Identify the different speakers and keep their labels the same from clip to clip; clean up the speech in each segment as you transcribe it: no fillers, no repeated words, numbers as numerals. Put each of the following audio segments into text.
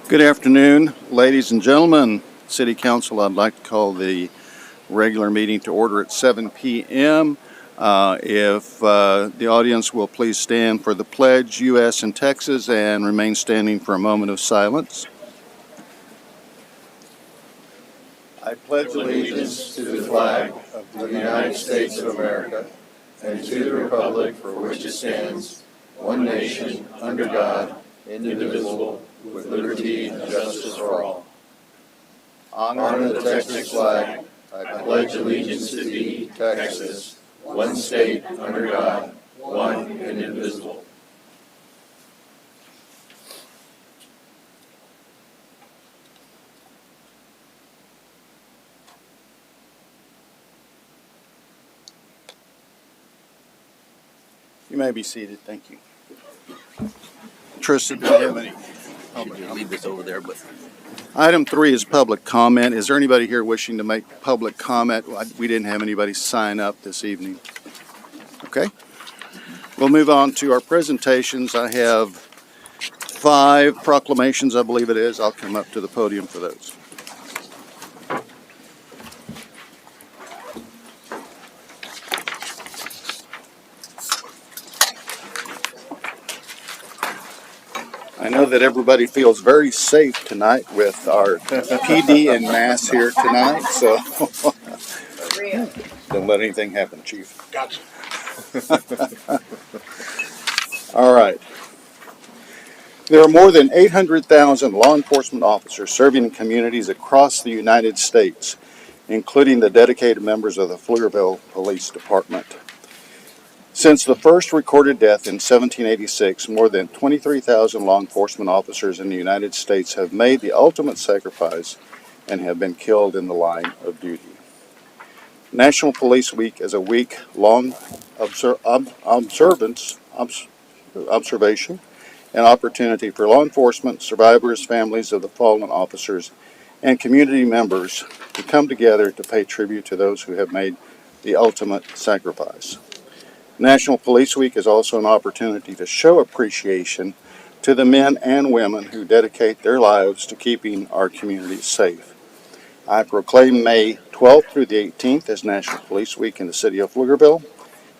Speaker 1: Good afternoon, ladies and gentlemen. City Council, I'd like to call the regular meeting to order at 7 p.m. If the audience will please stand for the pledge, U.S. and Texas, and remain standing for a moment of silence. I pledge allegiance to the flag of the United States of America and to the republic for which it stands, one nation, under God, indivisible, with liberty and justice for all. Honor the Texas flag. I pledge allegiance to thee, Texas, one state, under God, one and indivisible. You may be seated. Thank you. Tristan, do you have any?
Speaker 2: Leave this over there, but
Speaker 1: Item 3 is public comment. Is there anybody here wishing to make public comment? We didn't have anybody sign up this evening. Okay. We'll move on to our presentations. I have 5 proclamations, I believe it is. I'll come up to the podium for those. I know that everybody feels very safe tonight with our PD and mass here tonight, so don't let anything happen, Chief.
Speaker 3: Gotcha.
Speaker 1: All right. There are more than 800,000 law enforcement officers serving in communities across the United States, including the dedicated members of the Pflugerville Police Department. Since the first recorded death in 1786, more than 23,000 law enforcement officers in the United States have made the ultimate sacrifice and have been killed in the line of duty. National Police Week is a week-long observation and opportunity for law enforcement, survivors, families of the fallen officers, and community members to come together to pay tribute to those who have made the ultimate sacrifice. National Police Week is also an opportunity to show appreciation to the men and women who dedicate their lives to keeping our communities safe. I proclaim May 12th through the 18th as National Police Week in the city of Pflugerville,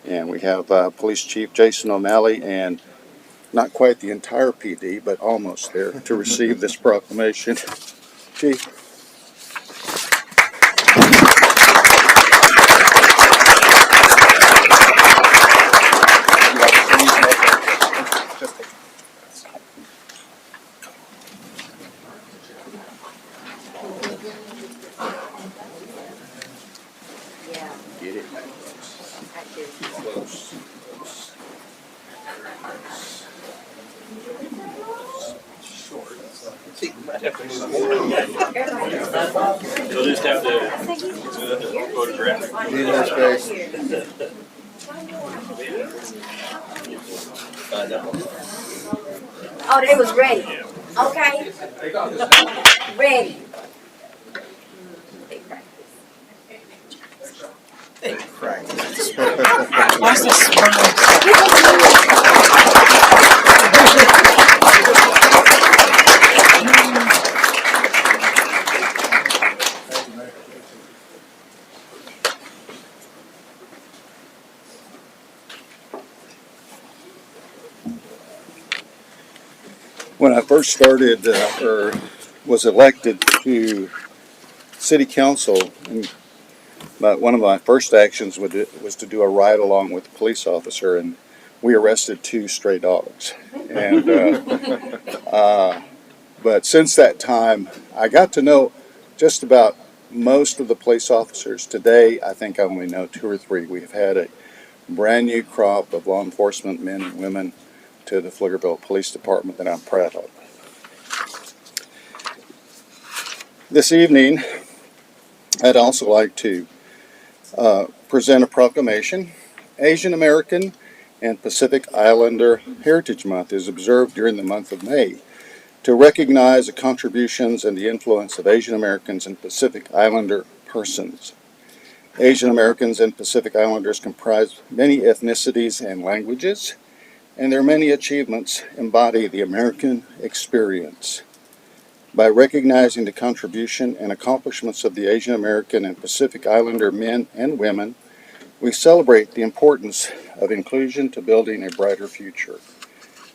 Speaker 1: and we have Police Chief Jason O'Malley and not quite the entire PD, but almost there, to receive this proclamation. Chief.
Speaker 2: get it.
Speaker 1: Close.
Speaker 3: You'll just have to photograph it.
Speaker 1: Need that space.
Speaker 4: Oh, they was ready. Okay. Ready. They practice.
Speaker 2: Why's this smile?
Speaker 1: When I first started or was elected to city council, one of my first actions was to do a ride along with a police officer, and we arrested 2 stray dogs. And but since that time, I got to know just about most of the police officers. Today, I think I only know 2 or 3. We've had a brand new crop of law enforcement men and women to the Pflugerville Police Department that I'm proud of. This evening, I'd also like to present a proclamation. Asian American and Pacific Islander Heritage Month is observed during the month of May to recognize the contributions and the influence of Asian Americans and Pacific Islander persons. Asian Americans and Pacific Islanders comprise many ethnicities and languages, and their many achievements embody the American experience. By recognizing the contribution and accomplishments of the Asian American and Pacific Islander men and women, we celebrate the importance of inclusion to building a brighter future.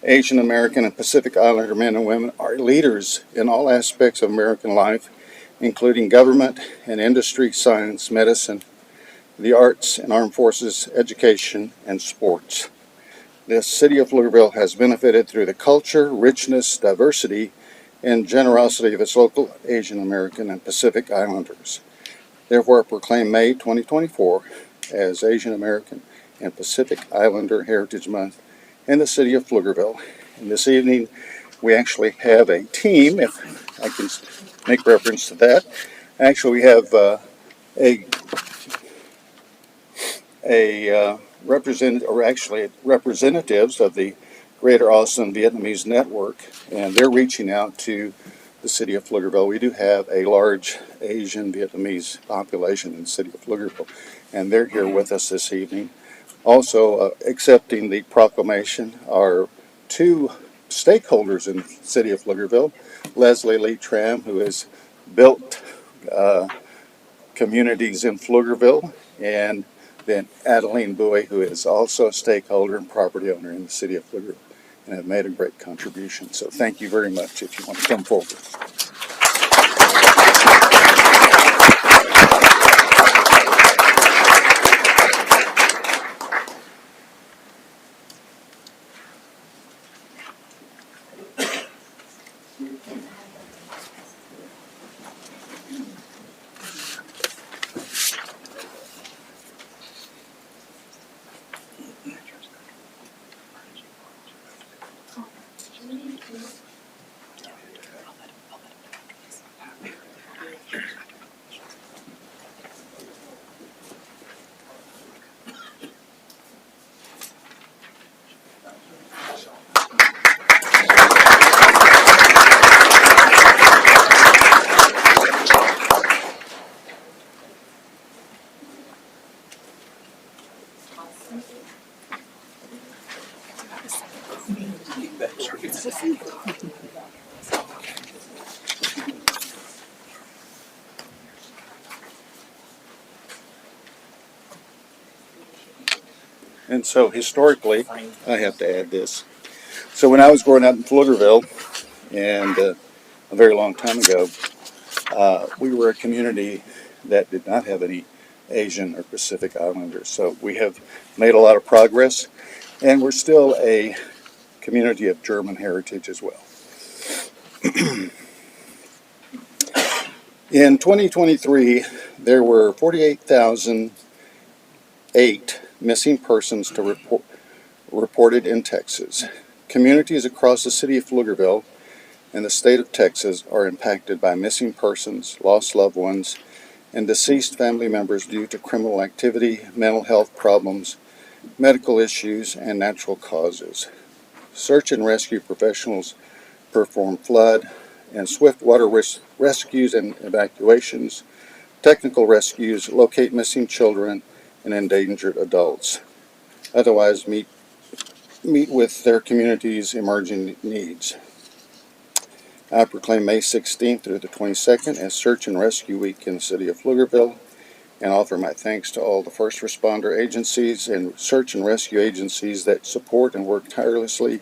Speaker 1: Asian American and Pacific Islander men and women are leaders in all aspects of American life, including government and industry, science, medicine, the arts and armed forces, education, and sports. The city of Pflugerville has benefited through the culture, richness, diversity, and generosity of its local Asian American and Pacific Islanders. Therefore, I proclaim May 2024 as Asian American and Pacific Islander Heritage Month in the city of Pflugerville. And this evening, we actually have a team, if I can make reference to that. Actually, we have representatives of the Greater Austin Vietnamese Network, and they're reaching out to the city of Pflugerville. We do have a large Asian Vietnamese population in the city of Pflugerville, and they're here with us this evening. Also accepting the proclamation are two stakeholders in the city of Pflugerville, Leslie Lee Tram, who has built communities in Pflugerville, and then Adeline Bowie, who is also a stakeholder and property owner in the city of Pflugerville, and have made a great contribution. So thank you very much if you want to come forward. And so historically, I have to add this. So when I was growing up in Pflugerville, and a very long time ago, we were a community that did not have any Asian or Pacific Islanders. So we have made a lot of progress, and we're still a community of German heritage as well. In 2023, there were 48,008 missing persons reported in Texas. Communities across the city of Pflugerville and the state of Texas are impacted by missing persons, lost loved ones, and deceased family members due to criminal activity, mental health problems, medical issues, and natural causes. Search and rescue professionals perform flood and swift water rescues and evacuations, technical rescues, locate missing children and endangered adults. Otherwise, meet with their community's emerging needs. I proclaim May 16th through the 22nd as Search and Rescue Week in the city of Pflugerville, and offer my thanks to all the first responder agencies and search and rescue agencies that support and work tirelessly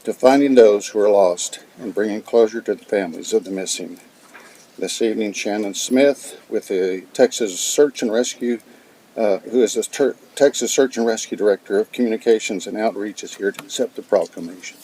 Speaker 1: to finding those who are lost and bringing closure to the families of the missing. This evening, Shannon Smith with the Texas Search and Rescue, who is the Texas Search and Rescue Director of Communications and Outreach, is here to accept the proclamation.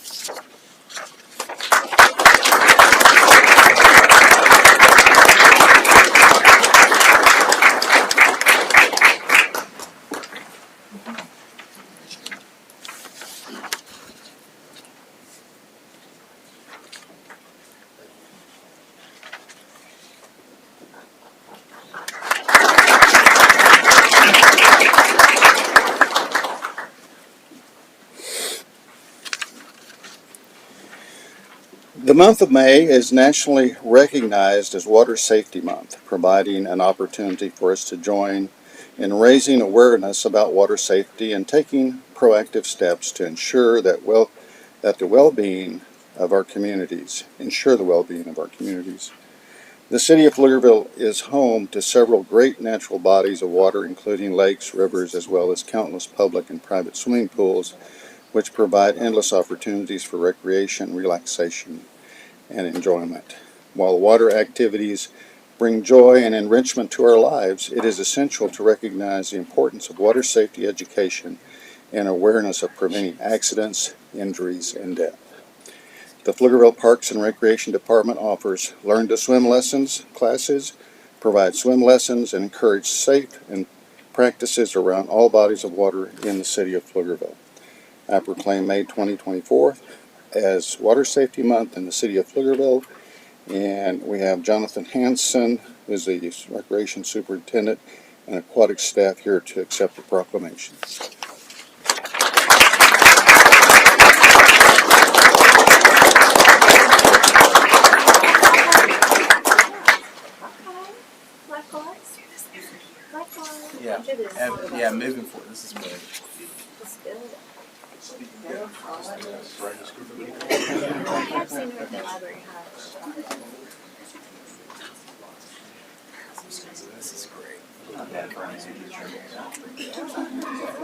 Speaker 1: The month of May is nationally recognized as Water Safety Month, providing an opportunity for us to join in raising awareness about water safety and taking proactive steps to ensure that the well-being of our communities. The city of Pflugerville is home to several great natural bodies of water, including lakes, rivers, as well as countless public and private swimming pools, which provide endless opportunities for recreation, relaxation, and enjoyment. While water activities bring joy and enrichment to our lives, it is essential to recognize the importance of water safety education and awareness of preventing accidents, injuries, and death. The Pflugerville Parks and Recreation Department offers Learn to Swim lessons, classes, provides swim lessons, and encourages safe and practices around all bodies of water in the city of Pflugerville. I proclaim May 2024 as Water Safety Month in the city of Pflugerville, and we have Jonathan Hanson, who is the Recreation Superintendent, and aquatic staff here to accept the proclamation.
Speaker 2: Yeah, moving forward. This is good.
Speaker 4: I have seen her at the library.
Speaker 2: This is great.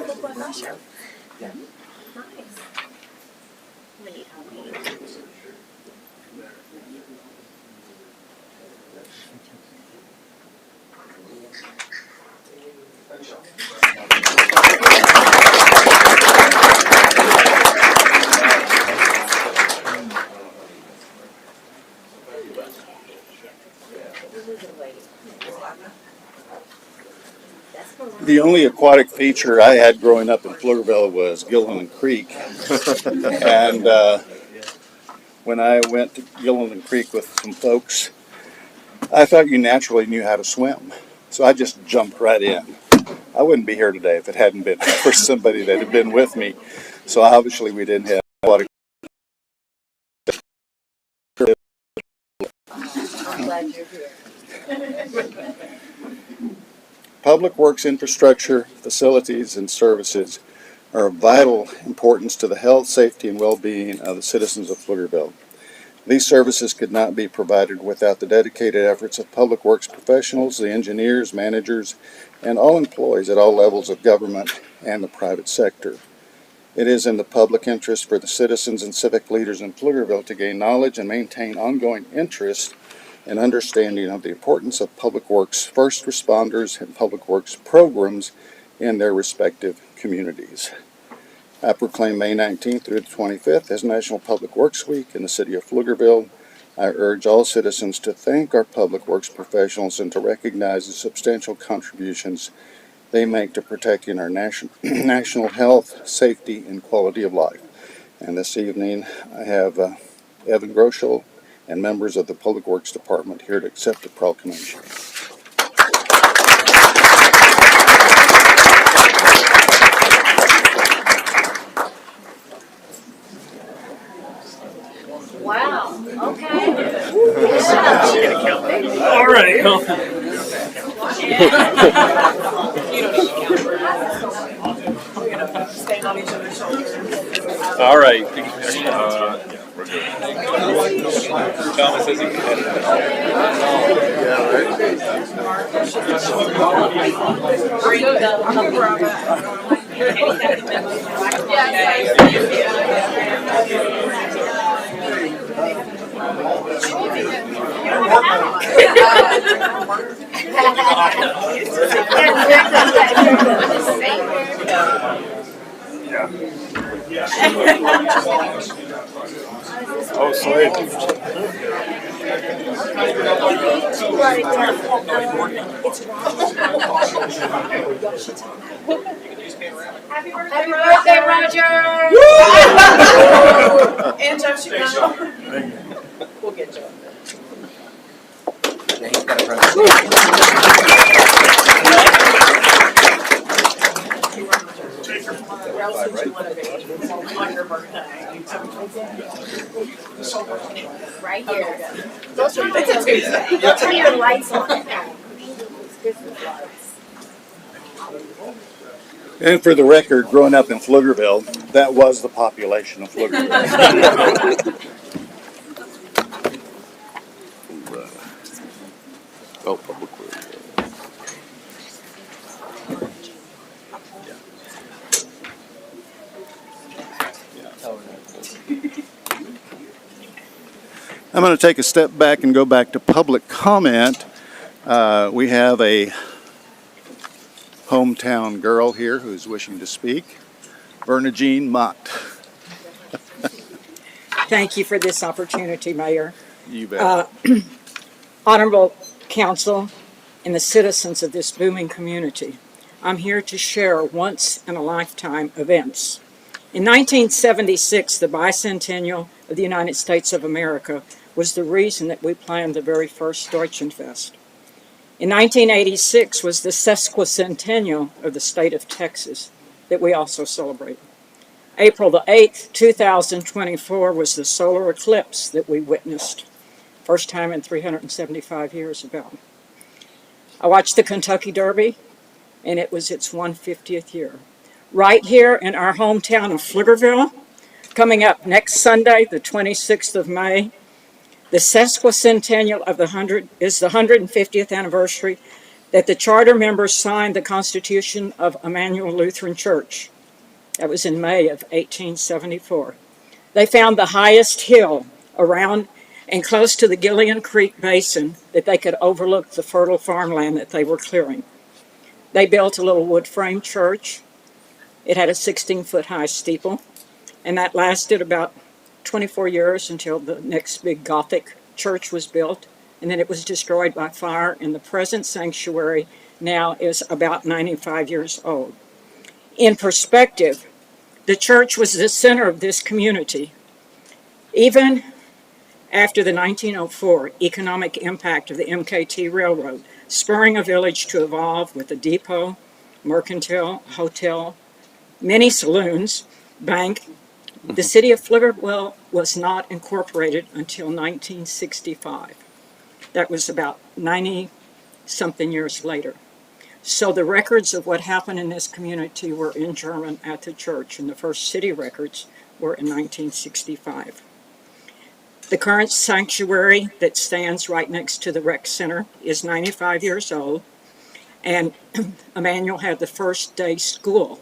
Speaker 4: Look what my shirt. Nice. We need help.
Speaker 1: The only aquatic feature I had growing up in Pflugerville was Gilliland Creek. And when I went to Gilliland Creek with some folks, I thought you naturally knew how to swim. So I just jumped right in. I wouldn't be here today if it hadn't been for somebody that had been with me. So obviously we didn't have aquatic.
Speaker 4: I'm glad you're here.
Speaker 1: Public works infrastructure, facilities, and services are of vital importance to the health, safety, and well-being of the citizens of Pflugerville. These services could not be provided without the dedicated efforts of public works professionals, the engineers, managers, and all employees at all levels of government and the private sector. It is in the public interest for the citizens and civic leaders in Pflugerville to gain knowledge and maintain ongoing interest and understanding of the importance of public works first responders and public works programs in their respective communities. I proclaim May 19th through the 25th as National Public Works Week in the city of Pflugerville. I urge all citizens to thank our public works professionals and to recognize the substantial contributions they make to protecting our national health, safety, and quality of life. And this evening I have Evan Groschel and members of the Public Works Department here to accept the proclamation.
Speaker 4: Wow, okay.
Speaker 3: All right.
Speaker 5: Stand on each other's shoulders.
Speaker 3: All right. We're good. Thomas says he can edit
Speaker 5: Bring
Speaker 3: Oh, sweet.
Speaker 4: Happy birthday, Roger!
Speaker 5: And Joe should come. We'll get Joe.
Speaker 2: Yeah, he's got a presentation.
Speaker 5: On your birthday.
Speaker 4: Right here. Go turn your lights on. It's Christmas lights.
Speaker 1: And for the record, growing up in Pflugerville, that was the population of Pflugerville.
Speaker 3: Oh, public works.
Speaker 1: I'm going to take a step back and go back to public comment. We have a hometown girl here who's wishing to speak. Verna Jean Mott.
Speaker 6: Thank you for this opportunity, Mayor.
Speaker 1: You bet.
Speaker 6: Honorable Council and the citizens of this booming community. I'm here to share once-in-a-lifetime events. In 1976, the bicentennial of the United States of America was the reason that we planned the very first Deutschenfest. In 1986 was the sesquicentennial of the state of Texas that we also celebrated. April the 8th, 2024 was the solar eclipse that we witnessed. First time in 375 years about. I watched the Kentucky Derby, and it was its 150th year. Right here in our hometown of Pflugerville, coming up next Sunday, the 26th of May, the sesquicentennial of the 150th anniversary that the charter members signed the Constitution of Emmanuel Lutheran Church. That was in May of 1874. They found the highest hill around and close to the Gillian Creek Basin that they could overlook the fertile farmland that they were clearing. They built a little wood frame church. It had a 16-foot high steeple, and that lasted about 24 years until the next big Gothic church was built, and then it was destroyed by fire, and the present sanctuary now is about 95 years old. In perspective, the church was the center of this community. Even after the 1904 economic impact of the MKT Railroad, spurring a village to evolve with a depot, mercantile, hotel, many saloons, bank, the city of Pflugerville was not incorporated until 1965. That was about 90-something years later. So the records of what happened in this community were in German at the church, and the first city records were in 1965. The current sanctuary that stands right next to the rec center is 95 years old, and Emmanuel had the first day school,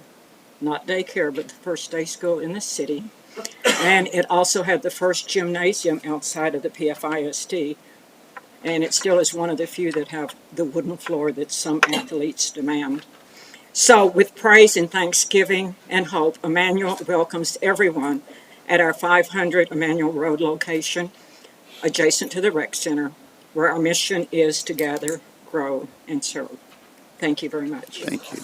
Speaker 6: not daycare, but the first day school in the city. And it also had the first gymnasium outside of the PFISD, and it still is one of the few that have the wooden floor that some athletes demand. So with praise and thanksgiving and hope, Emmanuel welcomes everyone at our 500 Emmanuel Road location, adjacent to the rec center, where our mission is to gather, grow, and serve. Thank you very much.
Speaker 1: Thank you.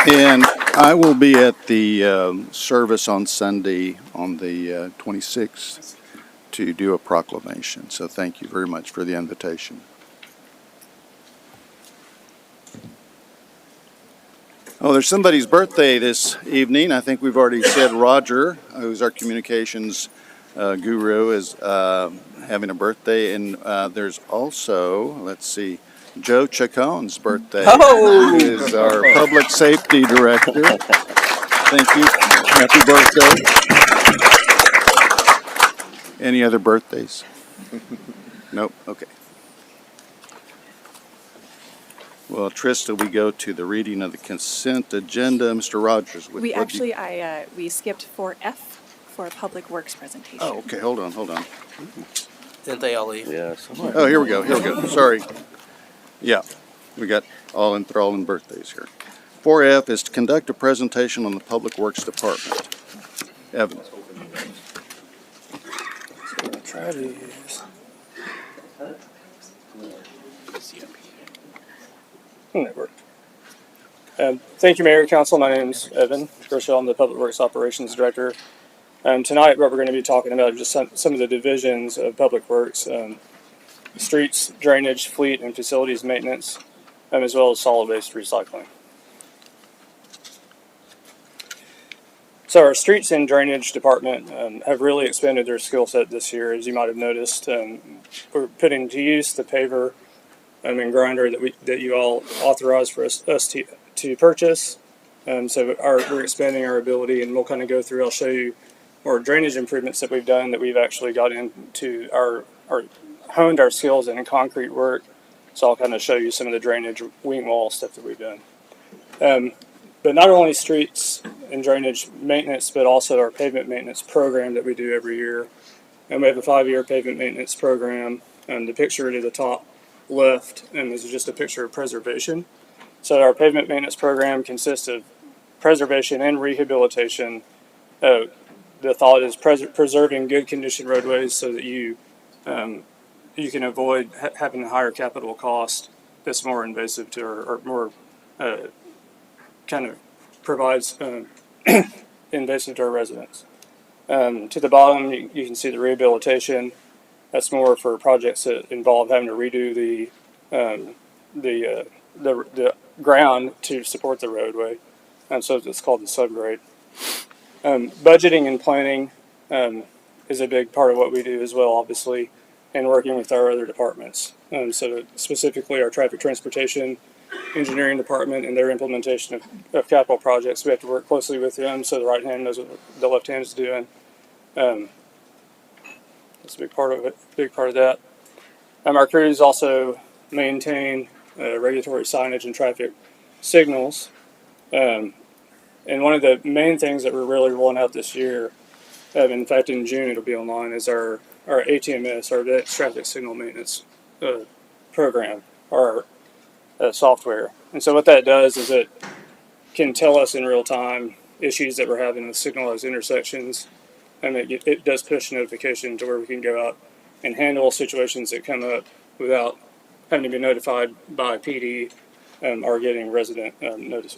Speaker 1: And I will be at the service on Sunday on the 26th to do a proclamation. So thank you very much for the invitation. Oh, there's somebody's birthday this evening. I think we've already said Roger, who's our communications guru, is having a birthday. And there's also, let's see, Joe Chacon's birthday.
Speaker 2: Oh!
Speaker 1: Is our public safety director. Thank you. Happy birthday. Any other birthdays? Nope. Okay. Well, Trista, we go to the reading of the consent agenda. Mr. Rogers.
Speaker 7: We actually, we skipped 4F for a public works presentation.
Speaker 1: Oh, okay. Hold on.
Speaker 2: Didn't they all leave?
Speaker 3: Yes.
Speaker 1: Oh, here we go. Sorry. Yeah, we got all enthralling birthdays here. 4F is to conduct a presentation on the Public Works Department. Evan.
Speaker 8: Try these. That worked. Thank you, Mayor, Council. My name is Evan Gershel. I'm the Public Works Operations Director. Tonight, what we're going to be talking about is just some of the divisions of Public Works. Streets, drainage, fleet, and facilities maintenance, as well as solid waste recycling. So our streets and drainage department have really expanded their skill set this year, as you might have noticed. We're putting to use the paver and grinder that you all authorized for us to purchase. So we're expanding our ability, and we'll kind of go through. I'll show you more drainage improvements that we've done that we've actually got into our honed our skills in concrete work. So I'll kind of show you some of the drainage wing wall stuff that we've done. But not only streets and drainage maintenance, but also our pavement maintenance program that we do every year. And we have a 5-year pavement maintenance program. The picture to the top left, and this is just a picture of preservation. So our pavement maintenance program consists of preservation and rehabilitation. The thought is preserving good condition roadways so that you can avoid having a higher capital cost that's more invasive to or more kind of provides invasive to our residents. To the bottom, you can see the rehabilitation. That's more for projects that involve having to redo the ground to support the roadway, and so it's called the subgrade. Budgeting and planning is a big part of what we do as well, obviously, and working with our other departments. So specifically our traffic transportation engineering department and their implementation of capital projects. We have to work closely with them so the right hand knows what the left hand is doing. That's a big part of it. Big part of that. Our crews also maintain regulatory signage and traffic signals. And one of the main things that we're really rolling out this year, in fact in June it'll be online, is our ATMS, our Advanced Traffic Signal Maintenance program, our software. And so what that does is it can tell us in real time issues that we're having with signalized intersections, and it does push notification to where we can go out and handle situations that come up without having to be notified by PD or getting resident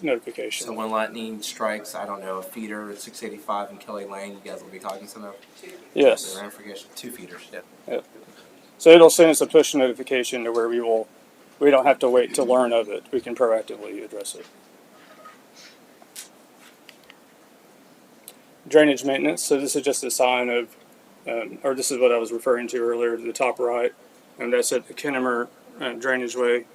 Speaker 8: notification.
Speaker 2: So when lightning strikes, I don't know, a feeder at 685 in Kelly Lane, you guys will be talking some of
Speaker 8: Yes.
Speaker 2: the ramifications. 2 feeders, yeah.
Speaker 8: Yep. So it'll send us a push notification to where we don't have to wait to learn of it. We can proactively address it. Drainage maintenance. So this is just a sign of, or this is what I was referring to earlier, to the top right, and that's at the Kennemer drainage way.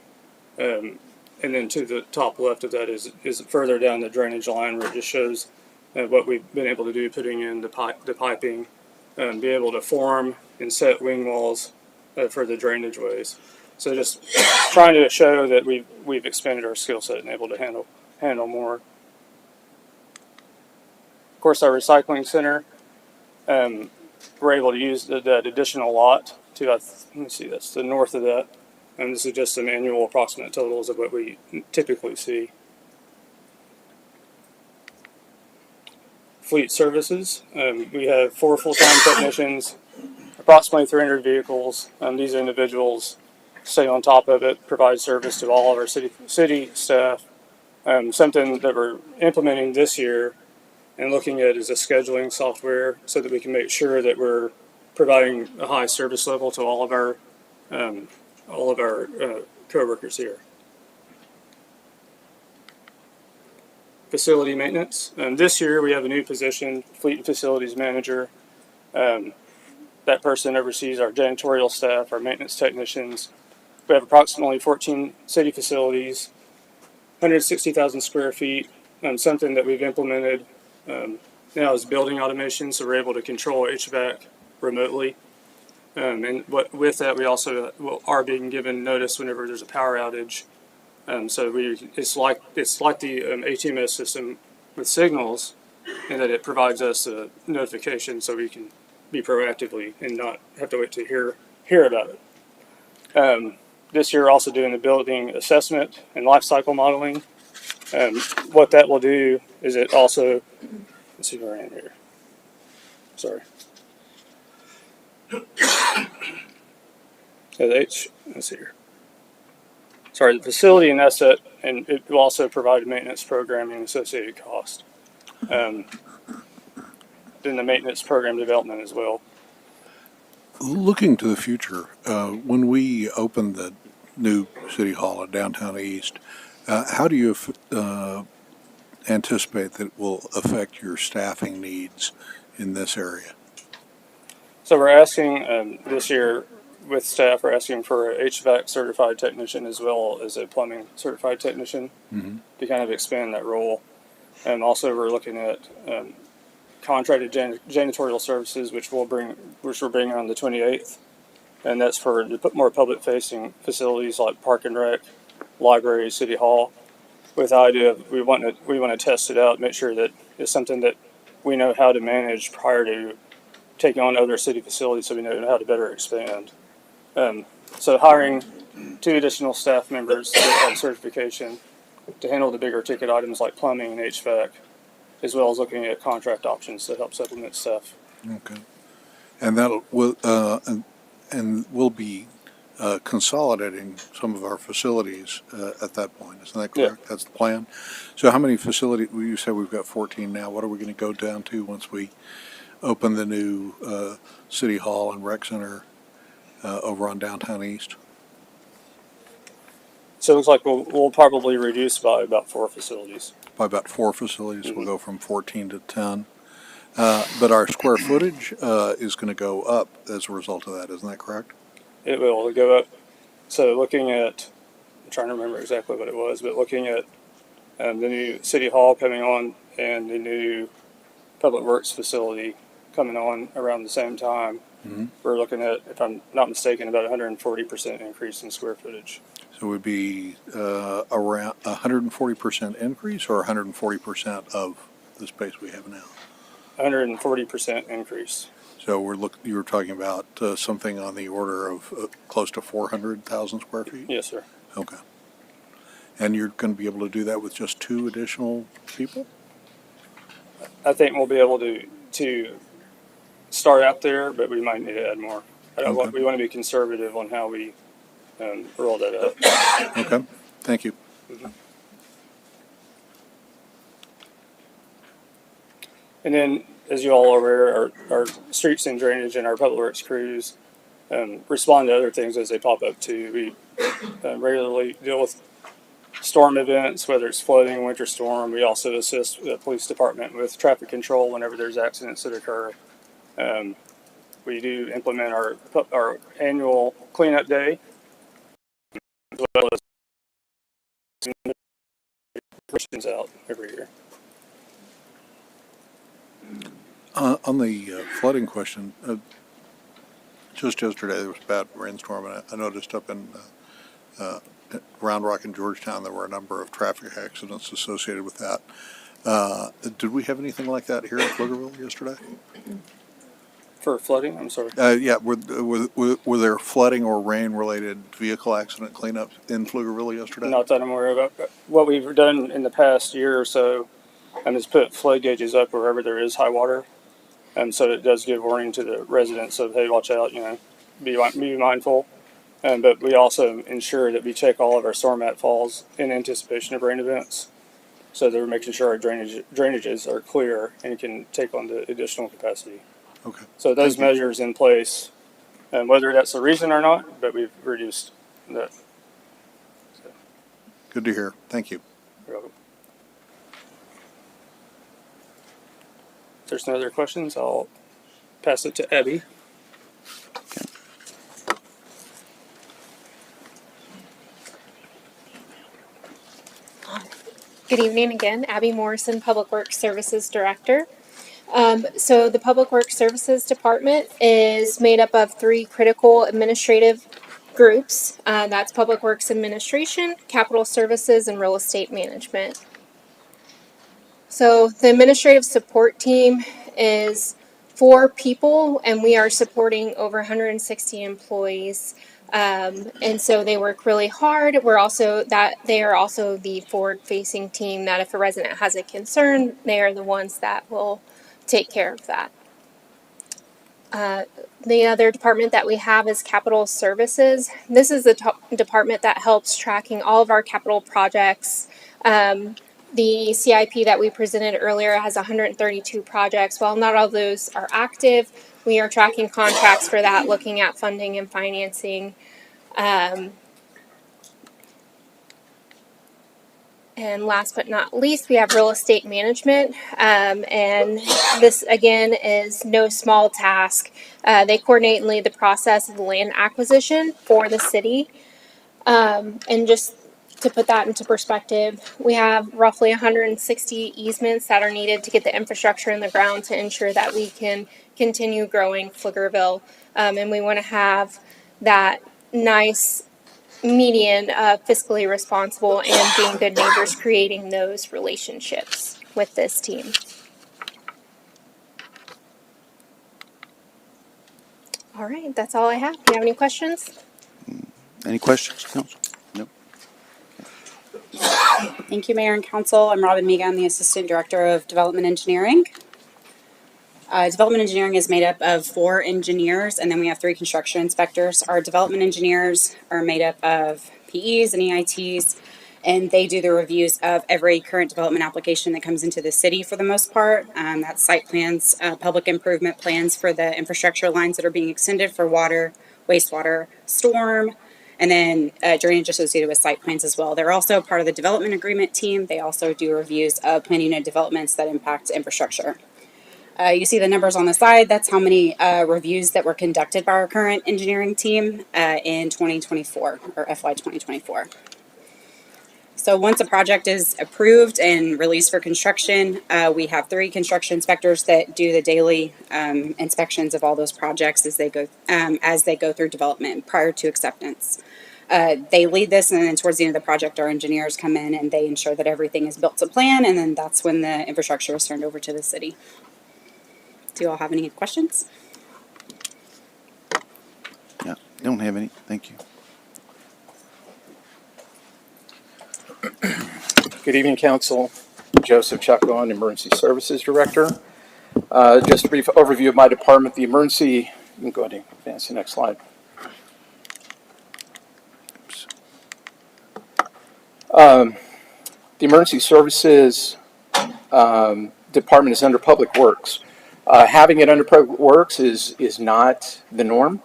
Speaker 8: And then to the top left of that is further down the drainage line, where it just shows what we've been able to do, putting in the piping, be able to form and set wing walls for the drainage ways. So just trying to show that we've expanded our skill set and able to handle more. Of course, our recycling center, we're able to use that additional lot to, let me see, that's the north of that. And this is just some annual approximate totals of what we typically see. Fleet services, we have 4 full-time technicians, approximately 300 vehicles. These individuals stay on top of it, provide service to all of our city staff. Something that we're implementing this year and looking at is a scheduling software so that we can make sure that we're providing a high service level to all of our co-workers here. Facility maintenance. This year we have a new position, fleet and facilities manager. That person oversees our janitorial staff, our maintenance technicians. We have approximately 14 city facilities, 160,000 square feet. Something that we've implemented now is building automation, so we're able to control HVAC remotely. And with that, we also are being given notice whenever there's a power outage. So it's like the ATMS system with signals, and that it provides us a notification so we can be proactively and not have to wait to hear about it. This year, also doing the building assessment and life cycle modeling. What that will do is it also, let's see where I am here. Sorry. Let's see here. Sorry, the facility and asset, and it will also provide maintenance programming associated cost. Then the maintenance program development as well.
Speaker 9: Looking to the future, when we open the new City Hall at Downtown East, how do you anticipate that it will affect your staffing needs in this area?
Speaker 8: So we're asking this year with staff, we're asking for a HVAC certified technician as well as a plumbing certified technician to kind of expand that role. And also we're looking at contracted janitorial services, which we're bringing on the 28th. And that's for more public-facing facilities like Park and Rec, library, City Hall, with the idea of we want to test it out, make sure that it's something that we know how to manage prior to taking on other city facilities, so we know how to better expand. So hiring 2 additional staff members that have certification to handle the bigger ticket items like plumbing and HVAC, as well as looking at contract options to help supplement staff.
Speaker 9: Okay. And we'll be consolidating some of our facilities at that point. Isn't that correct?
Speaker 8: Yeah.
Speaker 9: That's the plan. So how many facilities? Well, you said we've got 14 now. What are we going to go down to once we open the new City Hall and Rec Center over on Downtown East?
Speaker 8: So it looks like we'll probably reduce by about 4 facilities.
Speaker 9: By about 4 facilities. We'll go from 14 to 10. But our square footage is going to go up as a result of that. Isn't that correct?
Speaker 8: It will go up. So looking at, I'm trying to remember exactly what it was, but looking at the new City Hall coming on and the new Public Works facility coming on around the same time, we're looking at, if I'm not mistaken, about 140% increase in square footage.
Speaker 9: So it would be around 140% increase or 140% of the space we have now?
Speaker 8: 140% increase.
Speaker 9: So you were talking about something on the order of close to 400,000 square feet?
Speaker 8: Yes, sir.
Speaker 9: Okay. And you're going to be able to do that with just 2 additional people?
Speaker 8: I think we'll be able to start out there, but we might need to add more. We want to be conservative on how we roll that out.
Speaker 9: Okay. Thank you.
Speaker 8: And then, as you all are aware, our streets and drainage and our public works crews respond to other things as they pop up too. We regularly deal with storm events, whether it's flooding, winter storm. We also assist the police department with traffic control whenever there's accidents that occur. We do implement our annual cleanup day, as well as Christians out every year.
Speaker 9: On the flooding question, just yesterday there was a bad rainstorm, and I noticed up in Round Rock and Georgetown there were a number of traffic accidents associated with that. Did we have anything like that here in Pflugerville yesterday?
Speaker 8: For flooding, I'm sorry.
Speaker 9: Yeah, were there flooding or rain-related vehicle accident cleanups in Pflugerville yesterday?
Speaker 8: Not that I'm aware of. What we've done in the past year or so is put flood gauges up wherever there is high water. So it does give warning to the residents of, hey, watch out, be mindful. But we also ensure that we check all of our storm falls in anticipation of rain events. So that we're making sure our drainages are clear and can take on the additional capacity.
Speaker 9: Okay.
Speaker 8: So those measures in place, whether that's the reason or not, but we've reduced that. So,
Speaker 9: Good to hear. Thank you.
Speaker 8: you're welcome. If there's no other questions, I'll pass it to Abby.
Speaker 10: Good evening again. Abby Morrison, Public Works Services Director. So the Public Works Services Department is made up of 3 critical administrative groups. That's Public Works Administration, Capital Services, and Real Estate Management. So the administrative support team is 4 people, and we are supporting over 160 employees. And so they work really hard. They are also the forward-facing team that if a resident has a concern, they are the ones that will take care of that. The other department that we have is Capital Services. This is the department that helps tracking all of our capital projects. The CIP that we presented earlier has 132 projects. While not all of those are active, we are tracking contracts for that, looking at funding and financing. And last but not least, we have real estate management. And this, again, is no small task. They coordinate and lead the process of the land acquisition for the city. And just to put that into perspective, we have roughly 160 easements that are needed to get the infrastructure in the ground to ensure that we can continue growing Pflugerville. And we want to have that nice median of fiscally responsible and being good neighbors, creating those relationships with this team. All right, that's all I have. Do you have any questions?
Speaker 1: Any questions, council? No.
Speaker 11: Thank you, Mayor and Council. I'm Robin Miga. I'm the Assistant Director of Development Engineering. Development engineering is made up of 4 engineers, and then we have 3 construction inspectors. Our development engineers are made up of PEs and EITs, and they do the reviews of every current development application that comes into the city for the most part. That's site plans, public improvement plans for the infrastructure lines that are being extended for water, wastewater, storm, and then drainage associated with site plans as well. They're also part of the development agreement team. They also do reviews of planning and developments that impact infrastructure. You see the numbers on the side. That's how many reviews that were conducted by our current engineering team in 2024, or FY 2024. So once a project is approved and released for construction, we have 3 construction inspectors that do the daily inspections of all those projects as they go through development prior to acceptance. They lead this, and then towards the end of the project, our engineers come in and they ensure that everything is built to plan, and then that's when the infrastructure is turned over to the city. Do you all have any questions?
Speaker 1: Yeah, don't have any. Thank you.
Speaker 12: Good evening, Council. Joseph Chacon, Emergency Services Director. Just a brief overview of my department. The emergency, you can go ahead and advance the next slide. The Emergency Services Department is under Public Works. Having it under Public Works is not the norm,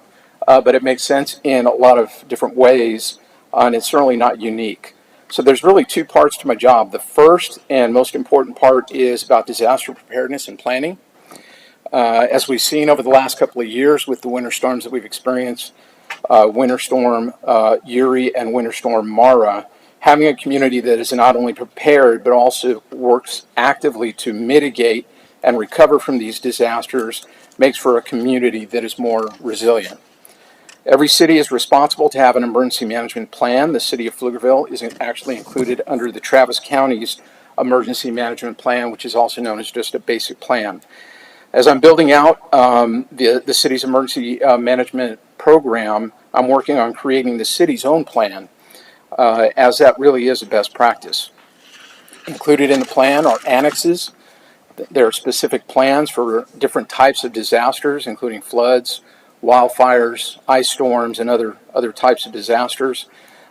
Speaker 12: but it makes sense in a lot of different ways, and it's certainly not unique. So there's really 2 parts to my job. The first and most important part is about disaster preparedness and planning. As we've seen over the last couple of years with the winter storms that we've experienced, Winter Storm Uri and Winter Storm Mara, having a community that is not only prepared but also works actively to mitigate and recover from these disasters makes for a community that is more resilient. Every city is responsible to have an emergency management plan. The city of Pflugerville is actually included under the Travis County's emergency management plan, which is also known as just a basic plan. As I'm building out the city's emergency management program, I'm working on creating the city's own plan, as that really is a best practice. Included in the plan are annexes. There are specific plans for different types of disasters, including floods, wildfires, ice storms, and other types of disasters.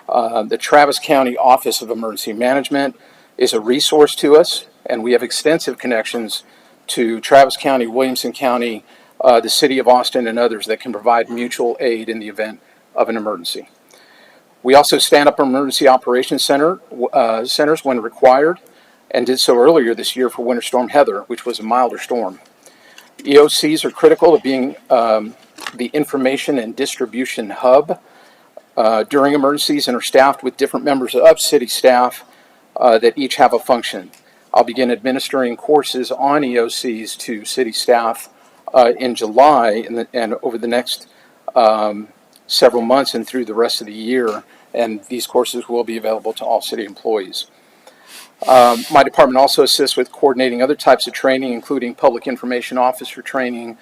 Speaker 12: The Travis County Office of Emergency Management is a resource to us, and we have extensive connections to Travis County, Williamson County, the City of Austin, and others that can provide mutual aid in the event of an emergency. We also stand up emergency operations centers when required, and did so earlier this year for Winter Storm Heather, which was a milder storm. EOCs are critical to being the information and distribution hub during emergencies, and are staffed with different members of city staff that each have a function. I'll begin administering courses on EOCs to city staff in July and over the next several months and through the rest of the year, and these courses will be available to all city employees. My department also assists with coordinating other types of training, including public information officer training,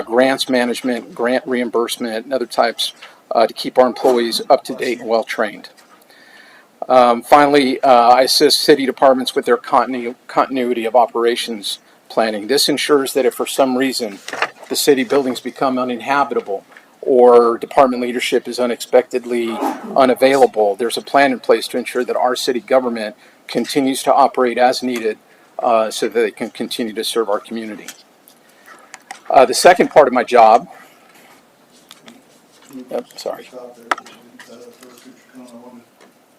Speaker 12: grants management, grant reimbursement, and other types to keep our employees up to date and well trained. Finally, I assist city departments with their continuity of operations planning. This ensures that if for some reason the city buildings become uninhabitable or department leadership is unexpectedly unavailable, there's a plan in place to ensure that our city government continues to operate as needed so that they can continue to serve our community. The second part of my job,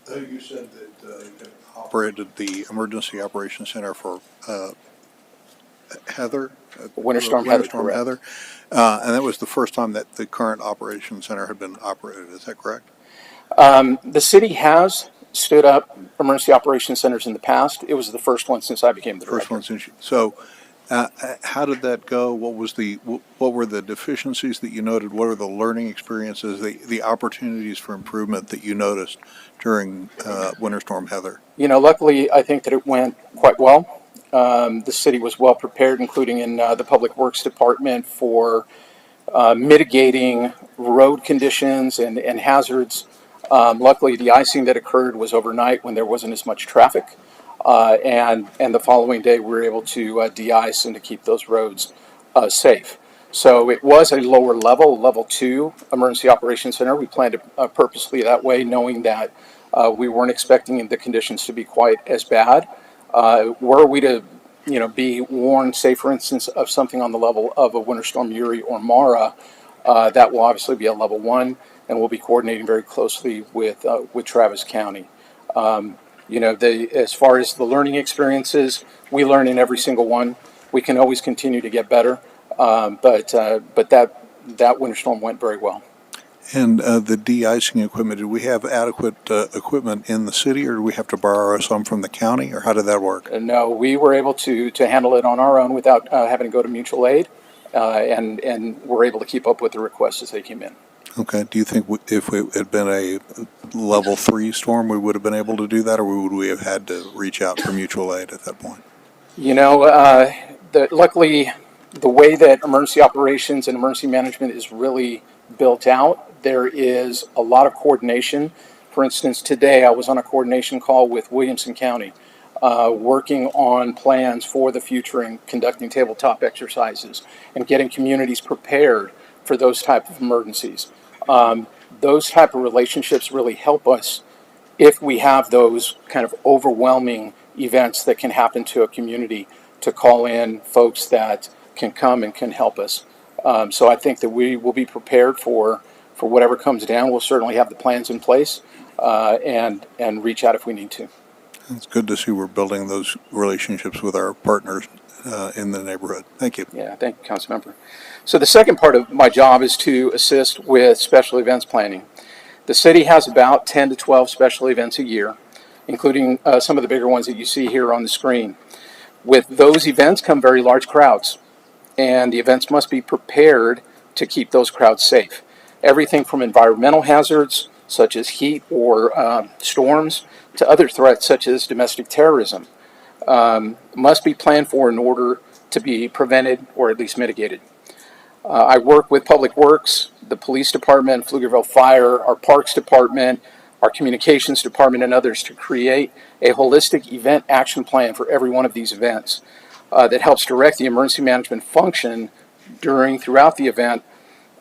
Speaker 9: You said that you operated the Emergency Operations Center for
Speaker 12: Winter
Speaker 9: Winter
Speaker 12: Storm Heather,
Speaker 9: Storm
Speaker 12: correct.
Speaker 9: Heather, and that was the first time that the current operations center had been operated. Is that correct?
Speaker 12: The city has stood up emergency operations centers in the past. It was the first one since I became the
Speaker 9: First
Speaker 12: director.
Speaker 9: one since you, so. How did that go? What were the deficiencies that you noted? What were the learning experiences, the opportunities for improvement that you noticed during Winter Storm Heather?
Speaker 12: You know, luckily, I think that it went quite well. The city was well prepared, including in the Public Works Department, for mitigating road conditions and hazards. Luckily, the icing that occurred was overnight when there wasn't as much traffic. And the following day, we were able to de-ice and to keep those roads safe. So it was a lower level, level 2 emergency operations center. We planned it purposely that way, knowing that we weren't expecting the conditions to be quite as bad. Were we to, be warned, say for instance, of something on the level of a Winter Storm Uri or Mara, that will obviously be a level 1, and we'll be coordinating very closely with Travis County. As far as the learning experiences, we learn in every single one. We can always continue to get better, but that winter storm went very well.
Speaker 9: And the de-icing equipment, did we have adequate equipment in the city, or do we have to borrow some from the county, or how did that work?
Speaker 12: No, we were able to handle it on our own without having to go to mutual aid, and we're able to keep up with the requests as they came in.
Speaker 9: Okay. Do you think if it had been a level 3 storm, we would have been able to do that, or would we have had to reach out for mutual aid at that point?
Speaker 12: Luckily, the way that emergency operations and emergency management is really built out, there is a lot of coordination. For instance, today I was on a coordination call with Williamson County, working on plans for the future and conducting tabletop exercises and getting communities prepared for those type of emergencies. Those type of relationships really help us if we have those kind of overwhelming events that can happen to a community, to call in folks that can come and can help us. So I think that we will be prepared for whatever comes down. We'll certainly have the plans in place and reach out if we need to.
Speaker 9: It's good to see we're building those relationships with our partners in the neighborhood. Thank you.
Speaker 12: Yeah, thank you, Councilmember. So the second part of my job is to assist with special events planning. The city has about 10 to 12 special events a year, including some of the bigger ones that you see here on the screen. With those events come very large crowds, and the events must be prepared to keep those crowds safe. Everything from environmental hazards, such as heat or storms, to other threats, such as domestic terrorism, must be planned for in order to be prevented or at least mitigated. I work with Public Works, the Police Department, Pflugerville Fire, our Parks Department, our Communications Department, and others to create a holistic event action plan for every one of these events that helps direct the emergency management function throughout the event.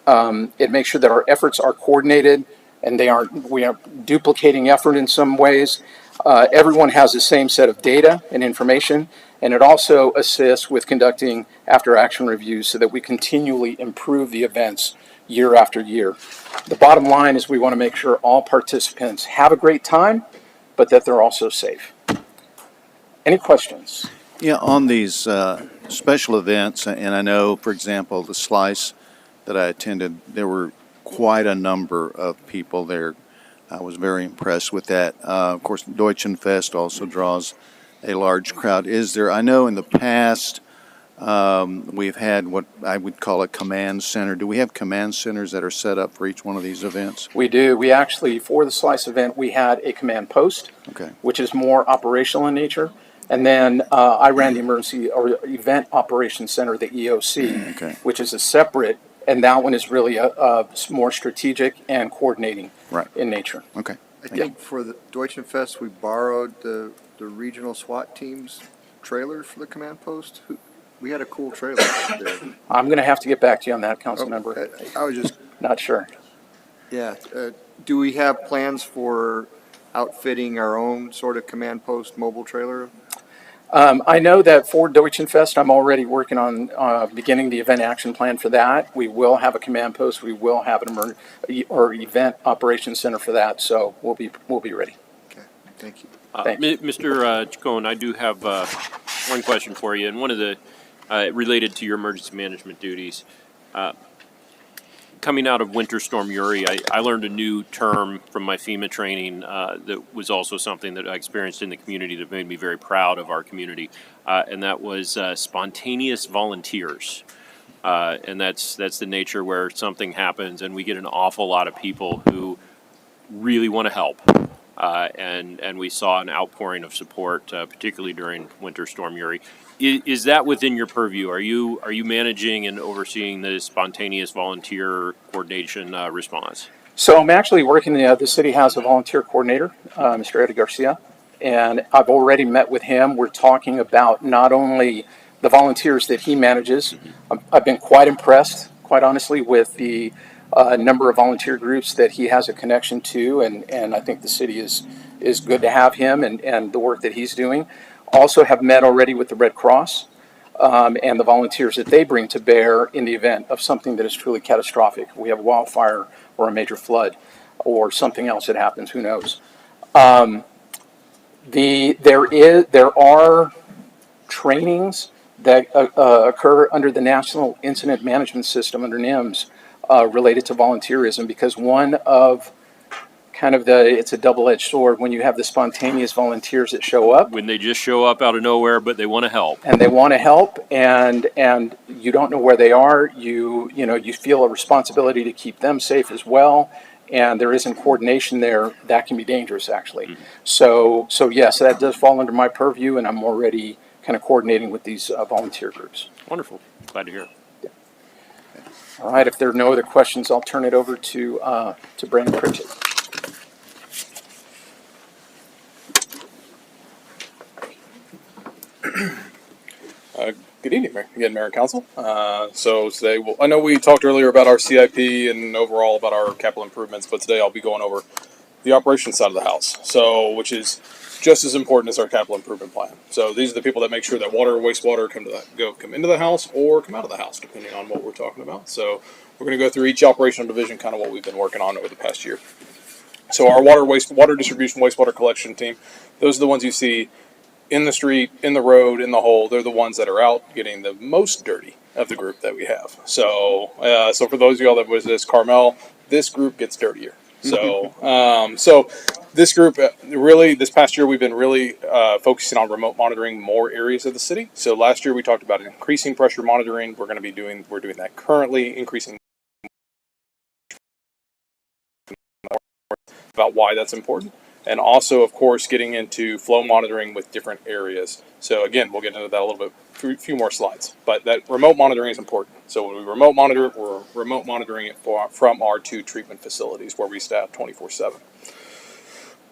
Speaker 12: It makes sure that our efforts are coordinated and we aren't duplicating effort in some ways. Everyone has the same set of data and information, and it also assists with conducting after-action reviews so that we continually improve the events year after year. The bottom line is we want to make sure all participants have a great time, but that they're also safe. Any questions?
Speaker 1: Yeah, on these special events, and I know, for example, the Slice that I attended, there were quite a number of people there. I was very impressed with that. Of course, Deutschenfest also draws a large crowd. I know in the past we've had what I would call a command center. Do we have command centers that are set up for each one of these events?
Speaker 12: We do. We actually, for the Slice event, we had a command post, which is more operational in nature. And then I ran the emergency or event operations center, the EOC, which is a separate, and that one is really a more strategic and coordinating in nature.
Speaker 1: Okay.
Speaker 13: I think for the Deutschenfest, we borrowed the regional SWAT team's trailers for the command post. We had a cool trailer there.
Speaker 12: I'm going to have to get back to you on that, council member.
Speaker 13: I was just
Speaker 12: not sure.
Speaker 13: Yeah. Do we have plans for outfitting our own sort of command post mobile trailer?
Speaker 12: I know that for Deutschenfest, I'm already working on beginning the event action plan for that. We will have a command post. We will have an event operations center for that. So we'll be ready.
Speaker 13: Okay. Thank you.
Speaker 3: Mr. Chacon, I do have one question for you, and one of the related to your emergency management duties. Coming out of Winter Storm Uri, I learned a new term from my FEMA training that was also something that I experienced in the community that made me very proud of our community, and that was spontaneous volunteers. And that's the nature where something happens, and we get an awful lot of people who really want to help. And we saw an outpouring of support, particularly during Winter Storm Uri. Is that within your purview? Are you managing and overseeing the spontaneous volunteer coordination response?
Speaker 12: So I'm actually working, the city has a volunteer coordinator, Mr. Eddie Garcia, and I've already met with him. We're talking about not only the volunteers that he manages. I've been quite impressed, quite honestly, with the number of volunteer groups that he has a connection to, and I think the city is good to have him and the work that he's doing. Also have met already with the Red Cross and the volunteers that they bring to bear in the event of something that is truly catastrophic. We have a wildfire or a major flood or something else that happens, who knows. There are trainings that occur under the National Incident Management System, under NIMS, related to volunteerism, because one of it's a double-edged sword when you have the spontaneous volunteers that show up.
Speaker 3: When they just show up out of nowhere, but they want to help.
Speaker 12: And they want to help, and you don't know where they are. You feel a responsibility to keep them safe as well, and there isn't coordination there. That can be dangerous, actually. Mm-hmm. So yes, that does fall under my purview, and I'm already kind of coordinating with these volunteer groups.
Speaker 3: Wonderful. Glad to hear.
Speaker 12: Yeah. All right, if there are no other questions, I'll turn it over to Brandon Pritchett.
Speaker 14: Good evening, again, Mayor and Council. So today, I know we talked earlier about our CIP and overall about our capital improvements, but today I'll be going over the operations side of the house, which is just as important as our capital improvement plan. So these are the people that make sure that water and wastewater come into the house or come out of the house, depending on what we're talking about. So we're going to go through each operational division, kind of what we've been working on over the past year. So our water distribution, wastewater collection team, those are the ones you see in the street, in the road, in the hole. They're the ones that are out getting the most dirty of the group that we have. So for those of y'all that was this Carmel, this group gets dirtier. So this group, really, this past year, we've been really focusing on remote monitoring more areas of the city. So last year we talked about increasing pressure monitoring. We're doing that currently, increasing about why that's important. And also, of course, getting into flow monitoring with different areas. So again, we'll get into that a little bit through a few more slides. But that remote monitoring is important. So when we remote monitor, we're remote monitoring it from our 2 treatment facilities where we staff 24/7.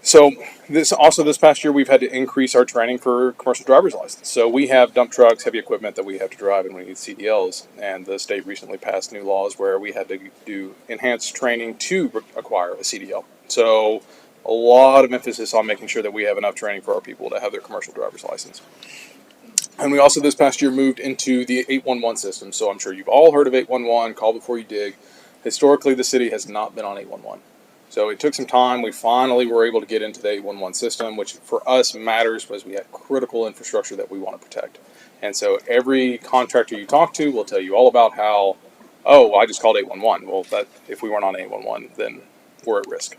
Speaker 14: So this past year, we've had to increase our training for commercial driver's license. So we have dump trucks, heavy equipment that we have to drive, and we need CDLs. And the state recently passed new laws where we had to do enhanced training to acquire a CDL. So a lot of emphasis on making sure that we have enough training for our people to have their commercial driver's license. And we also this past year moved into the 811 system. So I'm sure you've all heard of 811, call before you dig. Historically, the city has not been on 811. So it took some time. We finally were able to get into the 811 system, which for us matters because we have critical infrastructure that we want to protect. And so every contractor you talk to will tell you all about how, I just called 811. Well, if we weren't on 811, then we're at risk.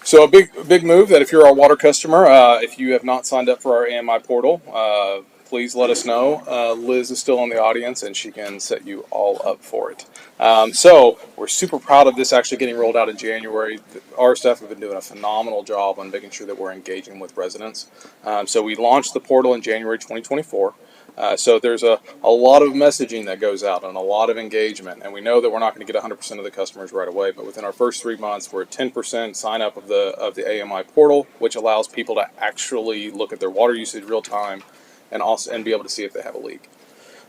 Speaker 14: So a big move that if you're our water customer, if you have not signed up for our AMI portal, please let us know. Liz is still in the audience and she can set you all up for it. So we're super proud of this actually getting rolled out in January. Our staff have been doing a phenomenal job on making sure that we're engaging with residents. So we launched the portal in January 2024. So there's a lot of messaging that goes out and a lot of engagement, and we know that we're not going to get 100% of the customers right away, but within our first 3 months, we're at 10% sign up of the AMI portal, which allows people to actually look at their water usage real time and be able to see if they have a leak.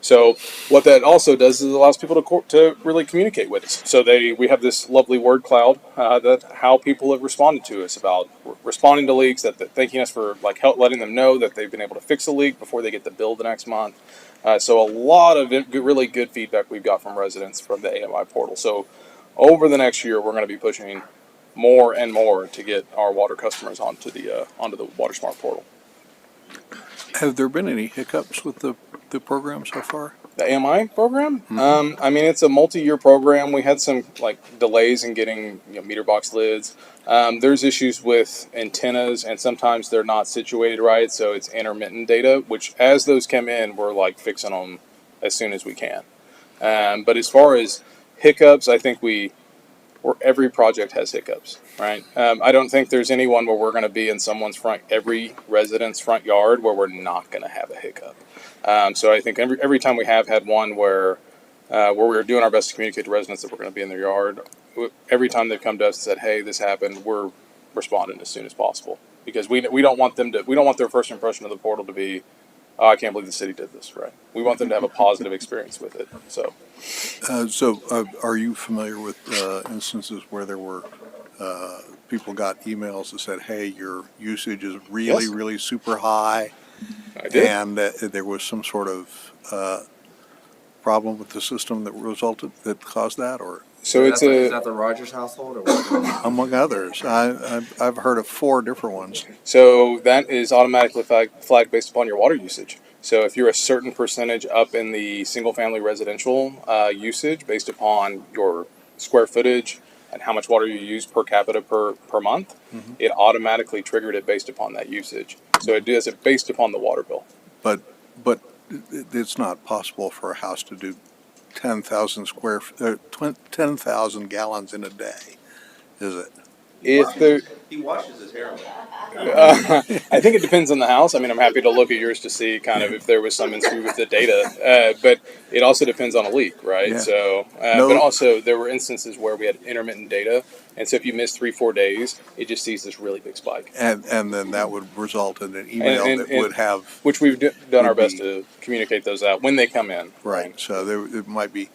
Speaker 14: So what that also does is it allows people to really communicate with us. So we have this lovely word cloud that how people have responded to us about responding to leaks, thanking us for letting them know that they've been able to fix a leak before they get the bill the next month. So a lot of really good feedback we've got from residents from the AMI portal. So over the next year, we're going to be pushing more and more to get our water customers onto the WaterSmart portal.
Speaker 9: Have there been any hiccups with the program so far?
Speaker 14: The AMI program? I mean, it's a multi-year program. We had some like delays in getting meter box lids. There's issues with antennas, and sometimes they're not situated right, so it's intermittent data. Which, as those come in, we're like fixing them as soon as we can. But as far as hiccups, I think every project has hiccups, right? I don't think there's any one where we're going to be in every resident's front yard where we're not going to have a hiccup. So I think every time we have had one where we're doing our best to communicate to residents that we're going to be in their yard, every time they've come to us and said, "Hey, this happened," we're responding as soon as possible, because we don't want their first impression of the portal to be, "Oh, I can't believe the city did this," right? We want them to have a positive experience with it. So,
Speaker 9: Are you familiar with instances where there were people got emails that said, "Hey, your usage is really,
Speaker 14: Yes.
Speaker 9: really super high,"
Speaker 14: I did.
Speaker 9: and there was some sort of problem with the system that caused that, or
Speaker 14: So
Speaker 2: is that the Rogers household, or what?
Speaker 9: among others? I've heard of 4 different ones.
Speaker 14: So that is automatically flagged based upon your water usage. So if you're a certain percentage up in the single-family residential usage based upon your square footage and how much water you use per capita per month, it automatically triggered it based upon that usage. So it does it based upon the water bill.
Speaker 9: But it's not possible for a house to do 10,000 10,000 gallons in a day, is it?
Speaker 2: He washes his hair.
Speaker 14: I think it depends on the house. I mean, I'm happy to look at yours to see kind of if there was some issue with the data, but it also depends on a leak, right?
Speaker 9: Yeah.
Speaker 14: So, but also there were instances where we had intermittent data, and so if you miss 3-4 days, it just sees this really big spike.
Speaker 9: And then that would result in an email that would have,
Speaker 14: which we've done our best to communicate those out when they come in.
Speaker 9: right. So there might be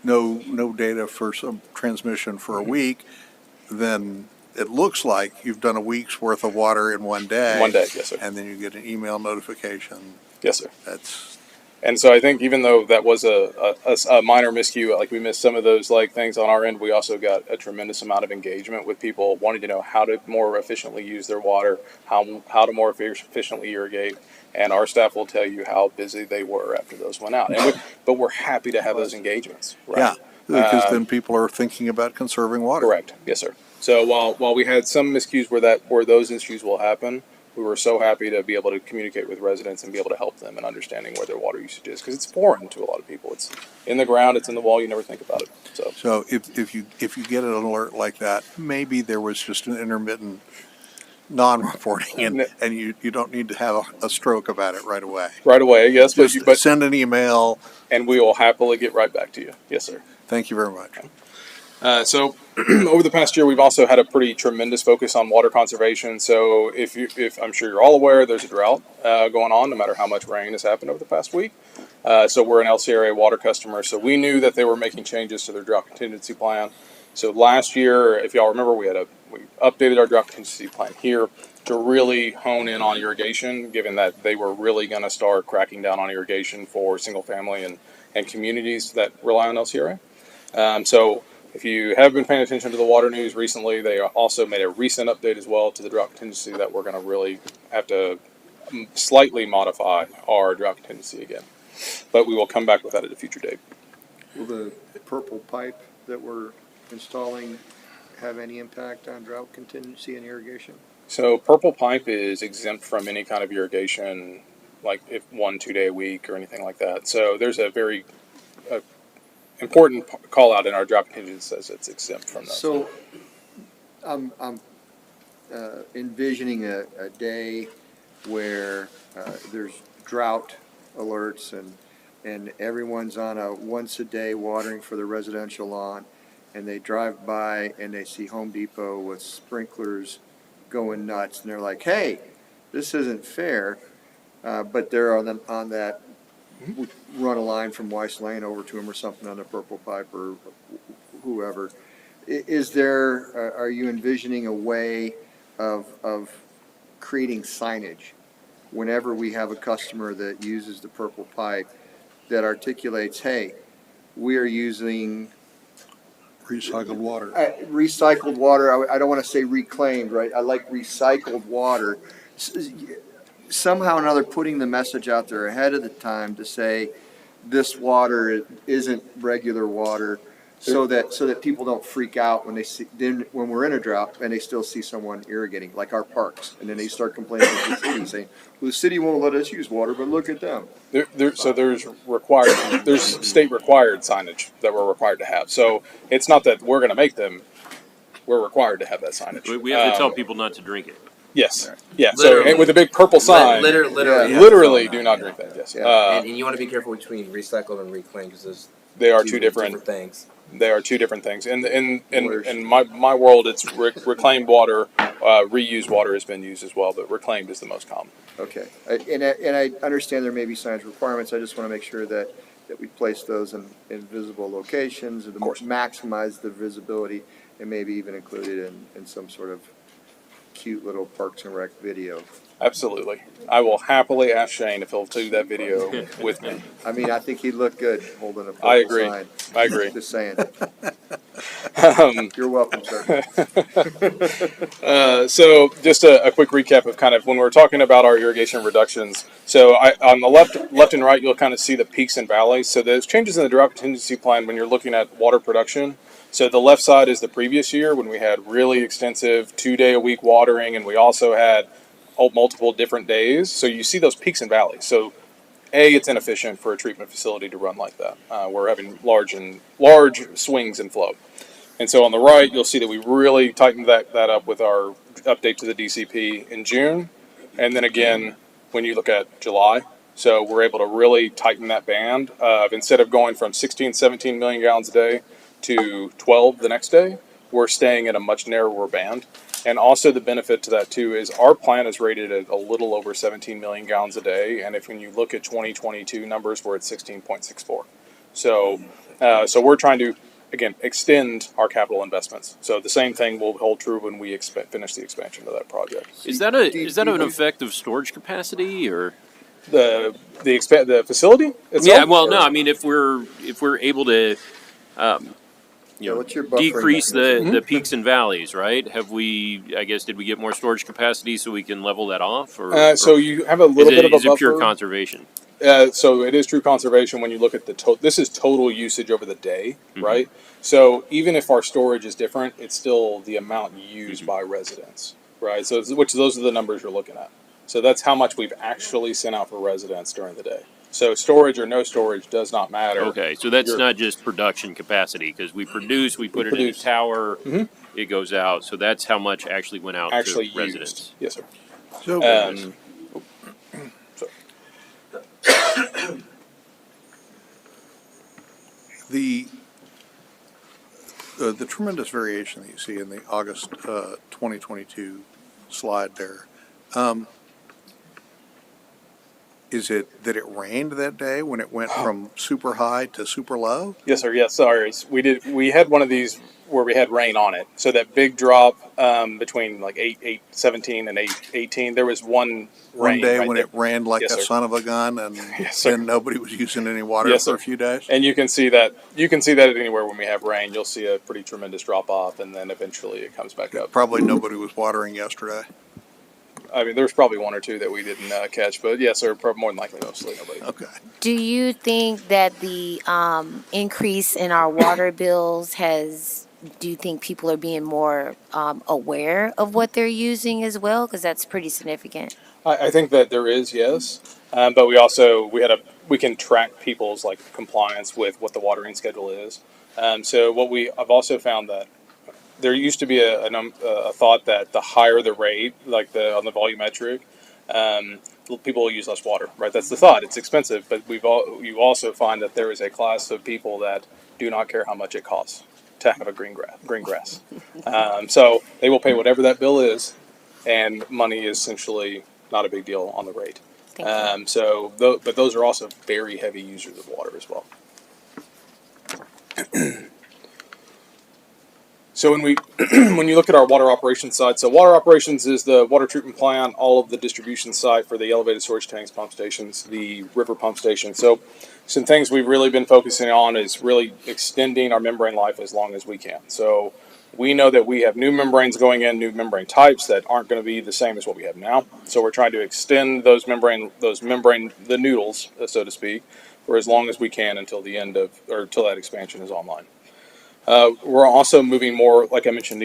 Speaker 9: no data for some transmission for a week. Then it looks like you've done a week's worth of water in one day.
Speaker 14: One day, yes, sir.
Speaker 9: And then you get an email notification.
Speaker 14: Yes, sir.
Speaker 9: That's
Speaker 14: And so I think even though that was a minor miscue, like we missed some of those like things on our end, we also got a tremendous amount of engagement with people wanting to know how to more efficiently use their water, how to more efficiently irrigate, and our staff will tell you how busy they were after those went out. But we're happy to have those engagements. Right?
Speaker 9: Yeah, because then people are thinking about conserving water.
Speaker 14: Correct. Yes, sir. So while we had some miscues where those issues will happen, we were so happy to be able to communicate with residents and be able to help them in understanding where their water usage is, because it's foreign to a lot of people. It's in the ground, it's in the wall, you never think about it.
Speaker 9: So if you get an alert like that, maybe there was just an intermittent non-reporting, and you don't need to have a stroke about it right away.
Speaker 14: Right away, yes.
Speaker 9: Just but send an email,
Speaker 14: and we will happily get right back to you. Yes, sir.
Speaker 9: Thank you very much.
Speaker 14: So over the past year, we've also had a pretty tremendous focus on water conservation. So if I'm sure you're all aware, there's a drought going on, no matter how much rain has happened over the past week. So we're an LCRA water customer. So we knew that they were making changes to their drought contingency plan. So last year, if y'all remember, we updated our drought contingency plan here to really hone in on irrigation, given that they were really going to start cracking down on irrigation for single family and communities that rely on LCRA. So if you have been paying attention to the water news recently, they also made a recent update as well to the drought contingency that we're going to really have to slightly modify our drought contingency again. But we will come back with that at a future date.
Speaker 13: Will the purple pipe that we're installing have any impact on drought contingency and irrigation?
Speaker 14: So purple pipe is exempt from any kind of irrigation, like if 1-2 day a week or anything like that. So there's a very important call out in our drought contingency that says it's exempt from that.
Speaker 13: So I'm envisioning a day where there's drought alerts and everyone's on a once a day watering for the residential lawn, and they drive by and they see Home Depot with sprinklers going nuts, and they're like, "Hey, this isn't fair," but they're on that run a line from Weiss Lane over to him or something on the purple pipe or whoever. Are you envisioning a way of creating signage whenever we have a customer that uses the purple pipe that articulates, "Hey, we are using
Speaker 9: Recycled water.
Speaker 13: Recycled water, I don't want to say reclaimed, right? I like recycled water. Somehow or another, putting the message out there ahead of the time to say, this water isn't regular water, so that people don't freak out when they see, then when we're in a drought and they still see someone irrigating, like our parks, and then they start complaining to the city, saying, well, the city won't let us use water, but look at them.
Speaker 14: So there's state required signage that we're required to have. So it's not that we're going to make them; we're required to have that signage.
Speaker 3: We have to tell people not to drink it.
Speaker 14: Yes. Yeah.
Speaker 2: Literally.
Speaker 14: So with a big purple sign,
Speaker 2: Literally,
Speaker 14: do not drink that. Yes.
Speaker 2: and you want to be careful between recycled and reclaimed because
Speaker 14: they are two different
Speaker 2: things.
Speaker 14: They are two different things. In my world, it's reclaimed water. Reused water has been used as well, but reclaimed is the most common.
Speaker 13: Okay, and I understand there may be signage requirements. I just want to make sure that we place those in visible locations, and maximize the visibility, and maybe even include it in some sort of cute little Parks and Rec video.
Speaker 14: Absolutely. I will happily ask Shane if he'll do that video with me.
Speaker 13: I mean, I think he'd look good holding a purple
Speaker 14: I agree.
Speaker 13: sign.
Speaker 14: I agree.
Speaker 13: Just saying. You're welcome, sir.
Speaker 14: So just a quick recap of kind of when we're talking about our irrigation reductions. So on the left and right, you'll kind of see the peaks and valleys. So there's changes in the drought contingency plan when you're looking at water production. So the left side is the previous year when we had really extensive 2-day-a-week watering, and we also had multiple different days. So you see those peaks and valleys. So it's inefficient for a treatment facility to run like that. We're having large swings in flow. And so on the right, you'll see that we really tightened that up with our update to the DCP in June. And then again, when you look at July, so we're able to really tighten that band of instead of going from 16, 17 million gallons a day to 12 the next day, we're staying at a much narrower band. And also the benefit to that too is our plant is rated at a little over 17 million gallons a day. And when you look at 2022 numbers, we're at 16.64. So we're trying to, again, extend our capital investments. So the same thing will hold true when we finish the expansion of that project.
Speaker 3: Is that an effect of storage capacity or
Speaker 14: the facility itself?
Speaker 3: Yeah, well, no, I mean if we're able to decrease the peaks and valleys, right? Have we? I guess did we get more storage capacity so we can level that off?
Speaker 14: So you have a little bit of a buffer.
Speaker 3: Is it pure conservation?
Speaker 14: So it is true conservation when you look at this is total usage over the day, right? So even if our storage is different, it's still the amount used by residents, right? So those are the numbers you're looking at. So that's how much we've actually sent out for residents during the day. So storage or no storage does not matter.
Speaker 3: Okay, so that's not just production capacity because we put it in a tower, it goes out. So that's how much actually went out to residents.
Speaker 14: Yes, sir.
Speaker 9: So, the tremendous variation that you see in the August 2022 slide there, is it that it rained that day when it went from super high to super low?
Speaker 14: Yes, sir. Yes, sorry. We had one of these where we had rain on it. So that big drop between like 8:17 and 8:18, there was one
Speaker 9: day
Speaker 14: right
Speaker 9: when
Speaker 14: there.
Speaker 9: it rained like a son of a gun, and then nobody was using any water for a few days.
Speaker 14: And you can see that. You can see that anywhere when we have rain. You'll see a pretty tremendous drop off, and then eventually it comes back up.
Speaker 9: Probably nobody was watering yesterday.
Speaker 14: I mean, there's probably one or two that we didn't catch, but yes, sir, more than likely mostly nobody.
Speaker 9: Okay.
Speaker 4: Do you think that the increase in our water bills do you think people are being more aware of what they're using as well? Because that's pretty significant.
Speaker 14: I think that there is, yes. But we can track people's compliance with what the watering schedule is. So I've also found that there used to be a thought that the higher the rate, on the volumetric, people will use less water, right? That's the thought. It's expensive, but you also find that there is a class of people that do not care how much it costs to have a green grass. So they will pay whatever that bill is, and money is essentially not a big deal on the rate. But those are also very heavy users of water as well. So when we when you look at our water operations side, so water operations is the water treatment plant, all of the distribution site for the elevated storage tanks, pump stations, the river pump station. So some things we've really been focusing on is really extending our membrane life as long as we can. So we know that we have new membranes going in, new membrane types that aren't going to be the same as what we have now. So we're trying to extend the noodles, so to speak, for as long as we can until the end of, or until that expansion is online. We're also moving more, like I mentioned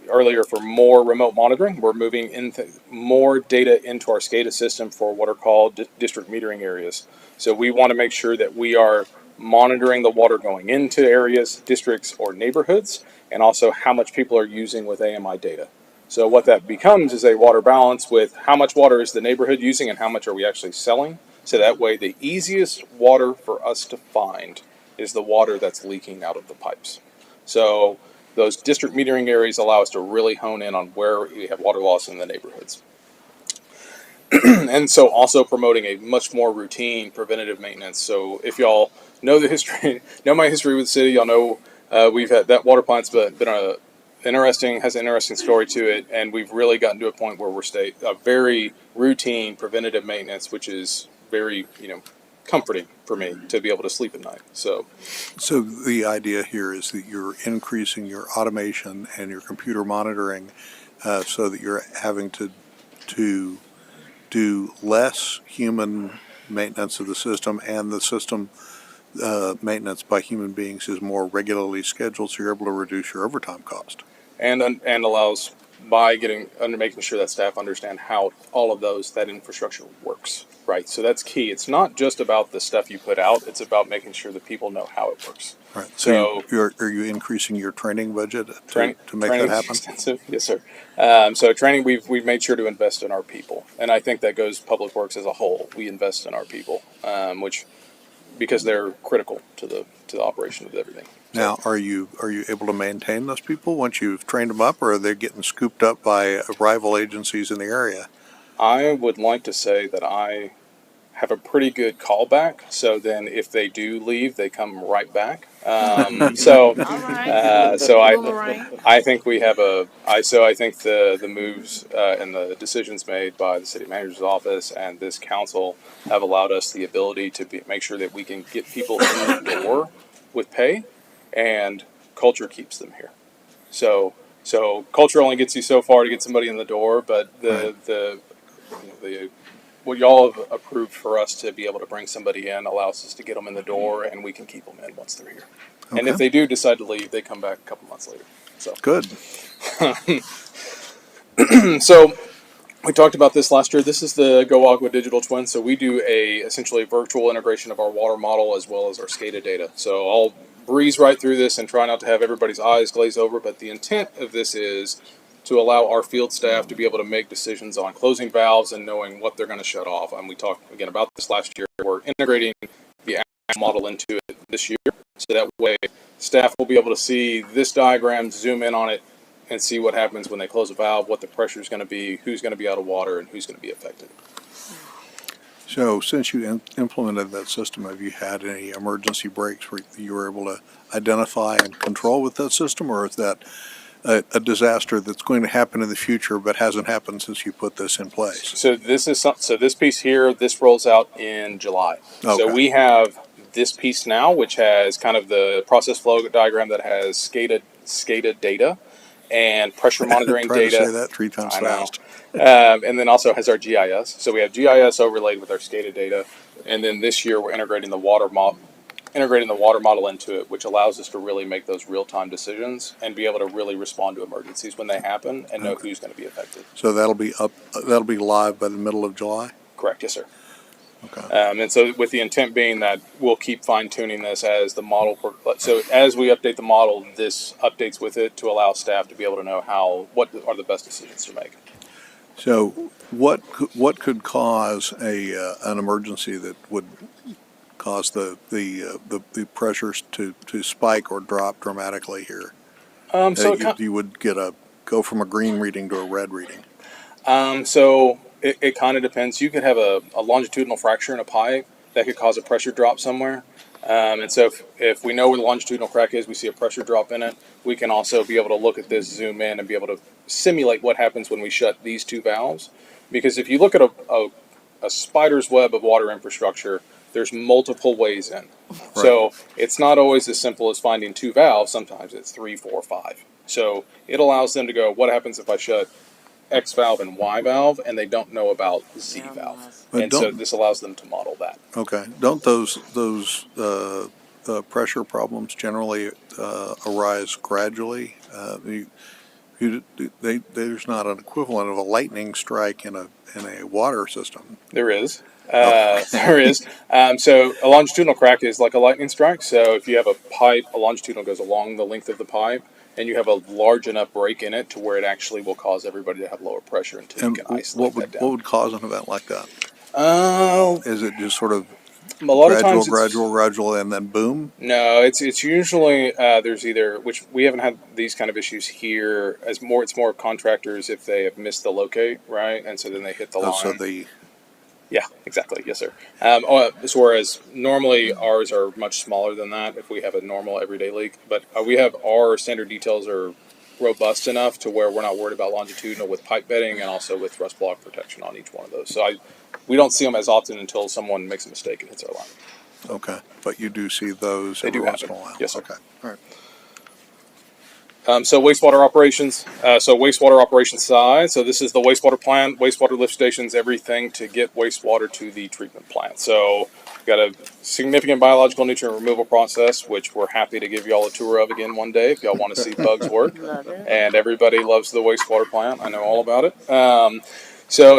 Speaker 14: earlier, for more remote monitoring. We're moving into more data into our SCADA system for what are called district metering areas. So we want to make sure that we are monitoring the water going into areas, districts, or neighborhoods, and also how much people are using with AMI data. So what that becomes is a water balance with how much water is the neighborhood using and how much are we actually selling. So that way the easiest water for us to find is the water that's leaking out of the pipes. So those district metering areas allow us to really hone in on where we have water loss in the neighborhoods. And so also promoting a much more routine preventative maintenance. So if y'all know the history, know my history with the city, y'all know we've had that water plant's been has an interesting story to it, and we've really gotten to a point where we're a very routine preventative maintenance, which is very, comforting for me to be able to sleep at night. So
Speaker 9: the idea here is that you're increasing your automation and your computer monitoring so that you're having to do less human maintenance of the system, and the system maintenance by human beings is more regularly scheduled, so you're able to reduce your overtime cost.
Speaker 14: And allows by making sure that staff understand how all of that infrastructure works, right? So that's key. It's not just about the stuff you put out, it's about making sure that people know how it works.
Speaker 9: Right. So are you increasing your training budget to make that happen?
Speaker 14: Extensive. Yes, sir. So training, we've made sure to invest in our people. And I think that goes Public Works as a whole. We invest in our people, because they're critical to the operation of everything.
Speaker 9: Now, are you able to maintain those people once you've trained them up, or are they getting scooped up by rival agencies in the area?
Speaker 14: I would like to say that I have a pretty good callback. So then, if they do leave, they come right back. I think we have I think the moves and the decisions made by the city manager's office and this council have allowed us the ability to make sure that we can get people in the door with pay, and culture keeps them here. So culture only gets you so far to get somebody in the door, but what y'all have approved for us to be able to bring somebody in allows us to get them in the door, and we can keep them in once they're here. Okay. And if they do decide to leave, they come back a couple months later. So
Speaker 9: good.
Speaker 14: So we talked about this last year. This is the Go Agua Digital Twin. So we do essentially a virtual integration of our water model as well as our SCADA data. So I'll breeze right through this and try not to have everybody's eyes glaze over, but the intent of this is to allow our field staff to be able to make decisions on closing valves and knowing what they're going to shut off. And we talked again about this last year. We're integrating the model into it this year, so that way staff will be able to see this diagram, zoom in on it, and see what happens when they close a valve, what the pressure is going to be, who's going to be out of water, and who's going to be affected.
Speaker 9: So since you implemented that system, have you had any emergency breaks where you were able to identify and control with that system, or is that a disaster that's going to happen in the future but hasn't happened since you put this in place?
Speaker 14: So this piece here, this rolls out in July. Okay. So we have this piece now, which has kind of the process flow diagram that has SCADA data and pressure monitoring
Speaker 9: Try
Speaker 14: data.
Speaker 9: To say that 3 times fast.
Speaker 14: And then also has our GIS. So we have GIS overlaid with our SCADA data, and then this year we're integrating the water model into it, which allows us to really make those real-time decisions and be able to really respond to emergencies when they happen and know who's going to be affected.
Speaker 9: So that'll be live by the middle of July?
Speaker 14: Correct, yes, sir.
Speaker 9: Okay.
Speaker 14: And so with the intent being that we'll keep fine-tuning this as the model, so as we update the model, this updates with it to allow staff to be able to know what are the best decisions to make.
Speaker 9: So what could cause an emergency that would cause the pressures to spike or drop dramatically here? You would go from a green reading to a red reading.
Speaker 14: So it kind of depends. You could have a longitudinal fracture in a pipe that could cause a pressure drop somewhere. And so if we know where the longitudinal crack is, we see a pressure drop in it, we can also be able to look at this, zoom in, and be able to simulate what happens when we shut these two valves. Because if you look at a spider's web of water infrastructure, there's multiple ways in. So it's not always as simple as finding two valves. Sometimes it's 3, 4, 5. So it allows them to go, what happens if I shut X valve and Y valve, and they don't know about Z valve?
Speaker 9: But
Speaker 14: And so this allows them to model that.
Speaker 9: Okay, don't those pressure problems generally arise gradually? There's not an equivalent of a lightning strike in a water system.
Speaker 14: There is. There is. So a longitudinal crack is like a lightning strike. So if you have a pipe, a longitudinal goes along the length of the pipe, and you have a large enough break in it to where it actually will cause everybody to have lower pressure until you can isolate that down.
Speaker 9: What would cause an event like that? Is it just sort of
Speaker 14: a lot of times
Speaker 9: gradual, and then boom?
Speaker 14: No, it's usually there's either, which we haven't had these kind of issues here. It's more contractors if they have missed the locate, right, and so then they hit the line. Yeah, exactly. Yes, sir. Whereas normally ours are much smaller than that if we have a normal everyday leak. But we have our standard details are robust enough to where we're not worried about longitudinal with pipe bedding and also with rust block protection on each one of those. So we don't see them as often until someone makes a mistake and hits our line.
Speaker 9: Okay, but you do see those
Speaker 14: every
Speaker 9: once in a while.
Speaker 14: Yes, sir.
Speaker 9: Okay, all right.
Speaker 14: So wastewater operations. So wastewater operations side. So this is the wastewater plant, wastewater lift stations, everything to get wastewater to the treatment plant. So we've got a significant biological nutrient removal process, which we're happy to give you all a tour of again one day if y'all want to see bugs work. And everybody loves the wastewater plant. I know all about it. And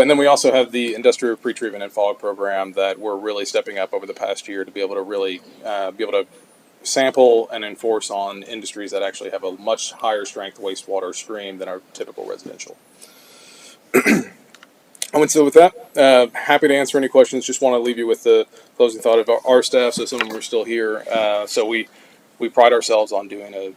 Speaker 14: then we also have the industrial pretreatment and fog program that we're really stepping up over the past year to be able to really be able to sample and enforce on industries that actually have a much higher strength wastewater stream than our typical residential. So with that, happy to answer any questions. Just want to leave you with the closing thought of our staff, so some of them are still here. So we pride ourselves on doing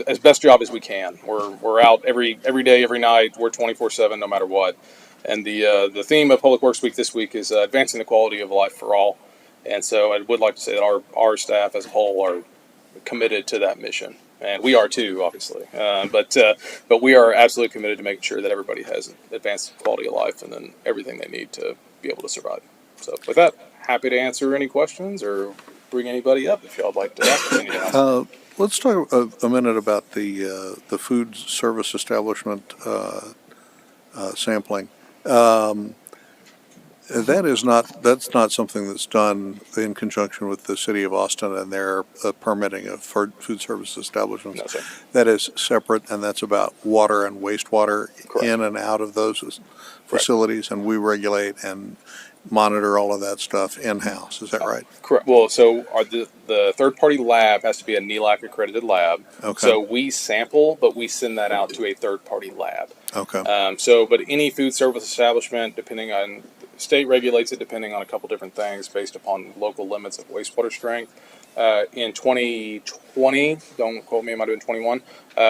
Speaker 14: as best job as we can. We're out every day, every night. We're 24/7, no matter what. And the theme of Public Works Week this week is advancing the quality of life for all. And so I would like to say that our staff as a whole are committed to that mission, and we are too, obviously. But we are absolutely committed to making sure that everybody has advanced quality of life and then everything they need to be able to survive. So with that, happy to answer any questions or bring anybody up if y'all would like to ask anything else.
Speaker 9: Let's talk a minute about the food service establishment sampling. That's not something that's done in conjunction with the city of Austin and their permitting of food service establishments.
Speaker 14: No, sir.
Speaker 9: That is separate, and that's about water and wastewater
Speaker 14: Correct.
Speaker 9: in and out of those facilities, and we regulate and monitor all of that stuff in-house. Is that right?
Speaker 14: Correct. Well, so the third-party lab has to be a NELAC accredited lab.
Speaker 9: Okay.
Speaker 14: So we sample, but we send that out to a third-party lab.
Speaker 9: Okay.
Speaker 14: But any food service establishment, depending on state regulates it, depending on a couple different things based upon local limits of wastewater strength. In 2020, don't quote me, it might have been 21,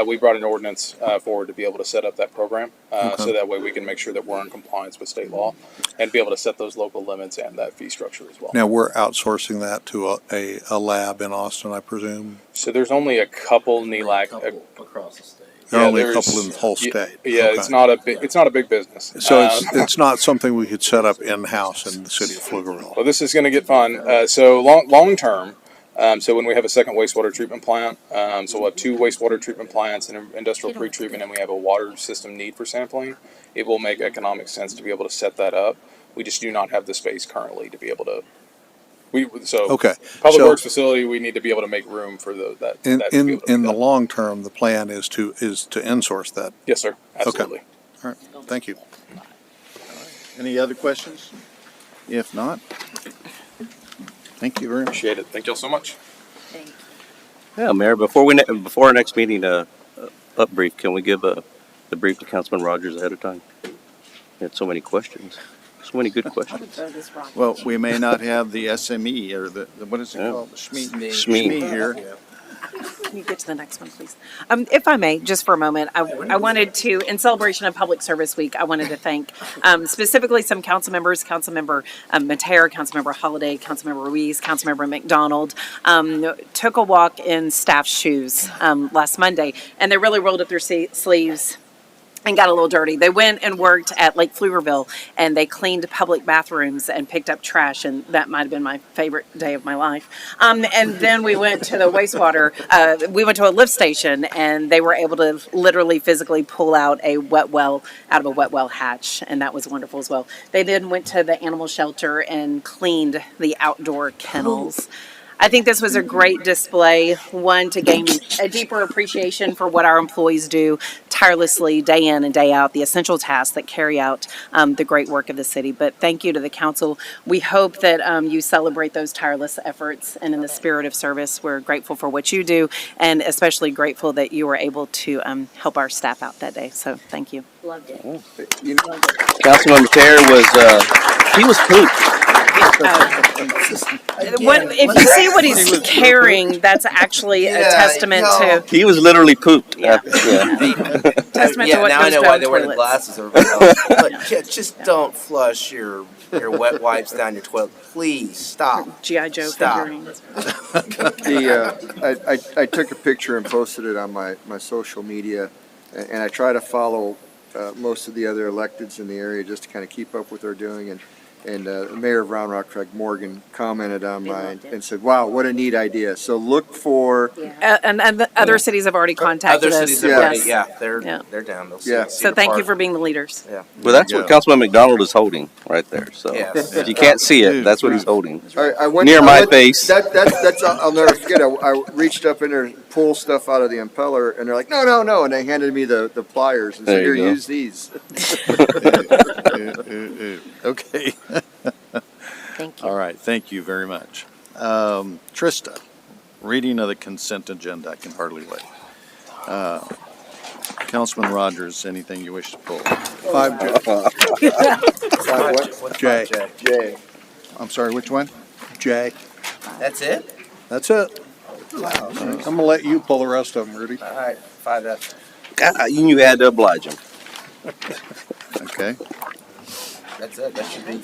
Speaker 14: we brought an ordinance forward to be able to set up that program. So that way we can make sure that we're in compliance with state law and be able to set those local limits and that fee structure as well.
Speaker 9: Now, we're outsourcing that to a lab in Austin, I presume?
Speaker 14: So there's only a couple NELAC
Speaker 2: across the state.
Speaker 9: There are only a couple in the whole state?
Speaker 14: Yeah,
Speaker 9: Okay.
Speaker 14: it's not a big business.
Speaker 9: So it's not something we could set up in-house in the city of Pflugerville?
Speaker 14: Well, this is going to get fun. So long term, so when we have a second wastewater treatment plant, so we'll have 2 wastewater treatment plants and an industrial pretreatment, and we have a water system need for sampling, it will make economic sense to be able to set that up. We just do not have the space currently to be able to.
Speaker 9: Okay.
Speaker 14: Public Works facility, we need to be able to make room for that.
Speaker 9: In the long term, the plan is to insource that.
Speaker 14: Yes, sir. Absolutely.
Speaker 9: Okay. All right. Thank you.
Speaker 1: Any other questions? If not, thank you very much.
Speaker 14: Appreciate it. Thank y'all so much.
Speaker 15: Yeah, Mayor, before our next meeting, up brief, can we give the brief to Councilman Rogers ahead of time? He had so many questions, so many good questions.
Speaker 1: Well, we may not have the SME or the what is it called? The SME here.
Speaker 5: Can you get to the next one, please? If I may, just for a moment, I wanted to, in celebration of Public Service Week, I wanted to thank specifically some council members, Councilmember Matera, Councilmember Holiday, Councilmember Ruiz, Councilmember McDonald, took a walk in staff shoes last Monday, and they really rolled up their sleeves and got a little dirty. They went and worked at Lake Pflugerville, and they cleaned public bathrooms and picked up trash, and that might have been my favorite day of my life. And then we went to the wastewater. We went to a lift station, and they were able to literally physically pull out a wet well out of a wet well hatch, and that was wonderful as well. They then went to the animal shelter and cleaned the outdoor kennels. I think this was a great display, one to gain a deeper appreciation for what our employees do tirelessly day in and day out, the essential tasks that carry out the great work of the city. But thank you to the council. We hope that you celebrate those tireless efforts, and in the spirit of service, we're grateful for what you do, and especially grateful that you were able to help our staff out that day. So thank you.
Speaker 4: Loved it.
Speaker 15: Councilman Matera he was pooped.
Speaker 5: If you see what he's carrying, that's actually a testament to
Speaker 15: He was literally pooped.
Speaker 5: Yeah. Testament to what
Speaker 2: now I
Speaker 5: goes
Speaker 2: know
Speaker 5: down
Speaker 2: why they wear the
Speaker 5: toilets.
Speaker 2: glasses. Everybody else. But just don't flush your wet wipes down your toilet. Please stop.
Speaker 5: G.I. Joe
Speaker 2: Stop.
Speaker 5: figurine.
Speaker 13: I took a picture and posted it on my social media, and I try to follow most of the other electeds in the area just to kind of keep up what they're doing. And the mayor of Round Rock, Craig Morgan, commented on mine and said, "Wow, what a neat idea!" So look for
Speaker 5: And the other cities have already contacted
Speaker 2: Other
Speaker 5: us.
Speaker 2: cities have already,
Speaker 5: Yes.
Speaker 2: they're down. They'll see
Speaker 5: So thank you for being the leaders.
Speaker 2: Yeah.
Speaker 15: Well, that's what Councilman McDonald is holding right there. So
Speaker 2: Yes.
Speaker 15: if you can't see it, that's what he's holding.
Speaker 13: I went
Speaker 15: Near
Speaker 13: I
Speaker 15: my
Speaker 13: went-
Speaker 15: face.
Speaker 13: That's I'll never forget. I reached up in there to pull stuff out of the impeller, and they're like, "No," and they handed me the pliers and said,
Speaker 15: There you
Speaker 13: "Here,
Speaker 15: go.
Speaker 13: use these."
Speaker 16: Okay.
Speaker 4: Thank you.
Speaker 16: All right, thank you very much. Trista, reading of the consent agenda, I can hardly wait. Councilman Rogers, anything you wish to pull?
Speaker 13: 5J.
Speaker 2: What's
Speaker 16: J.
Speaker 13: 5J.
Speaker 16: I'm sorry, which one? J.
Speaker 2: That's it?
Speaker 16: That's it. I'm gonna let you pull the rest of them, Rudy.
Speaker 2: All right, 5F.
Speaker 15: You had to oblige him.
Speaker 16: Okay.
Speaker 2: That's it. That should be.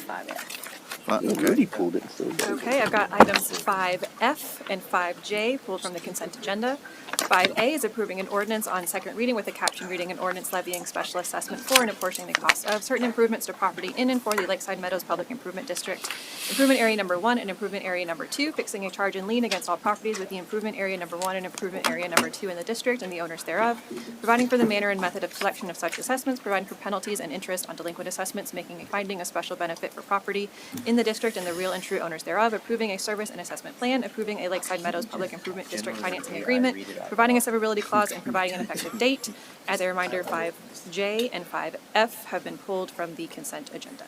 Speaker 16: Okay.
Speaker 15: pulled it.
Speaker 7: Okay, I've got items 5F and 5J pulled from the consent agenda. 5A is approving an ordinance on second reading with a caption reading an ordinance levying special assessment for and apportioning the cost of certain improvements to property in and for the Lakeside Meadows Public Improvement District. Improvement Area Number 1 and Improvement Area Number 2, fixing a charge and lien against all properties with the Improvement Area Number 1 and Improvement Area Number 2 in the district and the owners thereof, providing for the manner and method of collection of such assessments, providing for penalties and interest on delinquent assessments, making a finding of special benefit for property in the district and the real and true owners thereof, approving a service and assessment plan, approving a Lakeside Meadows Public Improvement District financing agreement, providing a severability clause, and providing an effective date. As a reminder, 5J and 5F have been pulled from the consent agenda.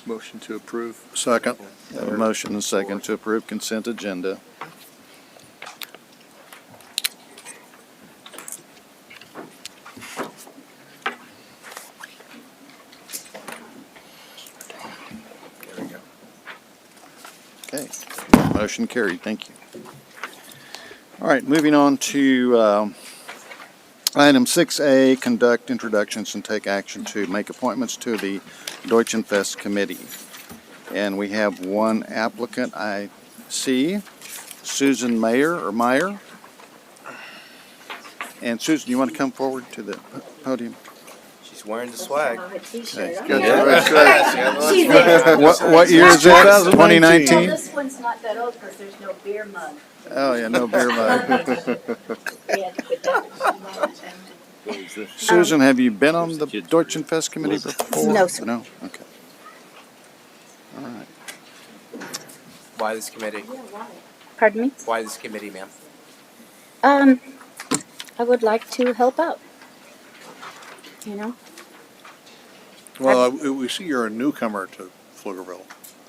Speaker 13: Motion to approve.
Speaker 16: Second. Have a motion and a second to approve consent agenda. Okay, motion carried, thank you. All right, moving on to item 6A, conduct introductions and take action to make appointments to the Deutschenfest Committee. And we have one applicant I see, Susan Meyer. And Susan, you want to come forward to the podium?
Speaker 2: She's wearing the swag.
Speaker 16: Okay.
Speaker 2: Got
Speaker 16: What year is it? 2019?
Speaker 17: This one's not that old because there's no beer mug.
Speaker 16: Oh, yeah, no beer mug.
Speaker 17: They had to put that.
Speaker 16: Susan, have you been on the Deutschenfest Committee before?
Speaker 17: No, sir.
Speaker 16: No? Okay. All right.
Speaker 2: Why this committee?
Speaker 17: Pardon me?
Speaker 2: Why this committee, ma'am?
Speaker 17: I would like to help out. You know?
Speaker 9: Well, we see you're a newcomer to Pflugerville.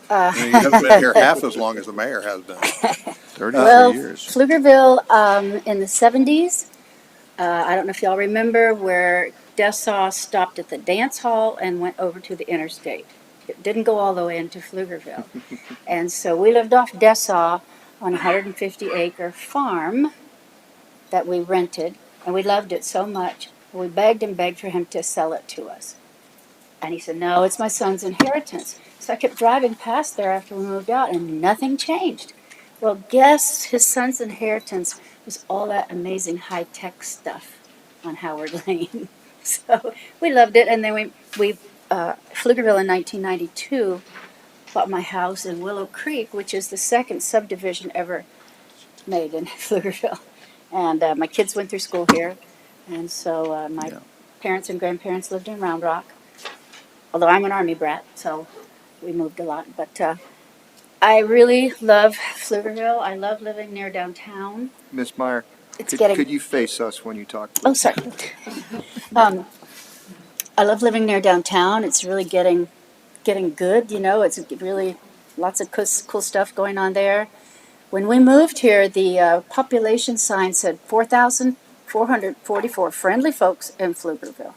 Speaker 9: You haven't been here half as long as the mayor has been.
Speaker 16: 33
Speaker 17: Well,
Speaker 16: years.
Speaker 17: Pflugerville, in the 70s, I don't know if y'all remember where Dessau stopped at the dance hall and went over to the interstate. It didn't go all the way into Pflugerville. And so we lived off Dessau on a 150-acre farm that we rented, and we loved it so much. We begged and begged for him to sell it to us. And he said, no, it's my son's inheritance. So I kept driving past there after we moved out, and nothing changed. Well, guess his son's inheritance was all that amazing high-tech stuff on Howard Lane. So we loved it, and then we Pflugerville in 1992 bought my house in Willow Creek, which is the second subdivision ever made in Pflugerville. And my kids went through school here, and so my parents and grandparents lived in Round Rock. Although I'm an Army brat, so we moved a lot. But I really love Pflugerville. I love living near downtown.
Speaker 13: Ms. Meyer,
Speaker 17: It's getting.
Speaker 13: could you face us when you talk?
Speaker 17: Oh, sorry. I love living near downtown. It's really getting good. You know, it's really lots of cool stuff going on there. When we moved here, the population sign said 4,444 friendly folks in Pflugerville.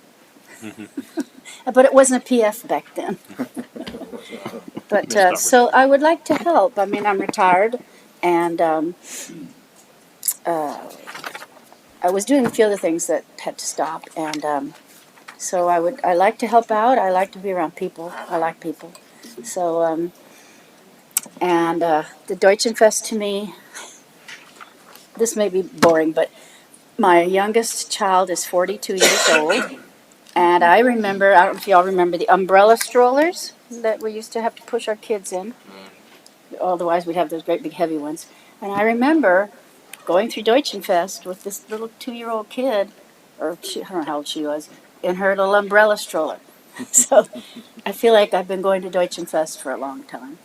Speaker 17: But it wasn't a PF back then. But so I would like to help. I mean, I'm retired, and I was doing a few other things that had to stop, and so I like to help out. I like to be around people. I like people. So and the Deutschenfest to me, this may be boring, but my youngest child is 42 years old. And I remember, I don't know if y'all remember the umbrella strollers that we used to have to push our kids in. Otherwise, we'd have those great big heavy ones. And I remember going through Deutschenfest with this little 2-year-old kid, or I don't know how old she was, in her little umbrella stroller. So I feel like I've been going to Deutschenfest for a long time,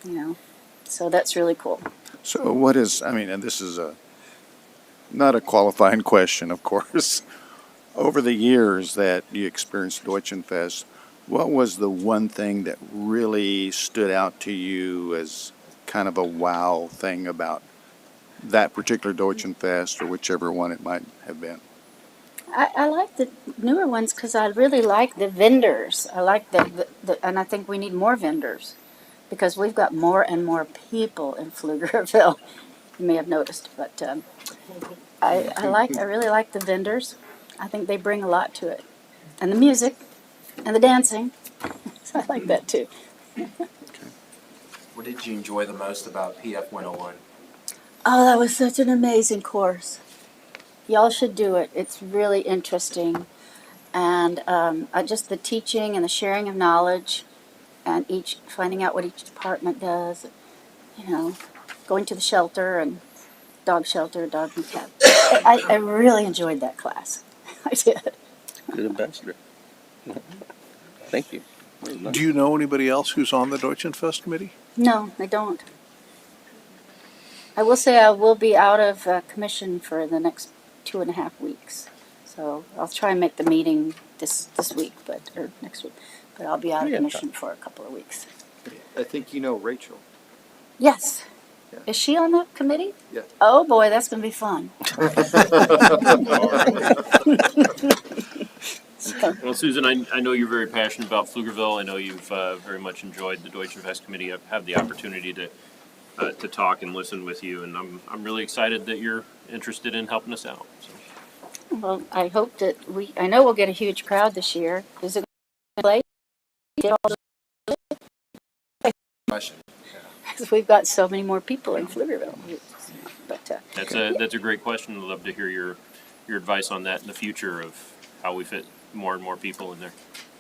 Speaker 17: you know. So that's really cool.
Speaker 16: So what is, I mean, and this is not a qualifying question, of course. Over the years that you experienced Deutschenfest, what was the one thing that really stood out to you as kind of a wow thing about that particular Deutschenfest, or whichever one it might have been?
Speaker 17: I like the newer ones because I really like the vendors. I like the and I think we need more vendors because we've got more and more people in Pflugerville. You may have noticed, but I really like the vendors. I think they bring a lot to it. And the music, and the dancing. So I like that too.
Speaker 2: What did you enjoy the most about PF 101?
Speaker 17: Oh, that was such an amazing course. Y'all should do it. It's really interesting. And just the teaching and the sharing of knowledge and finding out what each department does. You know, going to the shelter and dog shelter, dog and cat. I really enjoyed that class. I did.
Speaker 15: Good ambassador. Thank you.
Speaker 9: Do you know anybody else who's on the Deutschenfest committee?
Speaker 17: No, I don't. I will say I will be out of commission for the next 2.5 weeks. So I'll try and make the meeting this week, or next week. But I'll be out of commission for a couple of weeks.
Speaker 13: I think you know Rachel.
Speaker 17: Yes.
Speaker 13: Yeah.
Speaker 17: Is she on the committee?
Speaker 13: Yeah.
Speaker 17: Oh boy, that's going to be fun.
Speaker 3: Well, Susan, I know you're very passionate about Pflugerville. I know you've very much enjoyed the Deutschenfest committee. I've had the opportunity to talk and listen with you, and I'm really excited that you're interested in helping us out. So.
Speaker 17: Well, I hope that I know we'll get a huge crowd this year. Is it going to play? Because we've got so many more people in Pflugerville. But
Speaker 3: That's a great question. I'd love to hear your advice on that in the future of how we fit more and more people in there.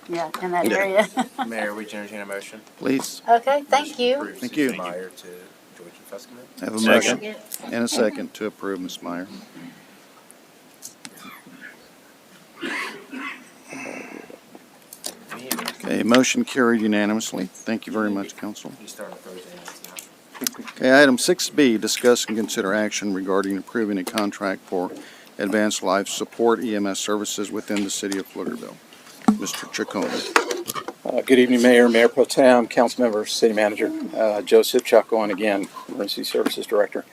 Speaker 17: Yeah, in that area.
Speaker 2: Mayor, would you entertain a motion?
Speaker 16: Please.
Speaker 17: Okay, thank you.
Speaker 16: Thank you.
Speaker 2: Meyer to Deutschenfest Committee.
Speaker 16: I have a motion and a second to approve, Ms. Meyer. Okay, motion carried unanimously. Thank you very much, Council.
Speaker 2: You start on Thursday nights now.
Speaker 16: Okay, item 6B, discuss and consider action regarding approving a contract for advanced life support EMS services within the city of Pflugerville. Mr. Ciccone.
Speaker 12: Good evening, Mayor, Mayor Pro Tem, council members, city manager, Joseph Ciccone, again, Emergency Services Director.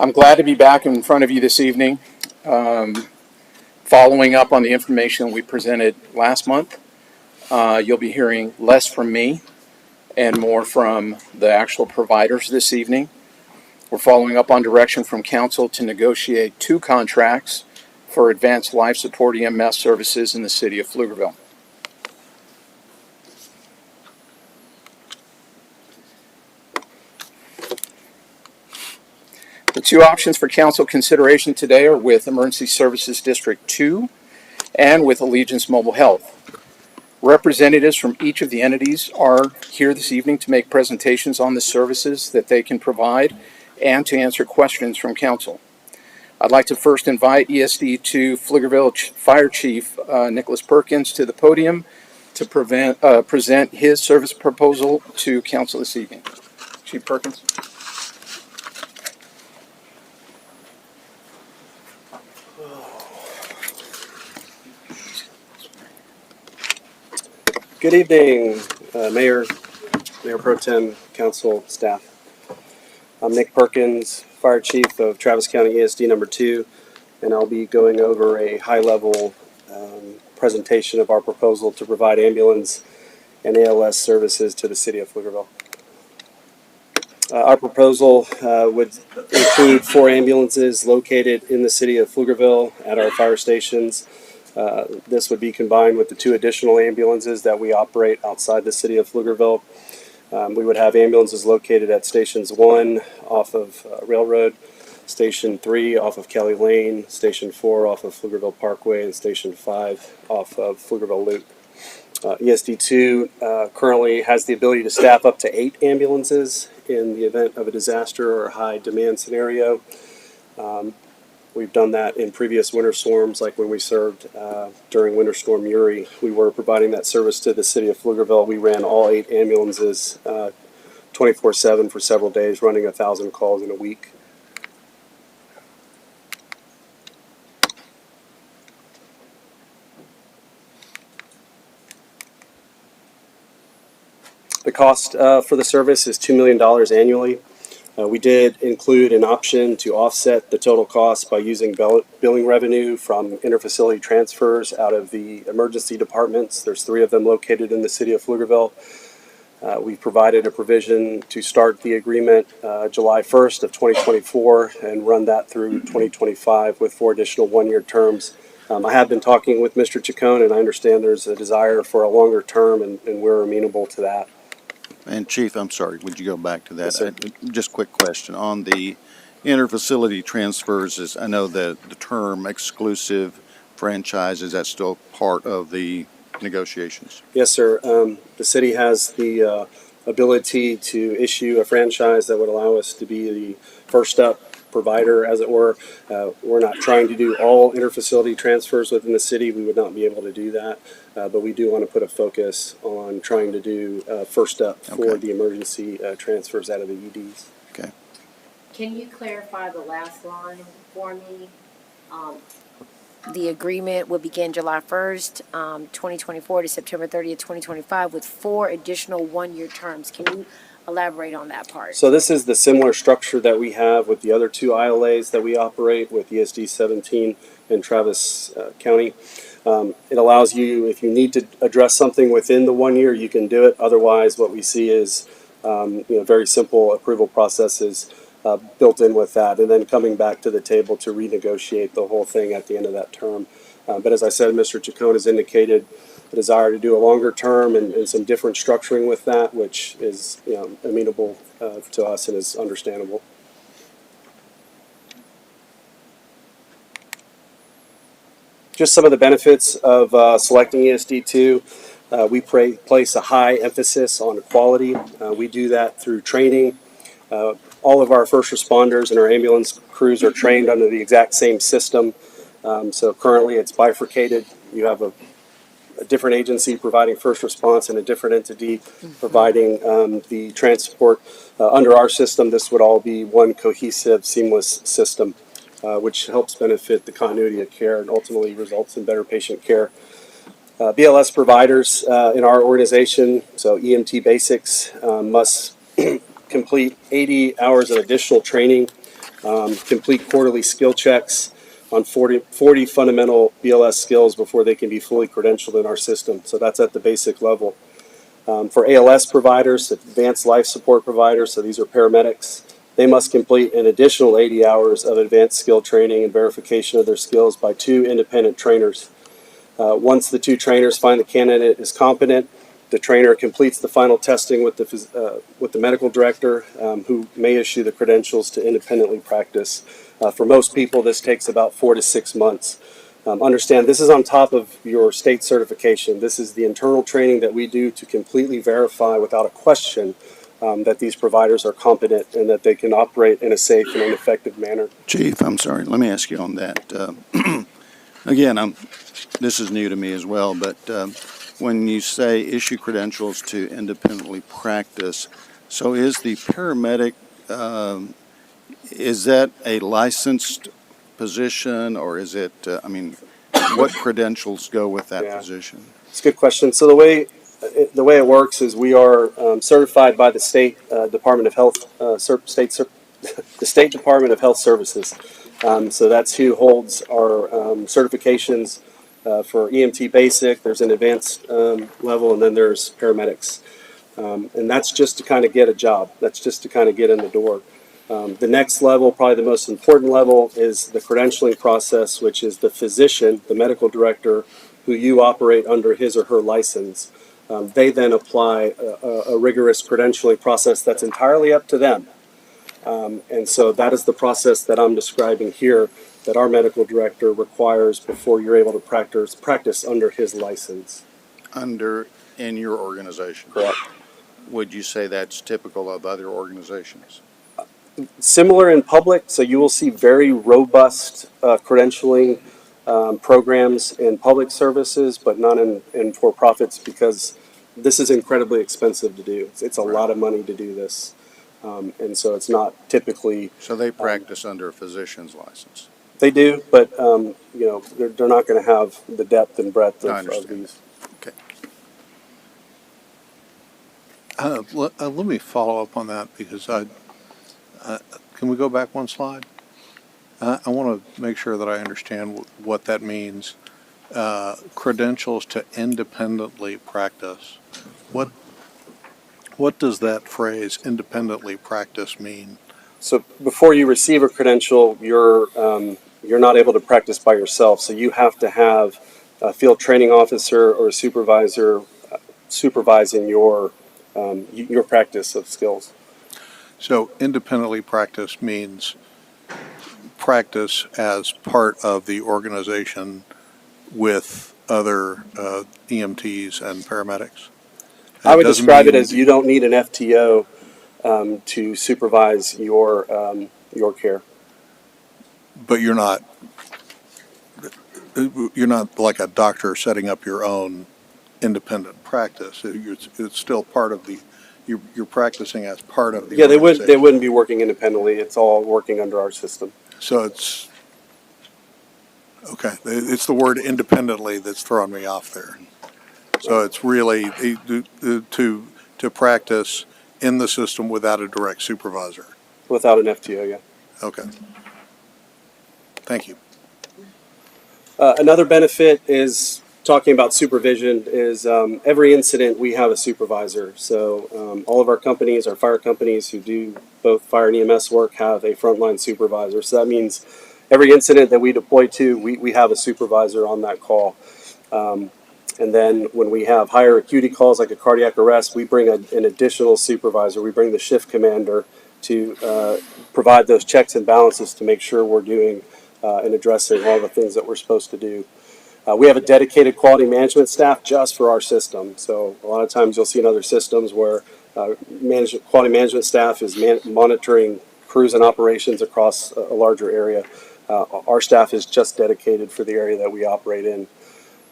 Speaker 12: I'm glad to be back in front of you this evening, following up on the information we presented last month. You'll be hearing less from me and more from the actual providers this evening. We're following up on direction from council to negotiate 2 contracts for advanced life support EMS services in the city of Pflugerville. The 2 options for council consideration today are with Emergency Services District 2 and with Allegiance Mobile Health. Representatives from each of the entities are here this evening to make presentations on the services that they can provide and to answer questions from council. I'd like to first invite ESD2 Pflugerville Fire Chief Nicholas Perkins to the podium to present his service proposal to council this evening. Chief Perkins.
Speaker 18: Good evening, Mayor Pro Tem, Council, staff. I'm Nick Perkins, Fire Chief of Travis County ESD number 2, and I'll be going over a high-level presentation of our proposal to provide ambulance and ALS services to the city of Pflugerville. Our proposal would include 4 ambulances located in the city of Pflugerville at our fire stations. This would be combined with the 2 additional ambulances that we operate outside the city of Pflugerville. We would have ambulances located at Stations 1 off of Railroad, Station 3 off of Kelly Lane, Station 4 off of Pflugerville Parkway, and Station 5 off of Pflugerville Loop. ESD2 currently has the ability to staff up to 8 ambulances in the event of a disaster or a high demand scenario. We've done that in previous winter storms, like when we served during Winter Storm Uri. We were providing that service to the city of Pflugerville. We ran all 8 ambulances 24/7 for several days, running 1,000 calls in a week. The cost for the service is $2 million annually. We did include an option to offset the total cost by using billing revenue from interfacility transfers out of the emergency departments. There's 3 of them located in the city of Pflugerville. We've provided a provision to start the agreement July 1st of 2024 and run that through 2025 with 4 additional 1-year terms. I have been talking with Mr. Chacon, and I understand there's a desire for a longer term, and we're amenable to that.
Speaker 16: And Chief, I'm sorry, would you go back to that?
Speaker 18: Yes, sir.
Speaker 16: Just quick question. On the interfacility transfers, I know that the term exclusive franchise, is that still part of the negotiations?
Speaker 18: Yes, sir. The city has the ability to issue a franchise that would allow us to be the first up provider, as it were. We're not trying to do all interfacility transfers within the city. We would not be able to do that. But we do want to put a focus on trying to do first up for the emergency transfers out of the EDs.
Speaker 16: Okay.
Speaker 4: Can you clarify the last line for me? The agreement will begin July 1st, 2024 to September 30th, 2025 with 4 additional 1-year terms. Can you elaborate on that part?
Speaker 18: So this is the similar structure that we have with the other 2 ILAs that we operate with ESD 17 and Travis County. It allows you, if you need to address something within the 1 year, you can do it. Otherwise, what we see is very simple approval processes built in with that, and then coming back to the table to renegotiate the whole thing at the end of that term. But as I said, Mr. Chacon has indicated a desire to do a longer term and some different structuring with that, which is amenable to us and is understandable. Just some of the benefits of selecting ESD2. We place a high emphasis on quality. We do that through training. All of our first responders and our ambulance crews are trained under the exact same system. So currently it's bifurcated. You have a different agency providing first response and a different entity providing the transport. Under our system, this would all be one cohesive, seamless system, which helps benefit the continuity of care and ultimately results in better patient care. BLS providers in our organization, so EMT basics, must complete 80 hours of additional training, complete quarterly skill checks on 40 fundamental BLS skills before they can be fully credentialed in our system. So that's at the basic level. For ALS providers, advanced life support providers, so these are paramedics, they must complete an additional 80 hours of advanced skill training and verification of their skills by 2 independent trainers. Once the 2 trainers find the candidate is competent, the trainer completes the final testing with the medical director, who may issue the credentials to independently practice. For most people, this takes about 4 to 6 months. Understand, this is on top of your state certification. This is the internal training that we do to completely verify without a question that these providers are competent and that they can operate in a safe and an effective manner.
Speaker 1: Chief, I'm sorry, let me ask you on that. Again, this is new to me as well, but when you say issue credentials to independently practice, so is the paramedic, is that a licensed position, or is it, what credentials go with that position?
Speaker 18: It's a good question. So the way it works is we are certified by the state Department of Health, the State Department of Health Services. So that's who holds our certifications for EMT basic. There's an advanced level, and then there's paramedics. And that's just to kind of get a job. That's just to kind of get in the door. The next level, probably the most important level, is the credentialing process, which is the physician, the medical director, who you operate under his or her license. They then apply a rigorous credentialing process that's entirely up to them. And so that is the process that I'm describing here, that our medical director requires before you're able to practice under his license.
Speaker 1: In your organization?
Speaker 18: Correct.
Speaker 1: Would you say that's typical of other organizations?
Speaker 18: Similar in public, so you will see very robust credentialing programs in public services, but not in for-profits, because this is incredibly expensive to do. It's a lot of money to do this. And so it's not typically...
Speaker 1: So they practice under a physician's license?
Speaker 18: They do, but they're not going to have the depth and breadth of these.
Speaker 1: Okay.
Speaker 9: Let me follow up on that, because can we go back one slide? I want to make sure that I understand what that means. Credentials to independently practice. What does that phrase, independently practice, mean?
Speaker 18: So before you receive a credential, you're not able to practice by yourself. So you have to have a field training officer or a supervisor supervising your practice of skills.
Speaker 9: So independently practice means practice as part of the organization with other EMTs and paramedics?
Speaker 18: I would describe it as you don't need an FTO to supervise your care.
Speaker 9: But you're not like a doctor setting up your own independent practice. It's still part of the, you're practicing as part of the organization.
Speaker 18: They wouldn't be working independently. It's all working under our system.
Speaker 9: So it's, okay, it's the word independently that's throwing me off there. So it's really to practice in the system without a direct supervisor.
Speaker 18: Without an FTO, yeah.
Speaker 9: Okay. Thank you.
Speaker 18: Another benefit is talking about supervision is every incident we have a supervisor. So all of our companies, our fire companies who do both fire and EMS work, have a frontline supervisor. So that means every incident that we deploy to, we have a supervisor on that call. And then when we have higher acuity calls like a cardiac arrest, we bring an additional supervisor. We bring the shift commander to provide those checks and balances to make sure we're doing and addressing all the things that we're supposed to do. We have a dedicated quality management staff just for our system. So a lot of times you'll see in other systems where quality management staff is monitoring crews and operations across a larger area. Our staff is just dedicated for the area that we operate in.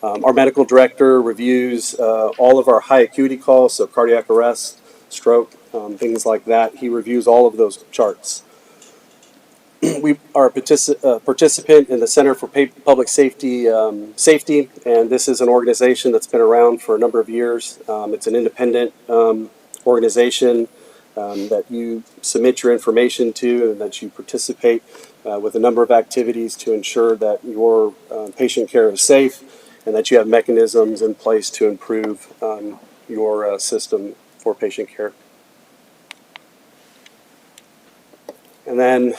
Speaker 18: Our medical director reviews all of our high acuity calls, so cardiac arrest, stroke, things like that. He reviews all of those charts. We are a participant in the Center for Public Safety, and this is an organization that's been around for a number of years. It's an independent organization that you submit your information to and that you participate with a number of activities to ensure that your patient care is safe and that you have mechanisms in place to improve your system for patient care. And then,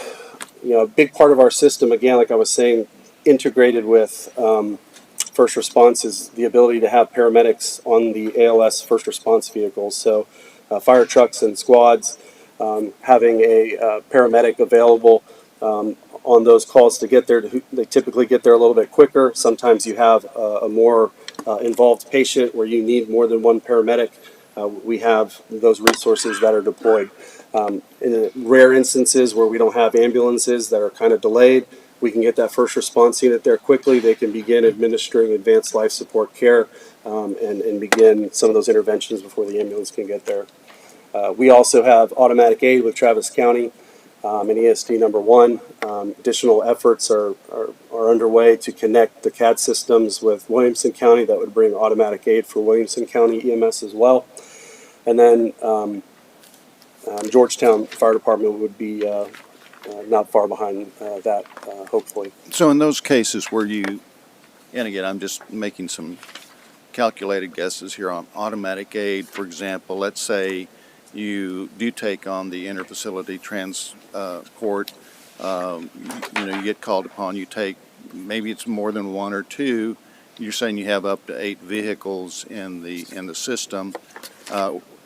Speaker 18: a big part of our system, again, like I was saying, integrated with first response is the ability to have paramedics on the ALS first response vehicles. So fire trucks and squads, having a paramedic available on those calls to get there. They typically get there a little bit quicker. Sometimes you have a more involved patient where you need more than one paramedic. We have those resources that are deployed. In rare instances where we don't have ambulances that are kind of delayed, we can get that first response unit there quickly. They can begin administering advanced life support care and begin some of those interventions before the ambulance can get there. We also have automatic aid with Travis County and ESD number 1. Additional efforts are underway to connect the CAD systems with Williamson County. That would bring automatic aid for Williamson County EMS as well. And then Georgetown Fire Department would be not far behind that, hopefully.
Speaker 16: So in those cases where you, and again, I'm just making some calculated guesses here on automatic aid, for example, let's say you do take on the interfacility transport, you get called upon, you take, maybe it's more than 1 or 2, you're saying you have up to 8 vehicles in the system.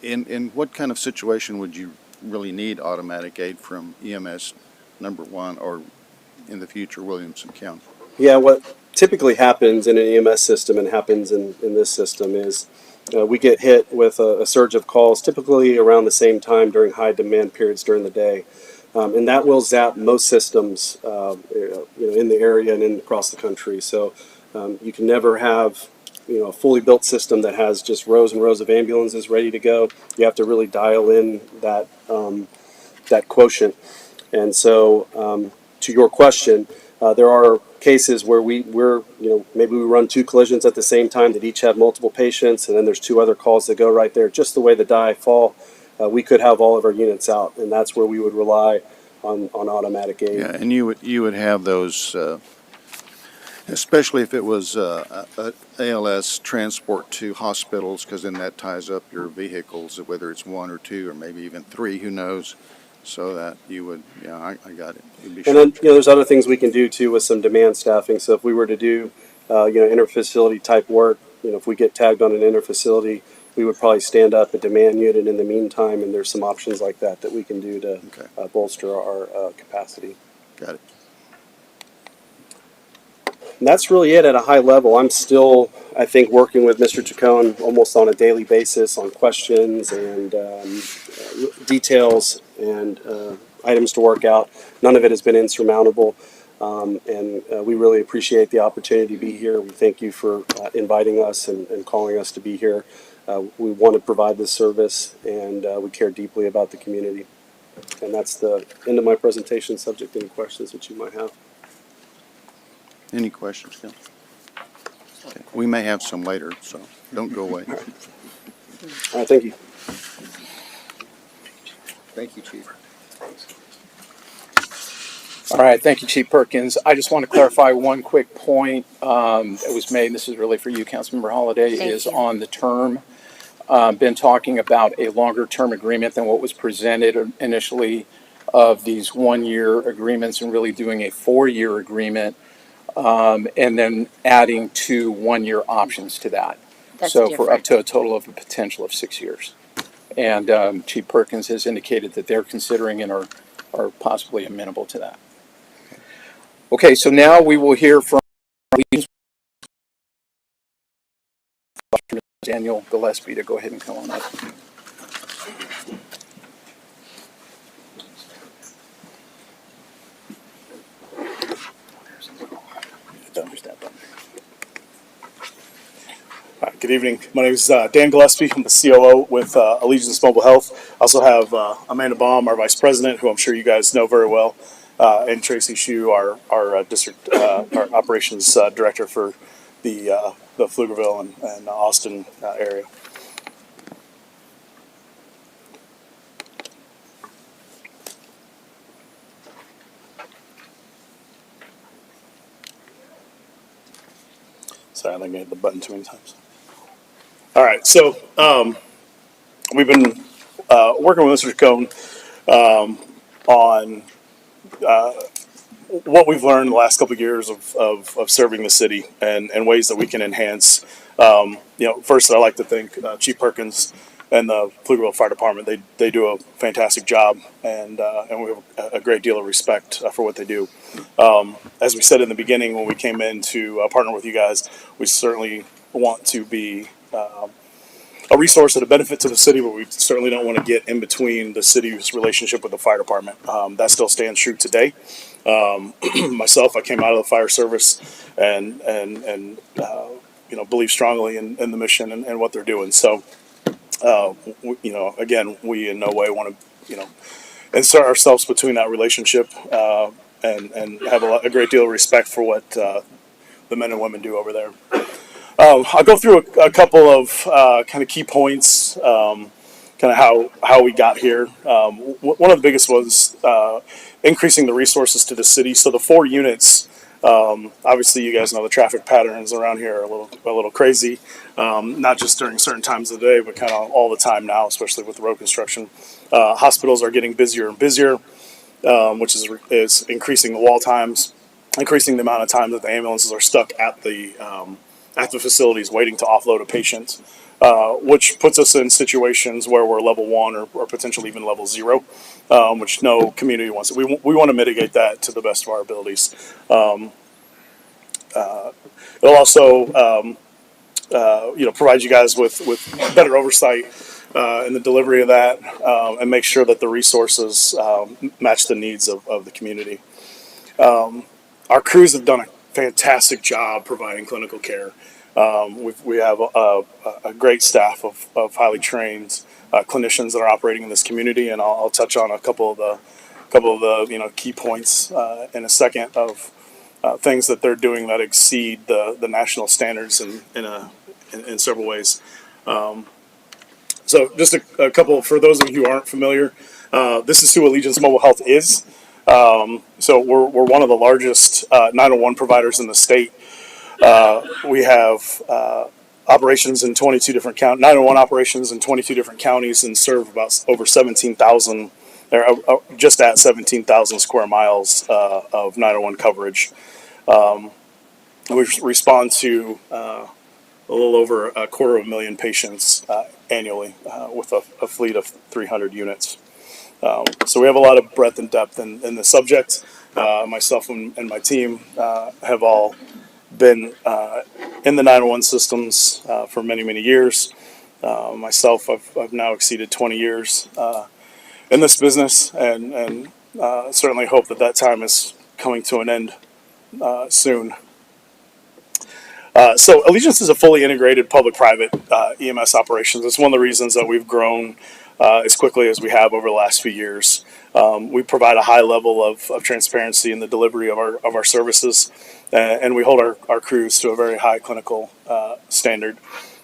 Speaker 16: In what kind of situation would you really need automatic aid from EMS number 1 or in the future Williamson County?
Speaker 18: Yeah, what typically happens in an EMS system and happens in this system is we get hit with a surge of calls typically around the same time during high demand periods during the day. And that will zap most systems in the area and across the country. So you can never have a fully built system that has just rows and rows of ambulances ready to go. You have to really dial in that quotient. And so, to your question, there are cases where we're maybe we run 2 collisions at the same time that each have multiple patients, and then there's 2 other calls that go right there. Just the way the die fall, we could have all of our units out, and that's where we would rely on automatic aid.
Speaker 16: Yeah, and you would have those. Especially if it was ALS transport to hospitals, because then that ties up your vehicles, whether it's 1 or 2 or maybe even 3, who knows? So that you would, I got it.
Speaker 18: And then there's other things we can do too with some demand staffing. So if we were to do interfacility type work, if we get tagged on an interfacility, we would probably stand up a demand unit in the meantime. And there's some options like that we can do to bolster our capacity.
Speaker 16: Got it.
Speaker 18: And that's really it at a high level. I'm still, I think, working with Mr. Chacon almost on a daily basis on questions and details and items to work out. None of it has been insurmountable, and we really appreciate the opportunity to be here. We thank you for inviting us and calling us to be here. We want to provide this service, and we care deeply about the community. And that's the end of my presentation, subject to any questions that you might have.
Speaker 16: Any questions, Ken? Okay. We may have some later, so don't go away.
Speaker 18: All right, thank you.
Speaker 1: Thank you, Chief.
Speaker 12: All right, thank you, Chief Perkins. I just want to clarify one quick point that was made. This is really for you, Councilmember Holliday, is on the term. Been talking about a longer term agreement than what was presented initially of these 1-year agreements and really doing a 4-year agreement. And then adding 2 1-year options to that.
Speaker 4: That's
Speaker 12: so
Speaker 4: different.
Speaker 12: for up to a total of a potential of 6 years. And Chief Perkins has indicated that they're considering and are possibly amenable to that. Okay, so now we will hear from Daniel Gillespie to go ahead and come on up.
Speaker 19: Hi, good evening. My name is Dan Gillespie. I'm the COO with Allegiance Mobile Health. I also have Amanda Baum, our Vice President, who I'm sure you guys know very well, and Tracy Hsu, our district our operations director for the Pflugerville and Austin area. Sorry, I think I hit the button too many times. All right, so we've been working with Mr. Chacon on what we've learned the last couple of years of serving the city and ways that we can enhance. First, I'd like to thank Chief Perkins and the Pflugerville Fire Department. They do a fantastic job, and we have a great deal of respect for what they do. As we said in the beginning when we came in to partner with you guys, we certainly want to be a resource and a benefit to the city, but we certainly don't want to get in between the city's relationship with the fire department. That still stands true today. Myself, I came out of the fire service and believe strongly in the mission and what they're doing. So, again, we in no way want to, insert ourselves between that relationship and have a great deal of respect for what the men and women do over there. I'll go through a couple of kind of key points, kind of how we got here. One of the biggest was increasing the resources to the city. So the 4 units, obviously you guys know the traffic patterns around here are a little crazy, not just during certain times of the day, but kind of all the time now, especially with the road construction. Hospitals are getting busier and busier, which is increasing the wall times, increasing the amount of time that the ambulances are stuck at the facilities waiting to offload a patient, which puts us in situations where we're level 1 or potentially even level 0, which no community wants. We want to mitigate that to the best of our abilities. It'll also provide you guys with better oversight in the delivery of that, and make sure that the resources match the needs of the community. Our crews have done a fantastic job providing clinical care. We have a great staff of highly trained clinicians that are operating in this community, and I'll touch on a couple of the key points in a second of things that they're doing that exceed the national standards in several ways. So just a couple for those of you who aren't familiar. This is who Allegiance Mobile Health is. So we're one of the largest 911 providers in the state. We have operations in 22 different 911 operations in 22 different counties, and serve about over 17,000, just at 17,000 square miles of 911 coverage. We respond to a little over 250,000 patients annually with a fleet of 300 units. So we have a lot of breadth and depth in the subject. Myself and my team have all been in the 911 systems for many, many years. Myself, I've now exceeded 20 years in this business, and certainly hope that time is coming to an end soon. So Allegiance is a fully integrated public-private EMS operations. It's one of the reasons that we've grown as quickly as we have over the last few years. We provide a high level of transparency in the delivery of our services, and we hold our crews to a very high clinical standard.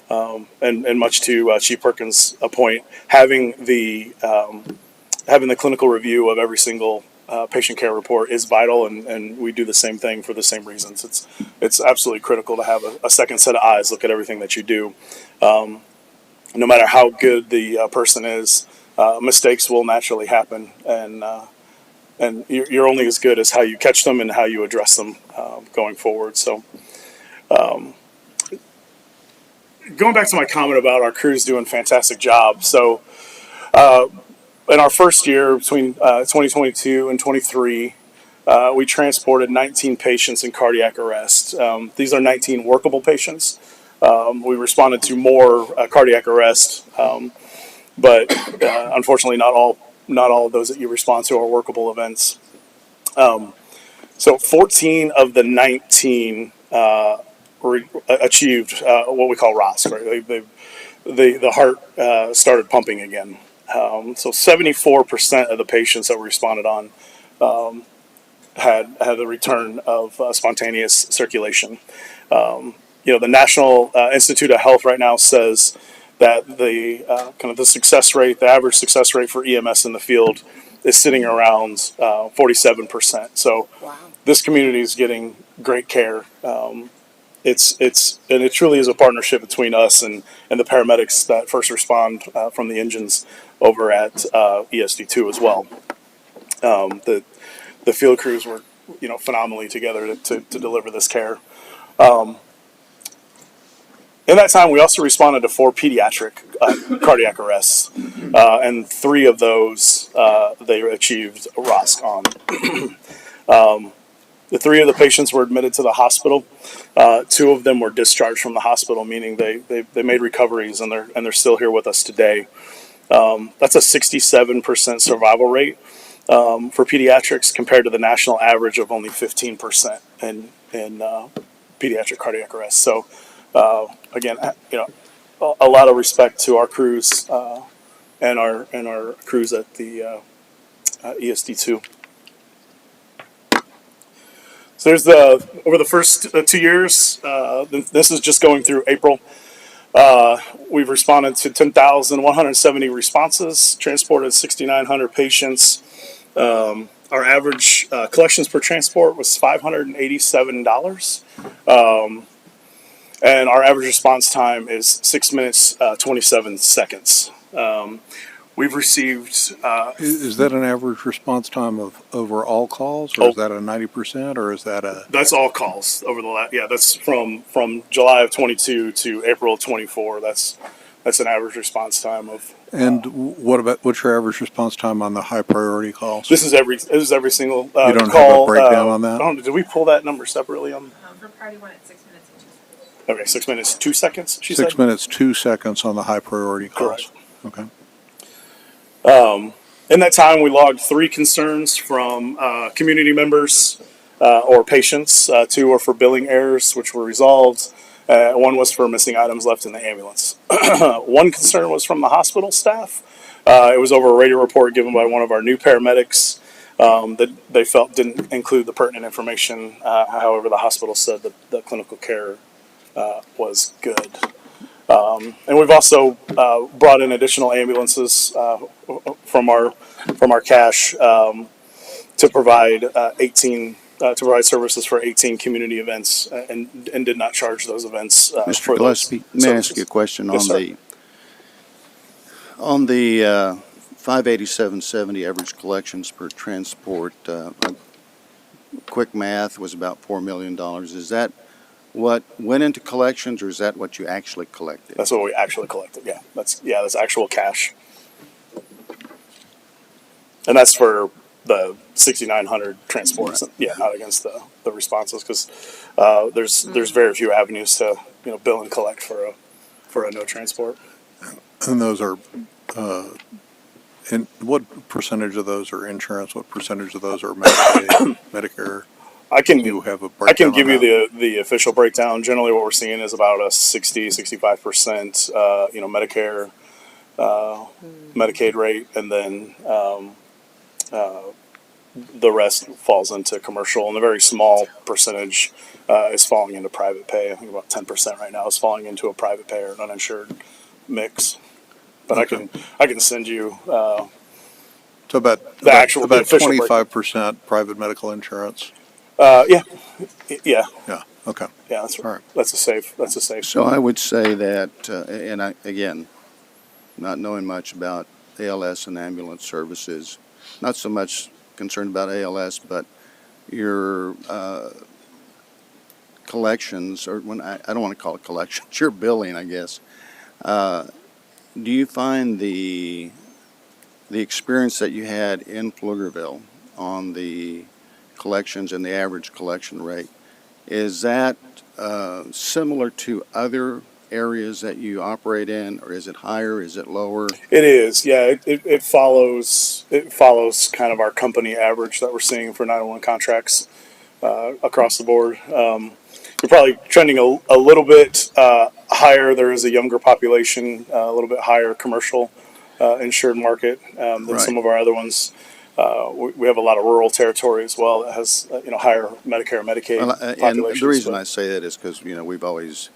Speaker 19: And much to Chief Perkins' point, having the clinical review of every single patient care report is vital, and we do the same thing for the same reasons. It's absolutely critical to have a second set of eyes look at everything that you do. No matter how good the person is, mistakes will naturally happen, and you're only as good as how you catch them and how you address them going forward. So, going back to my comment about our crews doing a fantastic job. So, in our first year, between 2022 and 23, we transported 19 patients in cardiac arrest. These are 19 workable patients. We responded to more cardiac arrest, but unfortunately, not all of those that you respond to are workable events. So 14 of the 19 achieved what we call ROSC. Right? The heart started pumping again. So 74% of the patients that were responded on had the return of spontaneous circulation. The National Institute of Health right now says that the success rate, the average success rate for EMS in the field is sitting around 47%. So this community is getting great care. And it truly is a partnership between us and the paramedics that first respond from the engines over at ESD2 as well. The the field crews work, phenomenally together to deliver this care. In that time, we also responded to 4 pediatric cardiac arrests, and 3 of those they achieved a ROSC on. The 3 of the patients were admitted to the hospital. 2 of them were discharged from the hospital, meaning they made recoveries and they're still here with us today. That's a 67% survival rate for pediatrics compared to the national average of only 15% in pediatric cardiac arrest. So again, a lot of respect to our crews and our crews at the ESD2. So there's over the first 2 years, this is just going through April, we've responded to 10,170 responses, transported 6,900 patients. Our average collections per transport was $587. And our average response time is 6 minutes, 27 seconds. We've received.
Speaker 9: Is that an average response time of over all calls, or is that a 90%, or is that a?
Speaker 19: That's all calls over the last. Yeah, that's from July of 22 to April of 24. That's an average response time of.
Speaker 9: And what's your average response time on the high priority calls?
Speaker 19: This is every single
Speaker 9: you don't
Speaker 19: call.
Speaker 9: have a breakdown on that?
Speaker 19: Did we pull that number separately on?
Speaker 5: For priority 1, it's 6 minutes and 2 seconds.
Speaker 19: Okay, 6 minutes, 2 seconds. She
Speaker 9: 6
Speaker 19: said?
Speaker 9: minutes, 2 seconds on the high priority calls.
Speaker 19: Correct.
Speaker 9: Okay.
Speaker 19: In that time, we logged 3 concerns from community members or patients. 2 were for billing errors, which were resolved. 1 was for missing items left in the ambulance. 1 concern was from the hospital staff. It was over a radio report given by one of our new paramedics that they felt didn't include the pertinent information. However, the hospital said that the clinical care was good. And we've also brought in additional ambulances from our cash to provide services for 18 community events and did not charge those events.
Speaker 16: Mr. Gillespie, may I ask you a question
Speaker 19: Yes,
Speaker 16: on the 587.70 average collections per transport? Quick math was about $4 million. Is that what went into collections, or is that what you actually collected?
Speaker 19: That's what we actually collected. Yeah, that's actual cash, and that's for the 6,900 transports. Right. Yeah, not against the responses, because there's very few avenues to bill and collect for a no transport.
Speaker 9: And those are, and what percentage of those are insurance? What percentage of those are Medicaid, Medicare?
Speaker 19: I can
Speaker 9: give you
Speaker 19: the official breakdown. Generally, what we're seeing is about a 65% Medicare, Medicaid rate, and then the rest falls into commercial, and a very small percentage is falling into private pay. I think about 10% right now is falling into a private pay or an uninsured mix. But okay. I can send you.
Speaker 9: So about 25% private medical insurance.
Speaker 19: Yeah.
Speaker 9: Yeah. Okay.
Speaker 19: Yeah, that's
Speaker 9: all right.
Speaker 19: That's a safe.
Speaker 16: So I would say that, and again, not knowing much about ALS and ambulance services, not so much concerned about ALS, but your collections, or I don't want to call it collections, your billing, I guess. Do you find the experience that you had in Pflugerville on the collections and the average collection rate, is that similar to other areas that you operate in, or is it higher? Is it lower?
Speaker 19: It is, yeah. It follows kind of our company average that we're seeing for 911 contracts across the board. We're probably trending a little bit higher. There is a younger population, a little bit higher commercial insured market than some of our other ones. We have a lot of rural territory as well that has higher Medicare and Medicaid populations.
Speaker 16: And the reason I say that is because we've always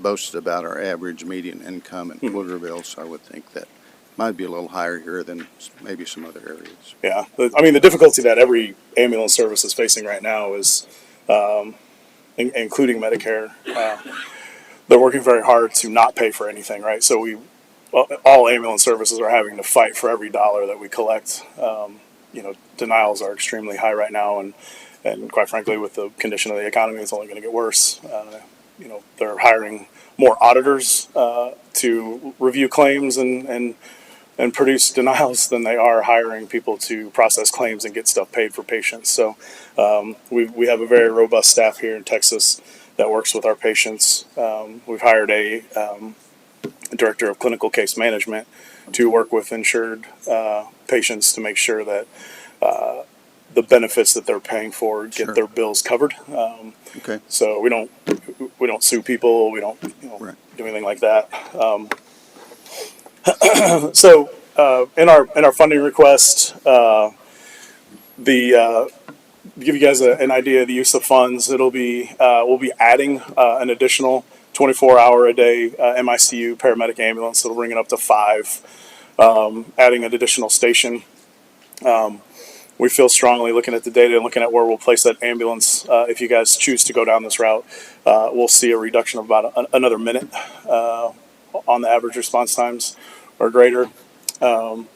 Speaker 16: boasted about our average median income in Pflugerville, so I would think that might be a little higher here than maybe some other areas.
Speaker 19: Yeah, I mean the difficulty that every ambulance service is facing right now is, including Medicare, they're working very hard to not pay for anything, right? So all ambulance services are having to fight for every dollar that we collect. denials are extremely high right now, and quite frankly, with the condition of the economy, it's only going to get worse. They're hiring more auditors to review claims and produce denials than they are hiring people to process claims and get stuff paid for patients. So we have a very robust staff here in Texas that works with our patients. We've hired a director of clinical case management to work with insured patients to make sure that the benefits that they're paying for get their bills covered.
Speaker 16: Okay.
Speaker 19: So we don't sue people. We don't do anything like that. So in our funding request, give you guys an idea of the use of funds. We'll be adding an additional 24-hour-a-day MICU paramedic ambulance. That'll bring it up to 5. Adding an additional station. We feel strongly, looking at the data and looking at where we'll place that ambulance, if you guys choose to go down this route, we'll see a reduction of about another minute on the average response times or greater. So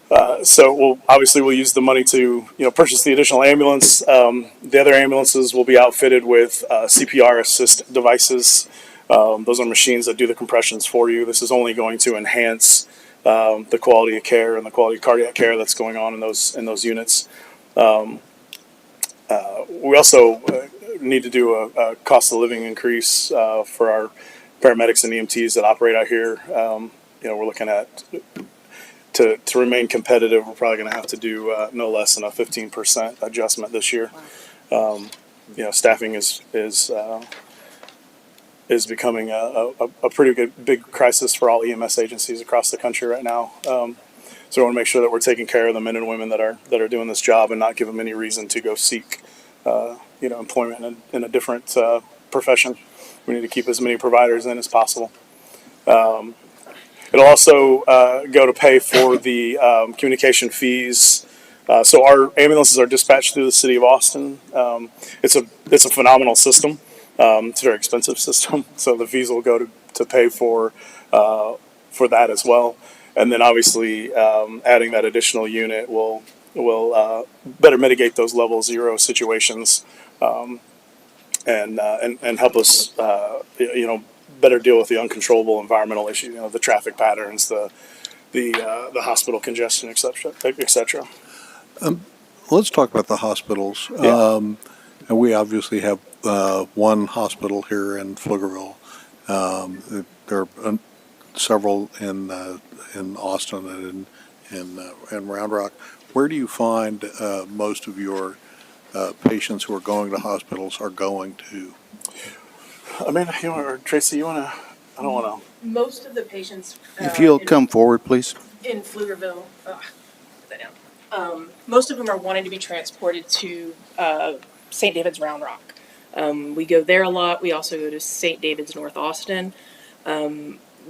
Speaker 19: we'll use the money to purchase the additional ambulance. The other ambulances will be outfitted with CPR assist devices. Those are machines that do the compressions for you. This is only going to enhance the quality of care and the quality of cardiac care that's going on in those units. We also need to do a cost of living increase for our paramedics and EMTs that operate out here. We're looking at to remain competitive. We're probably going to have to do no less than a 15% adjustment this year. Staffing is becoming a pretty big crisis for all EMS agencies across the country right now. So we want to make sure that we're taking care of the men and women that are doing this job and not give them any reason to go seek employment in a different profession. We need to keep as many providers in as possible. It'll also go to pay for the communication fees. So our ambulances are dispatched through the city of Austin. It's a phenomenal system. It's a very expensive system, so the fees will go to pay for that as well. And then obviously adding that additional unit will better mitigate those level 0 situations and help us better deal with the uncontrollable environmental issues, the traffic patterns, the hospital congestion, et cetera.
Speaker 9: Let's talk about the hospitals.
Speaker 19: Yeah.
Speaker 9: And we obviously have one hospital here in Pflugerville. There are several in Austin and in Round Rock. Where do you find most of your patients who are going to hospitals are going to?
Speaker 19: Tracy, you want to? I don't want to.
Speaker 20: Most of the patients.
Speaker 16: If you'll come forward, please.
Speaker 20: In Pflugerville, put that down. Most of them are wanting to be transported to St. David's Round Rock. We go there a lot. We also go to St. David's North Austin.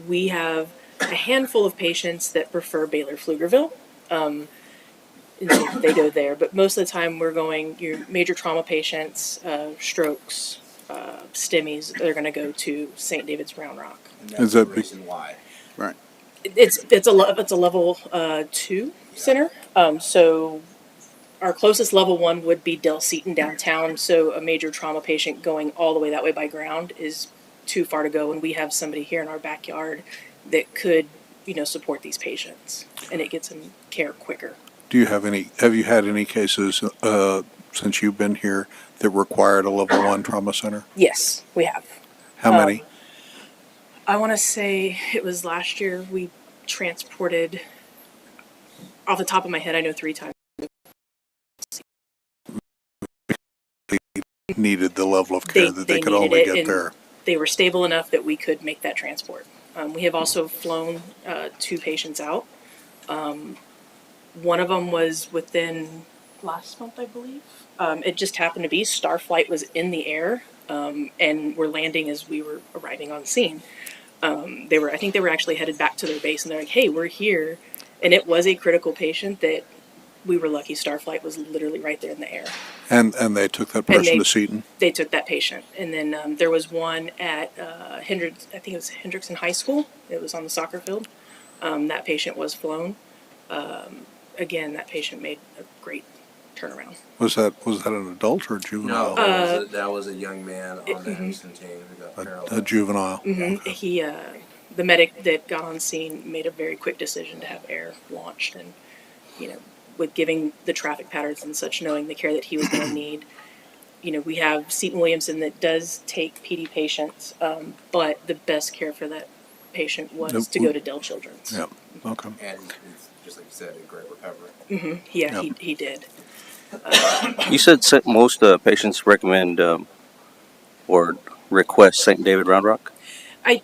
Speaker 20: We have a handful of patients that prefer Baylor Pflugerville. And so they go there. But most of the time we're going, your major trauma patients, strokes, STEMIs, they're going to go to St. David's Round Rock.
Speaker 1: And that's the reason why. Right.
Speaker 20: It's a level 2 center. So our closest level 1 would be Del Seaton downtown. So a major trauma patient going all the way that way by ground is too far to go. And we have somebody here in our backyard that could, support these patients, and it gets them care quicker.
Speaker 9: Have you had any cases since you've been here that required a level 1 trauma center?
Speaker 20: Yes, we have.
Speaker 9: How many?
Speaker 20: I want to say it was last year we transported, off the top of my head, I know 3 times.
Speaker 9: Needed the level of care that they could only get there.
Speaker 20: They were stable enough that we could make that transport. We have also flown 2 patients out. One of them was within last month, I believe. It just happened to be Starflight was in the air and were landing as we were arriving on scene. I think they were actually headed back to their base, and they're like, "Hey, we're here," and it was a critical patient that we were lucky Starflight was literally right there in the air.
Speaker 9: And they took that person to Seton?
Speaker 20: They took that patient. And then there was one at I think it was Hendrickson High School. It was on the soccer field. That patient was flown. again, that patient made a great turnaround.
Speaker 9: Was that an adult or a juvenile?
Speaker 2: No, that was a young man on the Houston team who got paralyzed.
Speaker 9: A juvenile.
Speaker 20: He, the medic that got on scene made a very quick decision to have air launched, and with giving the traffic patterns and such, knowing the care that he was going to need. We have Seton Williamson that does take PD patients, but the best care for that patient was to go to Dell Children's.
Speaker 9: Yeah. Okay.
Speaker 2: And it's, just like you said, a great recovery.
Speaker 20: Yeah, he did.
Speaker 15: You said most patients recommend or request St. David Round Rock?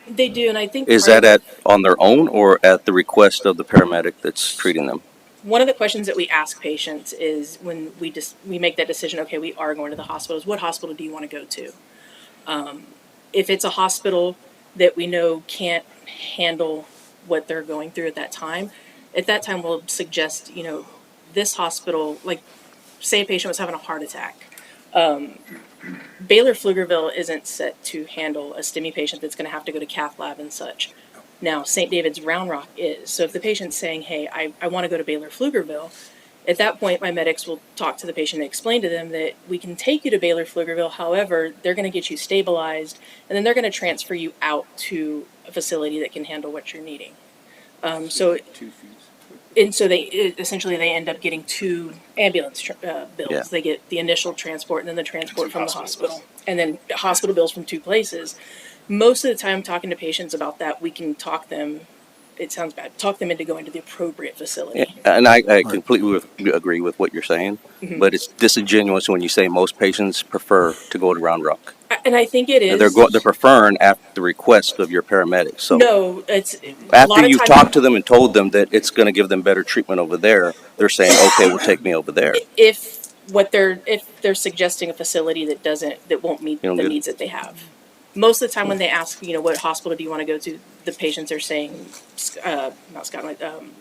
Speaker 20: They do, and I think
Speaker 15: Is that on their own or at the request of the paramedic that's treating them?
Speaker 20: one of the questions that we ask patients is when we make that decision, okay, we are going to the hospitals, what hospital do you want to go to? If it's a hospital that we know can't handle what they're going through at that time we'll suggest, this hospital, like say a patient was having a heart attack. Baylor Pflugerville isn't set to handle a STEMI patient that's going to have to go to cath lab and such. Now, St. David's Round Rock is. So if the patient's saying, hey, I want to go to Baylor Pflugerville, at that point, my medics will talk to the patient and explain to them that we can take you to Baylor Pflugerville. However, they're going to get you stabilized, and then they're going to transfer you out to a facility that can handle what you're needing. So they essentially end up getting two ambulance bills.
Speaker 15: Yeah.
Speaker 20: They get the initial transport and then the transport from the hospital, and then hospital bills from two places. Most of the time, talking to patients about that, we can talk them. It sounds bad. Talk them into going to the appropriate facility.
Speaker 15: Yeah, and I completely agree with what you're saying, but it's disingenuous when you say most patients prefer to go to Round Rock.
Speaker 20: And I think it is.
Speaker 15: They're preferring at the request of your paramedics. So
Speaker 20: no, it's
Speaker 15: after you've talked to them and told them that it's going to give them better treatment over there, they're saying, okay, well, take me over there.
Speaker 20: If they're suggesting a facility that won't meet the needs that they have. Most of the time when they ask, what hospital do you want to go to, the patients are saying, not Scotland,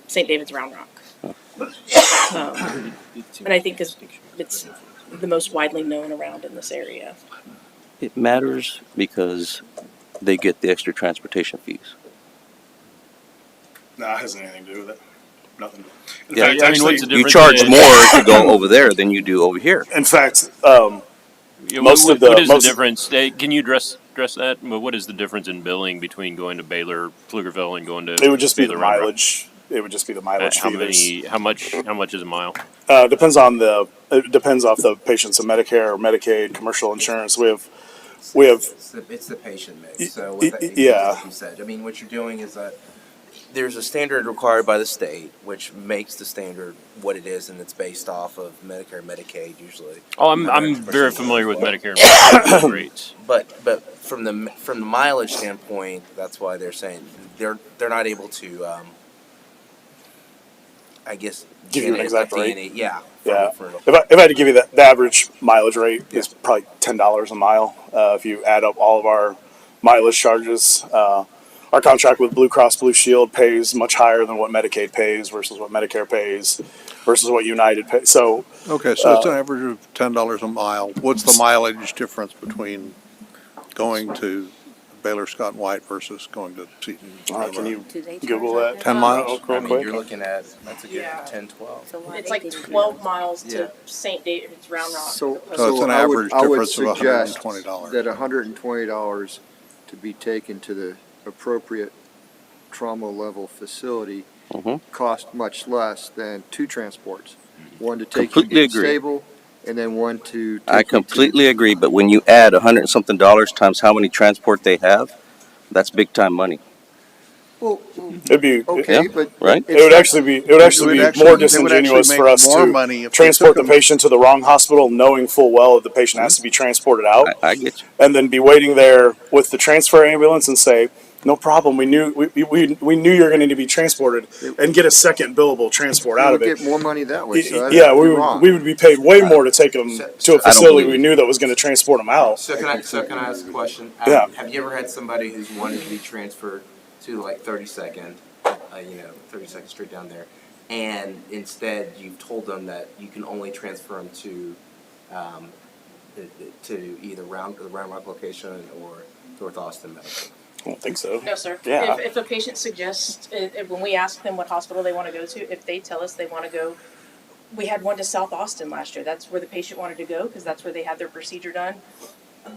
Speaker 20: St. David's Round Rock. And I think it's the most widely known around in this area.
Speaker 15: It matters because they get the extra transportation fees.
Speaker 19: Nah, it hasn't anything to do with it. Nothing. In
Speaker 15: Yeah,
Speaker 19: fact,
Speaker 3: I mean, what's the
Speaker 15: you
Speaker 3: difference
Speaker 15: charge
Speaker 3: is-
Speaker 15: more to go over there than you do over here.
Speaker 19: In fact,
Speaker 3: Yeah,
Speaker 19: most
Speaker 3: what
Speaker 19: of the
Speaker 3: is
Speaker 19: most
Speaker 3: the difference? Can you address that? But what is the difference in billing between going to Baylor Pflugerville and going to?
Speaker 19: it would just be the
Speaker 3: Baylor Round Rock?
Speaker 19: mileage. It would just be the mileage
Speaker 3: How
Speaker 19: fee. There's-
Speaker 3: many? How much is a mile?
Speaker 19: Depends on it depends off the patient's Medicare or Medicaid, commercial insurance. We have
Speaker 2: It's the patient mix. So
Speaker 19: Y-
Speaker 2: what that,
Speaker 19: yeah.
Speaker 2: like you said, I mean, what you're doing is that there's a standard required by the state, which makes the standard what it is, and it's based off of Medicare, Medicaid usually.
Speaker 3: Oh, I'm very familiar with Medicare and Medicaid rates.
Speaker 2: But from the mileage standpoint, that's why they're saying they're not able to. I guess
Speaker 19: Give you an
Speaker 2: get it
Speaker 19: exact
Speaker 2: at the
Speaker 19: rate?
Speaker 2: end, yeah.
Speaker 19: Yeah. If I had to give you the average mileage rate is probably $10 a mile. If you add up all of our mileage charges, our contract with Blue Cross Blue Shield pays much higher than what Medicaid pays versus what Medicare pays versus what United pays. So
Speaker 9: Okay, so it's an average of $10 a mile. What's the mileage difference between going to Baylor Scott and White versus going to Seton?
Speaker 19: can you Google that?
Speaker 9: 10 miles?
Speaker 2: I mean, you're looking at that's a good 10, 12.
Speaker 20: It's like 12 miles
Speaker 2: Yeah.
Speaker 20: to St. David's Round Rock.
Speaker 9: So it's an average difference of $120.
Speaker 13: That $120 to be taken to the appropriate trauma level facility cost much less than two transports. One to take you
Speaker 15: Completely
Speaker 13: to
Speaker 15: agree.
Speaker 13: stable, and then one to take
Speaker 15: I
Speaker 13: you to-
Speaker 15: completely agree, but when you add $100 and something times how many transport they have, that's big time money.
Speaker 13: Well,
Speaker 19: It'd be
Speaker 13: okay,
Speaker 15: Yeah,
Speaker 13: but
Speaker 15: right?
Speaker 19: It would actually be more disingenuous for us
Speaker 9: more
Speaker 19: to
Speaker 9: money if they
Speaker 19: transport the
Speaker 9: took them.
Speaker 19: patient to the wrong hospital, knowing full well that the patient has to be transported out,
Speaker 15: I get you.
Speaker 19: and then be waiting there with the transfer ambulance and say, "No problem. We knew we knew you're going to be transported," and get a second billable transport out
Speaker 13: You
Speaker 19: of
Speaker 13: would
Speaker 19: it.
Speaker 13: get more money that way. So that'd
Speaker 19: Yeah,
Speaker 13: be
Speaker 19: we
Speaker 13: wrong.
Speaker 19: would be paid way more to take them to a
Speaker 15: I don't
Speaker 19: facility
Speaker 15: believe
Speaker 19: we
Speaker 15: it.
Speaker 19: knew that was going to transport them out.
Speaker 2: So can I ask a question?
Speaker 19: Yeah.
Speaker 2: Have you ever had somebody who's wanted to be transferred to like 32nd, 32nd Street down there, and instead you've told them that you can only transfer them to either the Round Rock location or North Austin Medical?
Speaker 19: I don't think so.
Speaker 20: No, sir.
Speaker 19: Yeah.
Speaker 20: If a patient suggests, when we ask them what hospital they want to go to, if they tell us they want to go, we had one to South Austin last year. That's where the patient wanted to go because that's where they had their procedure done.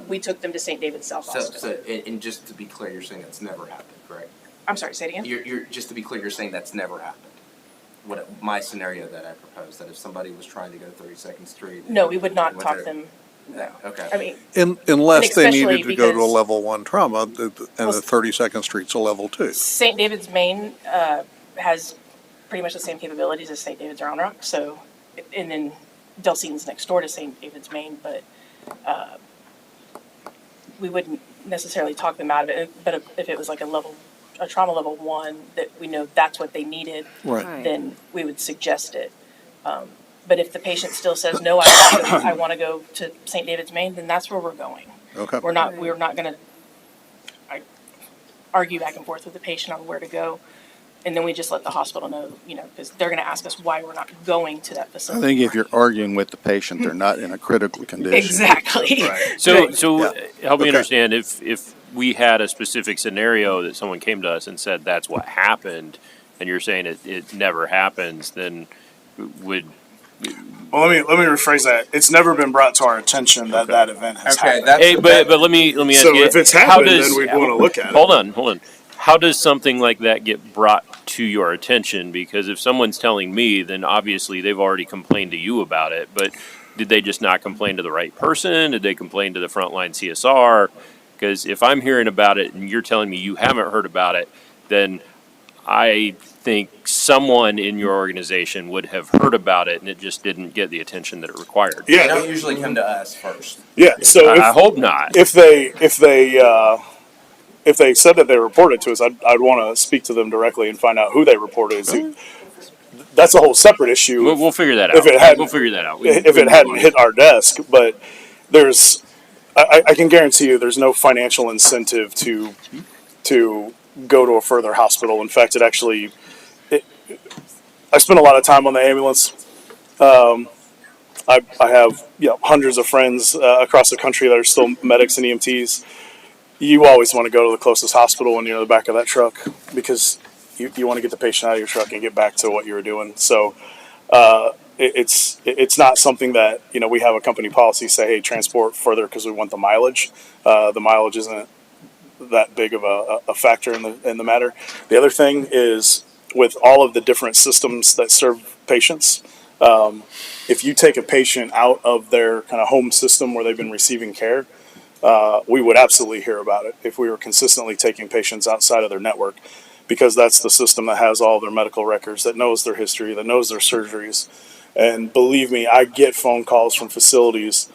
Speaker 20: We took them to St. David's, South Austin.
Speaker 2: And just to be clear, you're saying that's never happened, correct?
Speaker 20: I'm sorry, say it again?
Speaker 2: You're just to be clear, you're saying that's never happened. My scenario that I proposed, that if somebody was trying to go 32nd Street.
Speaker 20: No, we would not
Speaker 2: went
Speaker 20: talk
Speaker 2: there-
Speaker 20: them.
Speaker 2: No, okay.
Speaker 20: I mean,
Speaker 9: Unless they
Speaker 20: especially
Speaker 9: needed to go to a
Speaker 20: because-
Speaker 9: level 1 trauma, and the 32nd Street's a level 2.
Speaker 20: St. David's Main has pretty much the same capabilities as St. David's Round Rock. So, and then Delcene's next door to St. David's Main, but we wouldn't necessarily talk them out of it. But if it was like a trauma level 1 that we know that's what they needed,
Speaker 9: Right.
Speaker 20: then we would suggest it. But if the patient still says no, I want to go to St. David's Main, then that's where we're going.
Speaker 9: Okay.
Speaker 20: We're not going to argue back and forth with the patient on where to go. And then we just let the hospital know, because they're going to ask us why we're not going to that
Speaker 16: I
Speaker 20: facility.
Speaker 16: think if you're arguing with the patient, they're not in a critical condition.
Speaker 20: Exactly.
Speaker 3: So
Speaker 16: Yeah.
Speaker 3: help me
Speaker 16: Okay.
Speaker 3: understand, if we had a specific scenario that someone came to us and said that's what happened, and you're saying it never happens, then would.
Speaker 19: Well, let me rephrase that. It's never been brought to our attention that that event has happened.
Speaker 3: Hey, but let me ask
Speaker 19: So
Speaker 3: you.
Speaker 19: if it's
Speaker 3: how
Speaker 19: happened,
Speaker 3: does-
Speaker 19: then we'd wanna look at it.
Speaker 3: Hold on. How does something like that get brought to your attention? Because if someone's telling me, then obviously they've already complained to you about it. But did they just not complain to the right person? Did they complain to the frontline CSR? Because if I'm hearing about it and you're telling me you haven't heard about it, then I think someone in your organization would have heard about it and it just didn't get the attention that it required.
Speaker 2: They don't usually come to us first.
Speaker 19: Yeah. So
Speaker 3: I hope not.
Speaker 19: If they said that they reported to us, I'd want to speak to them directly and find out who they reported. That's a whole separate issue.
Speaker 3: We'll figure that out.
Speaker 19: If it hadn't,
Speaker 3: We'll figure that out.
Speaker 19: If it hadn't hit our desk, but I can guarantee you, there's no financial incentive to go to a further hospital. In fact, I spend a lot of time on the ambulance. I have hundreds of friends across the country that are still medics and EMTs. You always want to go to the closest hospital when you're in the back of that truck because you want to get the patient out of your truck and get back to what you were doing. So it's not something that we have a company policy say, hey, transport further because we want the mileage. The mileage isn't that big of a factor in the matter. The other thing is with all of the different systems that serve patients. If you take a patient out of their kind of home system where they've been receiving care, we would absolutely hear about it if we were consistently taking patients outside of their network, because that's the system that has all their medical records, that knows their history, that knows their surgeries. And believe me, I get phone calls from facilities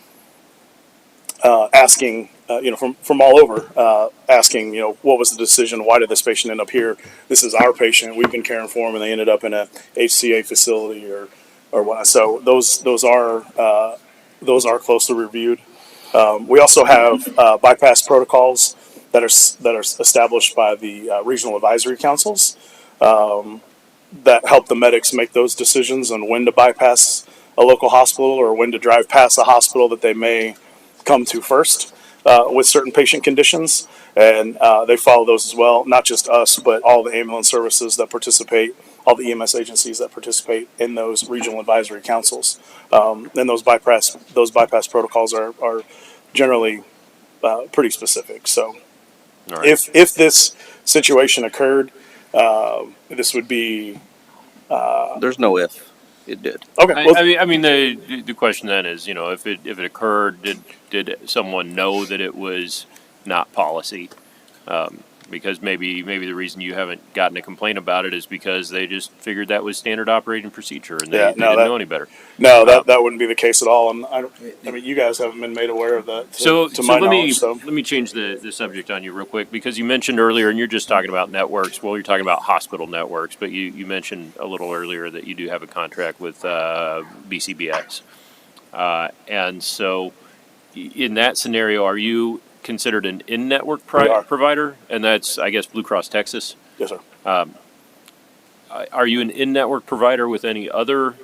Speaker 19: asking, from all over, asking, what was the decision? Why did this patient end up here? This is our patient. We've been caring for him, and they ended up in a HCA facility or what. So those are closely reviewed. We also have bypass protocols that are established by the regional advisory councils that help the medics make those decisions on when to bypass a local hospital or when to drive past a hospital that they may come to first with certain patient conditions. And they follow those as well, not just us, but all the ambulance services that participate, all the EMS agencies that participate in those regional advisory councils. And those bypass protocols are generally pretty specific. So if this situation occurred, this would be.
Speaker 15: There's no if. It did.
Speaker 19: Okay.
Speaker 3: I mean, the question then is, if it occurred, did someone know that it was not policy? Because maybe the reason you haven't gotten a complaint about it is because they just figured that was standard operating procedure and they didn't know any better.
Speaker 19: No, that wouldn't be the case at all. And I mean, you guys haven't been made aware of that. To my knowledge,
Speaker 3: let me change the subject on you real quick, because you mentioned earlier, and you're just talking about networks. Well, you're talking about hospital networks, but you mentioned a little earlier that you do have a contract with BCBS, and so in that scenario, are you considered an in-network provider? And that's, I guess, Blue Cross Texas.
Speaker 19: Yes, sir.
Speaker 3: Are you an in-network provider with any other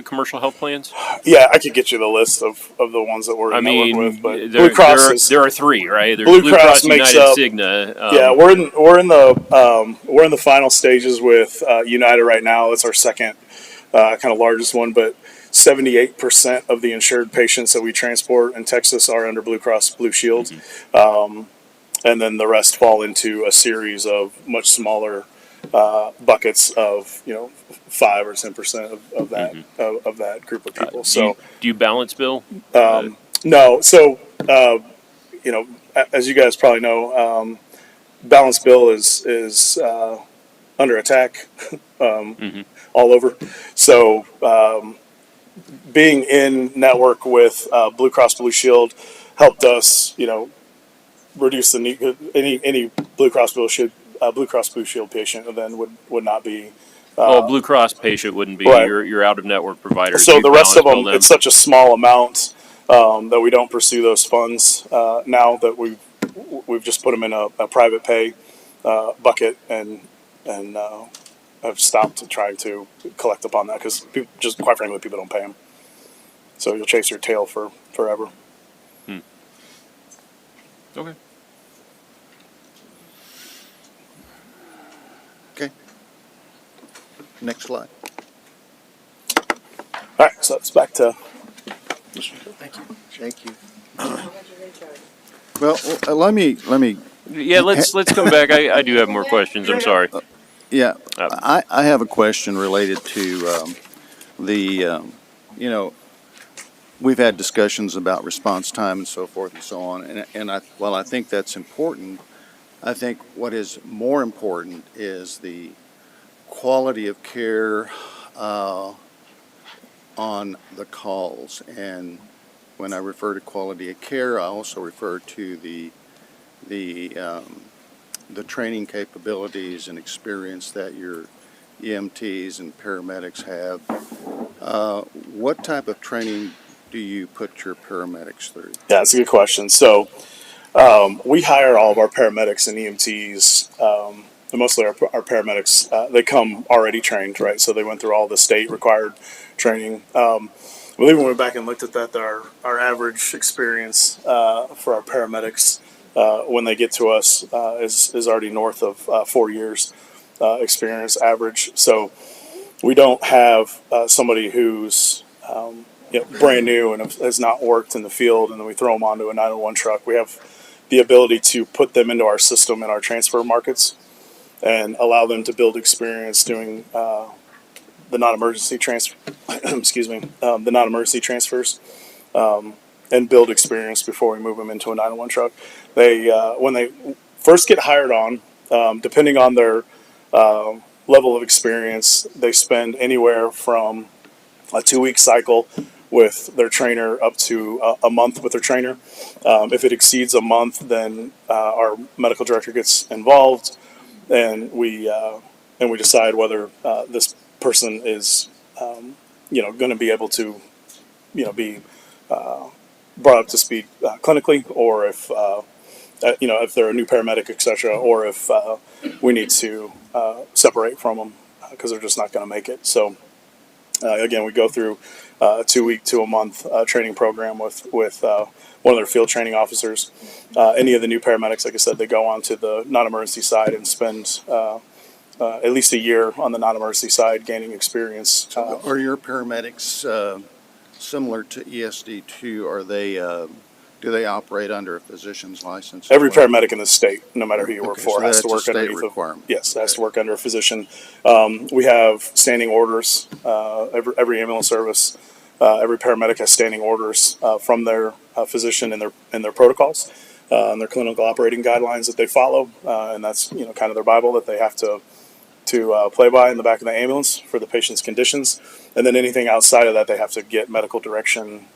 Speaker 3: commercial health plans?
Speaker 19: Yeah, I could get you the list of the ones that we're
Speaker 3: I
Speaker 19: in network
Speaker 3: mean,
Speaker 19: with, but
Speaker 3: there,
Speaker 19: Blue Cross
Speaker 3: there,
Speaker 19: is
Speaker 3: there are three, right? There's
Speaker 19: Blue Cross makes
Speaker 3: United,
Speaker 19: up.
Speaker 3: Cigna.
Speaker 19: Yeah, we're in the final stages with United right now. It's our second kind of largest one, but 78% of the insured patients that we transport in Texas are under Blue Cross Blue Shield, and then the rest fall into a series of much smaller buckets of 5 or 10% of that of that group of people.
Speaker 3: Do you balance bill?
Speaker 19: No, so as you guys probably know, balance bill is under attack all over. So being in network with Blue Cross Blue Shield helped us, reduce the need. Any Blue Cross Blue Shield patient then would not be.
Speaker 3: Blue Cross patient wouldn't be.
Speaker 19: Right.
Speaker 3: You're out of network provider.
Speaker 19: So the rest of them,
Speaker 3: them?
Speaker 19: it's such a small amount that we don't pursue those funds now that we've just put them in a private pay bucket and have stopped trying to collect upon that because just quite frankly people don't pay them. So you'll chase your tail forever.
Speaker 3: Okay.
Speaker 16: Okay. Next slide.
Speaker 19: All right, so it's back to.
Speaker 16: Thank you. Thank you. Well, let me.
Speaker 3: Yeah, let's come back. I do have more questions. I'm sorry.
Speaker 16: Yeah, I have a question related to we've had discussions about response time and so forth and so on, and while I think that's important, I think what is more important is the quality of care on the calls. And when I refer to quality of care, I also refer to the training capabilities and experience that your EMTs and paramedics have. What type of training do you put your paramedics through?
Speaker 19: Yeah, that's a good question. So we hire all of our paramedics and EMTs, and mostly our paramedics, they come already trained, right? So they went through all the state required training. I believe when we went back and looked at that, our average experience for our paramedics when they get to us is already north of 4 years experience average. So we don't have somebody who's brand new and has not worked in the field, and then we throw them onto a 911 truck. We have the ability to put them into our system in our transfer markets and allow them to build experience doing the non-emergency transfer. The non-emergency transfers, and build experience before we move them into a 911 truck. They when they first get hired on, depending on their level of experience, they spend anywhere from a 2-week cycle with their trainer up to a month with their trainer. If it exceeds a month, then our medical director gets involved, and we decide whether this person is going to be able to be brought up to speed clinically, or if if they're a new paramedic, etc., or if we need to separate from them because they're just not going to make it. So again, we go through a 2-week to a month training program with one of their field training officers. Any of the new paramedics, like I said, they go on to the non-emergency side and spend at least a year on the non-emergency side gaining experience.
Speaker 16: Are your paramedics similar to ESD2? Are they do they operate under a physician's license?
Speaker 19: Every paramedic in the state, no matter who you work for,
Speaker 16: so
Speaker 19: has to
Speaker 16: that's
Speaker 19: work
Speaker 16: a state
Speaker 19: underneath.
Speaker 16: requirement.
Speaker 19: Yes, has to work under a physician. We have standing orders. Every ambulance service, every paramedic has standing orders from their physician in their protocols and their clinical operating guidelines that they follow, and that's kind of their Bible that they have to play by in the back of the ambulance for the patient's conditions. And then anything outside of that, they have to get medical direction,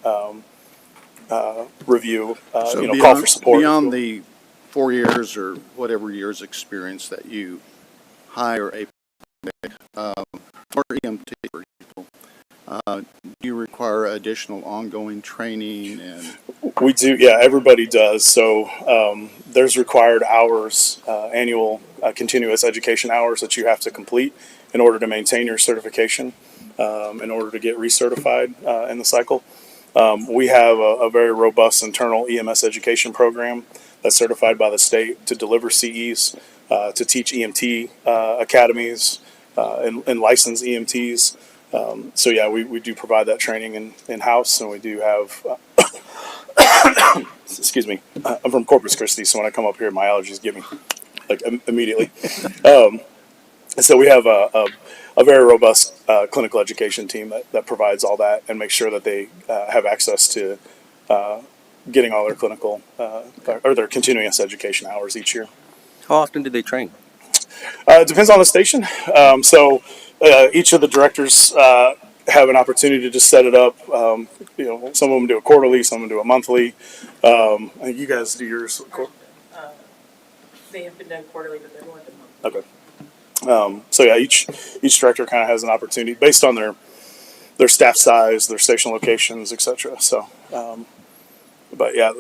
Speaker 19: review, call for support.
Speaker 16: Beyond the 4 years or whatever years experience that you hire a paramedic or EMT, for example, do you require additional ongoing training? And
Speaker 19: We do, yeah, everybody does. So there's required hours, annual continuous education hours that you have to complete in order to maintain your certification, in order to get recertified in the cycle. We have a very robust internal EMS education program that's certified by the state to deliver CEs, to teach EMT academies, and license EMTs. So yeah, we do provide that training in-house, and we do have, excuse me, I'm from Corpus Christi, so when I come up here, my allergies get me like immediately. And so we have a very robust clinical education team that provides all that and makes sure that they have access to getting all their clinical or their continuous education hours each year.
Speaker 15: How often do they train?
Speaker 19: It depends on the station. So each of the directors have an opportunity to just set it up. Some of them do it quarterly, some of them do it monthly. I think you guys do yours.
Speaker 20: They have been done quarterly, but they're more than monthly.
Speaker 19: Okay. So yeah, each director kind of has an opportunity based on their staff size, their station locations, etc. So, but yeah,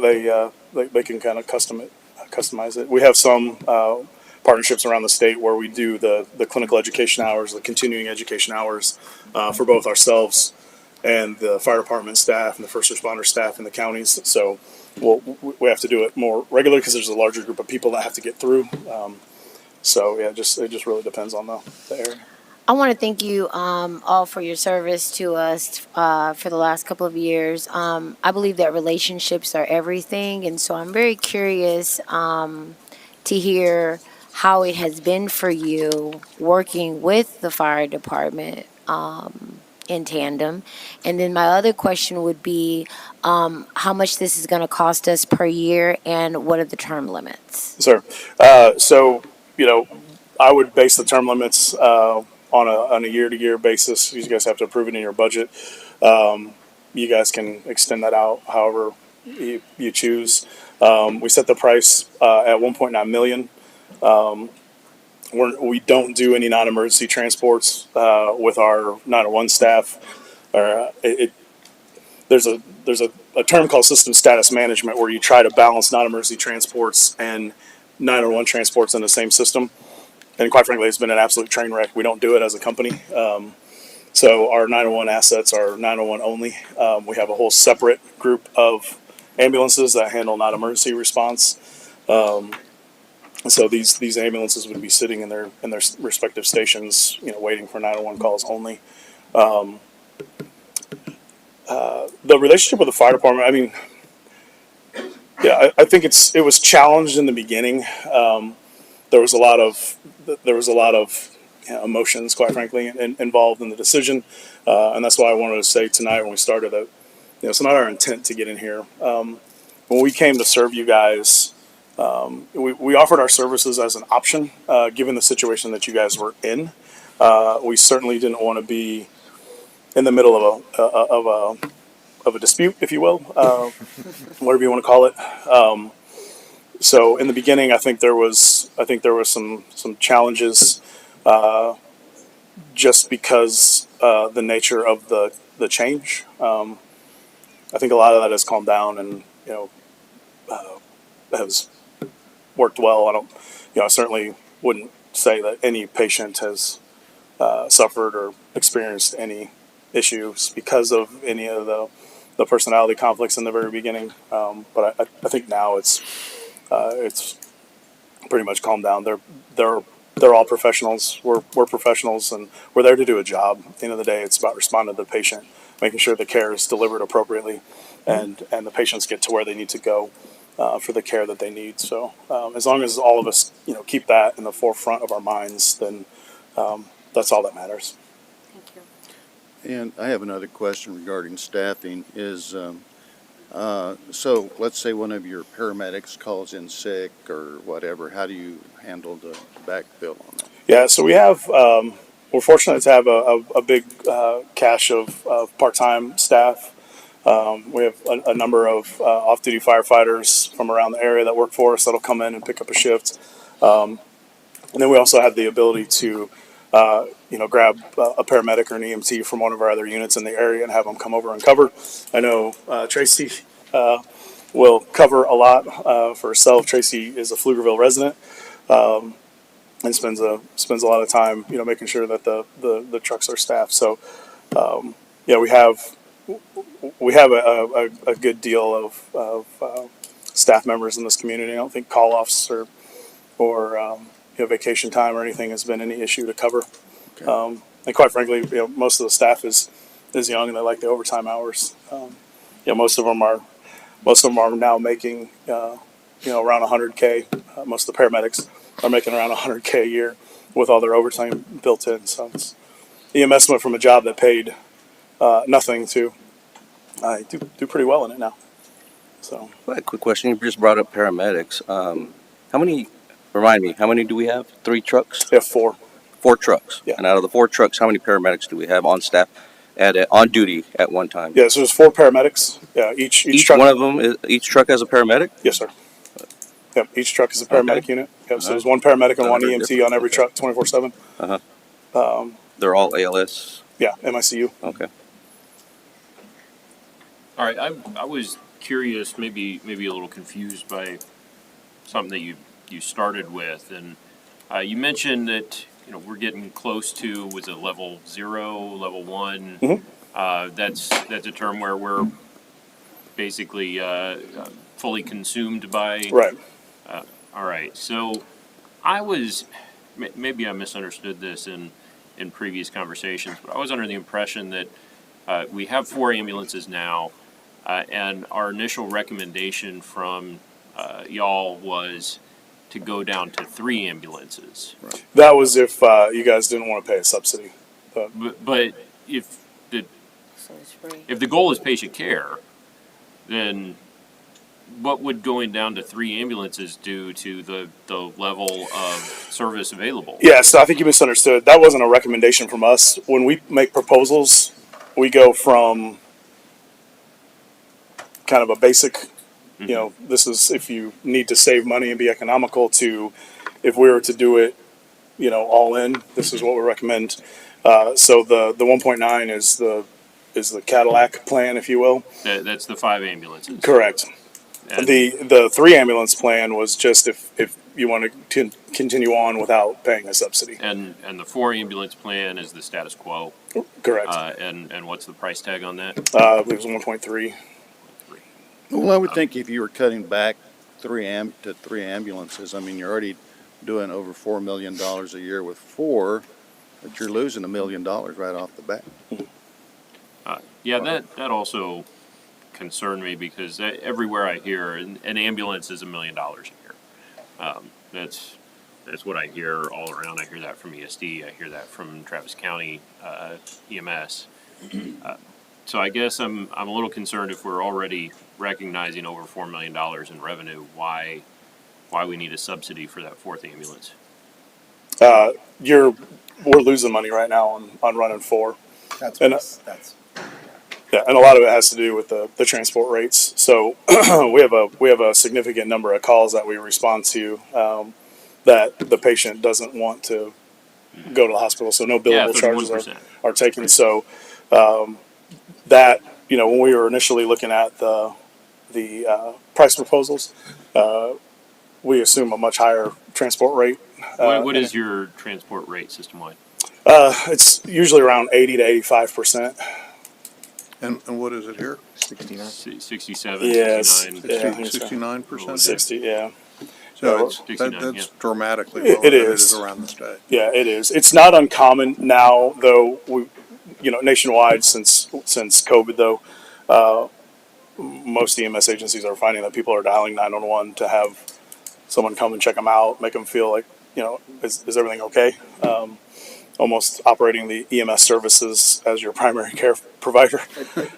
Speaker 19: they can kind of customize it. We have some partnerships around the state where we do the clinical education hours, the continuing education hours for both ourselves and the fire department staff and the first responder staff in the counties. So we have to do it more regularly because there's a larger group of people that have to get through. So yeah, it just really depends on the area.
Speaker 4: I want to thank you all for your service to us for the last couple of years. I believe that relationships are everything, and so I'm very curious to hear how it has been for you working with the fire department in tandem. And then my other question would be how much this is going to cost us per year, and what are the term limits?
Speaker 19: Sir, so I would base the term limits on a year-to-year basis. You guys have to approve it in your budget. You guys can extend that out however you choose. We set the price at $1.9 million. We don't do any non-emergency transports with our 911 staff. There's a term called system status management where you try to balance non-emergency transports and 911 transports in the same system. And quite frankly, it's been an absolute train wreck. We don't do it as a company. So our 911 assets are 911 only. We have a whole separate group of ambulances that handle non-emergency response. So these ambulances would be sitting in their respective stations, waiting for 911 calls only. The relationship with the fire department, I mean, yeah, I think it was challenged in the beginning. There was a lot of emotions, quite frankly, involved in the decision, and that's why I wanted to say tonight when we started that it's not our intent to get in here. When we came to serve you guys, we offered our services as an option, given the situation that you guys were in. We certainly didn't want to be in the middle of a dispute, if you will, whatever you want to call it. So in the beginning, I think there was some challenges, just because the nature of the change. I think a lot of that has calmed down and has worked well. I certainly wouldn't say that any patient has suffered or experienced any issues because of any of the personality conflicts in the very beginning. But I think now it's pretty much calmed down. They're all professionals. We're professionals, and we're there to do a job. At the end of the day, it's about responding to the patient, making sure the care is delivered appropriately, and the patients get to where they need to go for the care that they need. So as long as all of us, keep that in the forefront of our minds, then that's all that matters.
Speaker 17: Thank you.
Speaker 1: And I have another question regarding staffing is, so let's say one of your paramedics calls in sick or whatever, how do you handle the backfill on that?
Speaker 19: Yeah, so we have, we're fortunate to have a big cache of part-time staff. We have a number of off-duty firefighters from around the area that work for us that'll come in and pick up a shift. And then we also have the ability to grab a paramedic or an EMT from one of our other units in the area and have them come over and cover. I know Tracy will cover a lot for herself. Tracy is a Pflugerville resident. and spends a lot of time, making sure that the trucks are staffed. So, yeah, we have a good deal of staff members in this community. I don't think call-offs or vacation time or anything has been any issue to cover. And quite frankly, most of the staff is young and they like the overtime hours. Most of them are now making around 100K. Most of the paramedics are making around 100K a year with all their overtime built in. So EMS went from a job that paid nothing to do pretty well in it now. So,
Speaker 15: Well, a quick question. You just brought up paramedics. Remind me, how many do we have? 3 trucks?
Speaker 19: We have 4.
Speaker 15: 4 trucks.
Speaker 19: Yeah.
Speaker 15: And out of the 4 trucks, how many paramedics do we have on staff on duty at one time?
Speaker 19: Yeah, so there's 4 paramedics. Yeah, each truck.
Speaker 15: One of them, each truck has a paramedic?
Speaker 19: Yes, sir. Yep, each truck is a paramedic
Speaker 15: Okay.
Speaker 19: unit. Yep, so there's one paramedic and one
Speaker 15: Very
Speaker 19: EMT
Speaker 15: different.
Speaker 19: on every truck, 24/7.
Speaker 15: Uh-huh. They're all ALS?
Speaker 19: Yeah, MICU.
Speaker 15: Okay.
Speaker 3: All right, I was curious, maybe a little confused by something that you started with, and you mentioned that we're getting close to, was it level 0, level 1?
Speaker 19: Mm-hmm.
Speaker 3: That's a term where we're basically fully consumed by.
Speaker 19: Right.
Speaker 3: All right, so maybe I misunderstood this in previous conversations, but I was under the impression that we have 4 ambulances now. And our initial recommendation from y'all was to go down to 3 ambulances.
Speaker 19: Right. That was if you guys didn't want to pay a subsidy.
Speaker 3: But if the goal is patient care, then what would going down to 3 ambulances do to the level of service available?
Speaker 19: Yeah, so I think you misunderstood. That wasn't a recommendation from us. When we make proposals, we go from kind of a basic, this is if you need to save money and be economical, to if we were to do it, all in, this is what we recommend. So the 1.9 is the Cadillac plan, if you will.
Speaker 3: That's the 5 ambulances.
Speaker 19: Correct.
Speaker 3: And
Speaker 19: The 3 ambulance plan was just if you want to continue on without paying a subsidy.
Speaker 3: And the 4 ambulance plan is the status quo.
Speaker 19: Correct.
Speaker 3: And what's the price tag on that?
Speaker 19: I believe it was 1.3.
Speaker 1: Well, I would think if you were cutting back 3 ambulances, I mean, you're already doing over $4 million a year with 4, but you're losing $1 million right off the bat.
Speaker 3: Yeah, that also concerned me because everywhere I hear an ambulance is $1 million a year. That's what I hear all around. I hear that from ESD. I hear that from Travis County EMS. So I guess I'm a little concerned if we're already recognizing over $4 million in revenue, why we need a subsidy for that 4th ambulance.
Speaker 19: We're losing money right now on running 4.
Speaker 13: That's
Speaker 19: Yeah, and a lot of it has to do with the transport rates. So we have a significant number of calls that we respond to that the patient doesn't want to go to the hospital. So no billable charges are taken. So that, when we were initially looking at the price proposals, we assume a much higher transport rate.
Speaker 3: What is your transport rate system-wide?
Speaker 19: It's usually around 80 to 85%.
Speaker 9: And what is it here?
Speaker 3: 69. 67,
Speaker 19: Yeah,
Speaker 3: 69.
Speaker 9: 69%?
Speaker 19: 60, yeah.
Speaker 9: So
Speaker 3: Yeah,
Speaker 9: that's dramatically lower
Speaker 19: It
Speaker 9: than it
Speaker 19: is.
Speaker 9: is around the state.
Speaker 19: Yeah, it is. It's not uncommon now, though. Nationwide since COVID, though, most EMS agencies are finding that people are dialing 911 to have someone come and check them out, make them feel like, is everything okay? Almost operating the EMS services as your primary care provider,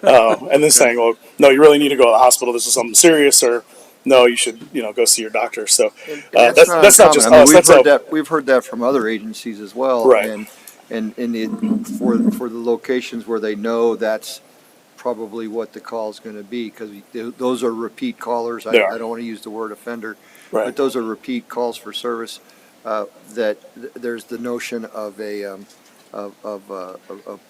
Speaker 19: and then saying, "Well, no, you really need to go to the hospital. This is something serious," or "No, you should, go see your doctor." So that's not just
Speaker 21: uncommon.
Speaker 19: us.
Speaker 21: We've heard that from other agencies as well.
Speaker 19: Right.
Speaker 21: And for the locations where they know that's probably what the call is going to be, because those are repeat callers. I don't want to use the word offender, but those are repeat calls for service. That there's the notion of a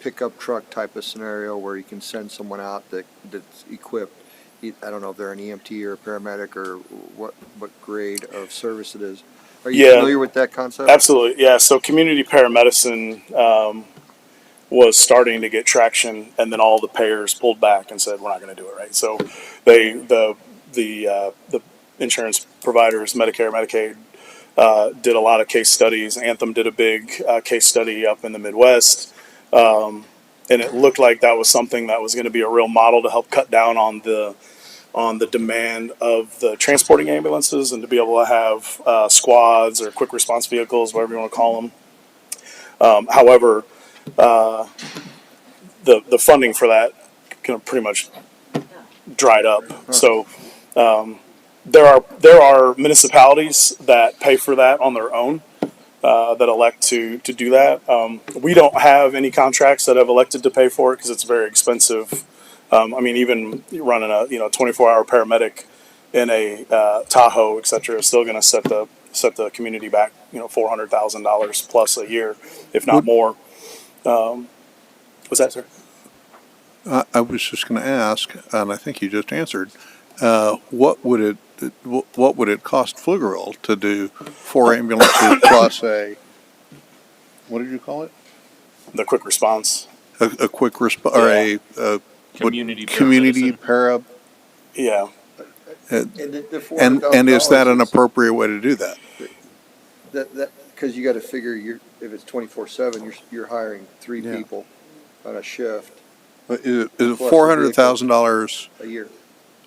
Speaker 21: pickup truck type of scenario where you can send someone out that's equipped. I don't know if they're an EMT or a paramedic or what grade of service it is, Are you familiar with that concept?
Speaker 19: Absolutely, yeah. So community paramedicine was starting to get traction, and then all the payers pulled back and said, "We're not going to do it." Right. So the insurance providers, Medicare, Medicaid, did a lot of case studies. Anthem did a big case study up in the Midwest, and it looked like that was something that was going to be a real model to help cut down on the demand of the transporting ambulances, and to be able to have squads or quick response vehicles, whatever you want to call them. However, the funding for that kind of pretty much dried up. So there are municipalities that pay for that on their own, that elect to do that. We don't have any contracts that have elected to pay for it because it's very expensive. I mean, even running a 24-hour paramedic in a Tahoe, et cetera, is still going to set the community back $400,000 plus a year, if not more. Was that, sir?
Speaker 9: I was just going to ask, and I think you just answered. What would it cost Pflugerville to do 4 ambulances plus what did you call it?
Speaker 19: The quick response.
Speaker 9: A quick response, or a community para.
Speaker 19: Yeah.
Speaker 9: And is that an appropriate way to do that?
Speaker 21: That because you got to figure if it's 24/7, you're hiring 3 people on a shift.
Speaker 9: Is it $400,000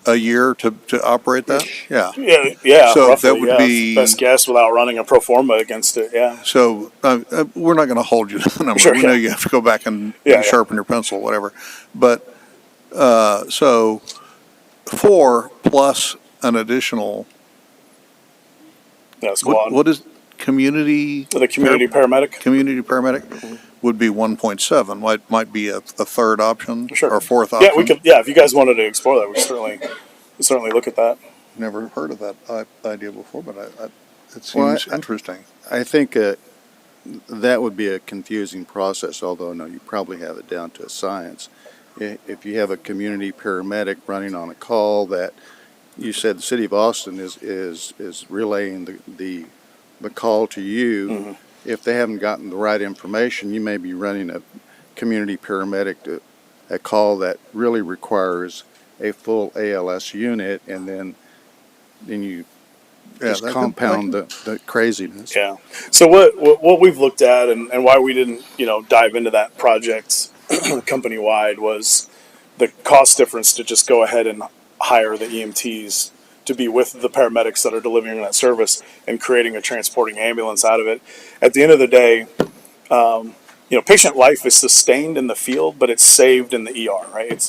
Speaker 9: a year to operate that? Yeah.
Speaker 19: Yeah.
Speaker 9: So
Speaker 19: roughly,
Speaker 9: that would be
Speaker 19: best guess without running a pro forma against it. Yeah.
Speaker 9: So we're not going to hold you to the number.
Speaker 19: Sure,
Speaker 9: we know you have to go back and sharpen your pencil, whatever. But so 4 plus an additional.
Speaker 19: Squad.
Speaker 9: What is community?
Speaker 19: The community paramedic.
Speaker 9: Community paramedic would be 1.7. Might be a third option or fourth
Speaker 19: Yeah,
Speaker 9: option.
Speaker 19: we could. Yeah, if you guys wanted to explore that, we certainly look at that.
Speaker 9: Never heard of that idea before, but it seems interesting.
Speaker 1: I think that would be a confusing process, although no, you probably have it down to a science. If you have a community paramedic running on a call that you said the city of Austin is relaying the call to you. Mm-hmm. If they haven't gotten the right information, you may be running a community paramedic a call that really requires a full ALS unit, and then you just compound the craziness.
Speaker 19: Yeah. So what we've looked at and why we didn't dive into that project company wide was the cost difference to just go ahead and hire the EMTs to be with the paramedics that are delivering that service and creating a transporting ambulance out of it. At the end of the day, patient life is sustained in the field, but it's saved in the ER, right?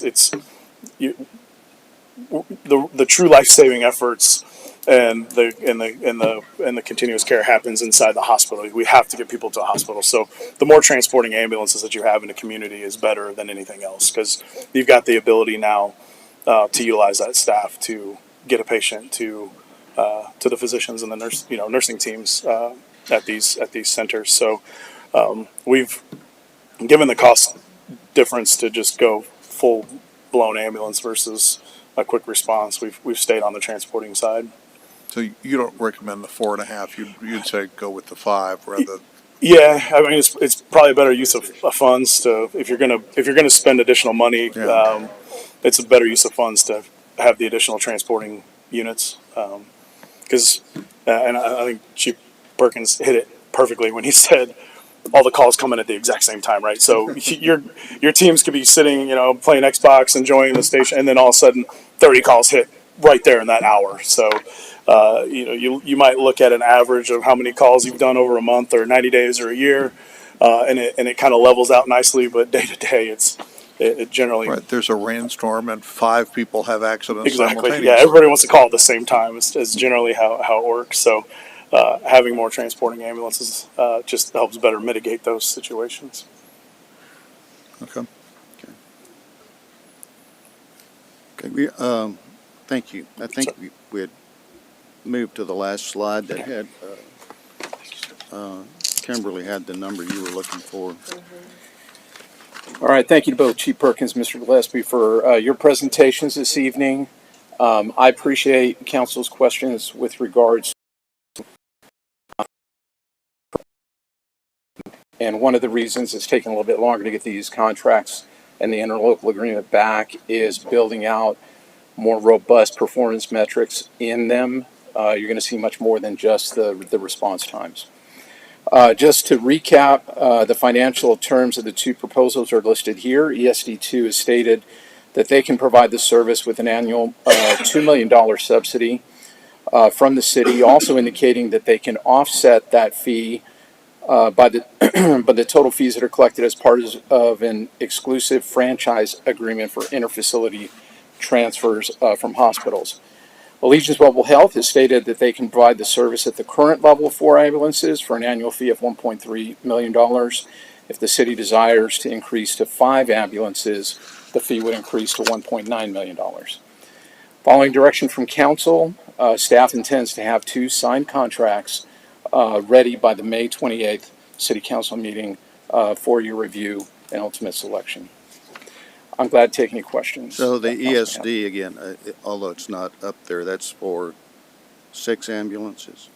Speaker 19: The true life-saving efforts and the continuous care happens inside the hospital. We have to get people to a hospital. So the more transporting ambulances that you have in a community is better than anything else, because you've got the ability now to utilize that staff to get a patient to the physicians and the nursing teams at these centers. So we've given the cost difference to just go full blown ambulance versus a quick response. We've stayed on the transporting side.
Speaker 9: So you don't recommend the 4.5? You'd say go with the 5 rather.
Speaker 19: Yeah, I mean it's probably a better use of funds to if you're gonna spend additional money. Yeah. It's a better use of funds to have the additional transporting units, because and I think Chief Perkins hit it perfectly when he said all the calls come in at the exact same time, right? So your teams could be sitting, playing Xbox, enjoying the station, and then all of a sudden 30 calls hit right there in that hour. So you might look at an average of how many calls you've done over a month or 90 days or a year, and it kind of levels out nicely. But day to day, it generally
Speaker 9: right. There's a rainstorm and 5 people have accidents.
Speaker 19: Exactly. Yeah, everybody wants to call at the same time. Is generally how it works. So having more transporting ambulances just helps better mitigate those situations.
Speaker 9: Okay.
Speaker 1: Okay. Thank you. I think we had moved to the last slide that had Kimberly had the number you were looking for.
Speaker 12: Mm-hmm. All right, thank you to both Chief Perkins and Mr. Gillespie for your presentations this evening. I appreciate council's questions with regards to And one of the reasons it's taking a little bit longer to get these contracts and the interlocal agreement back is building out more robust performance metrics in them. You're going to see much more than just the response times. Just to recap, the financial terms of the two proposals are listed here. ESD2 has stated that they can provide the service with an annual $2 million subsidy from the city, also indicating that they can offset that fee by the total fees that are collected as part of an exclusive franchise agreement for interfacility transfers from hospitals. Allegiance Mobile Health has stated that they can provide the service at the current level of 4 ambulances for an annual fee of $1.3 million. If the city desires to increase to 5 ambulances, the fee would increase to $1.9 million. Following direction from council, staff intends to have 2 signed contracts ready by the May 28th City Council meeting for your review and ultimate selection. I'm glad to take any questions.
Speaker 1: So the ESD, again, although it's not up there, that's for 6 ambulances?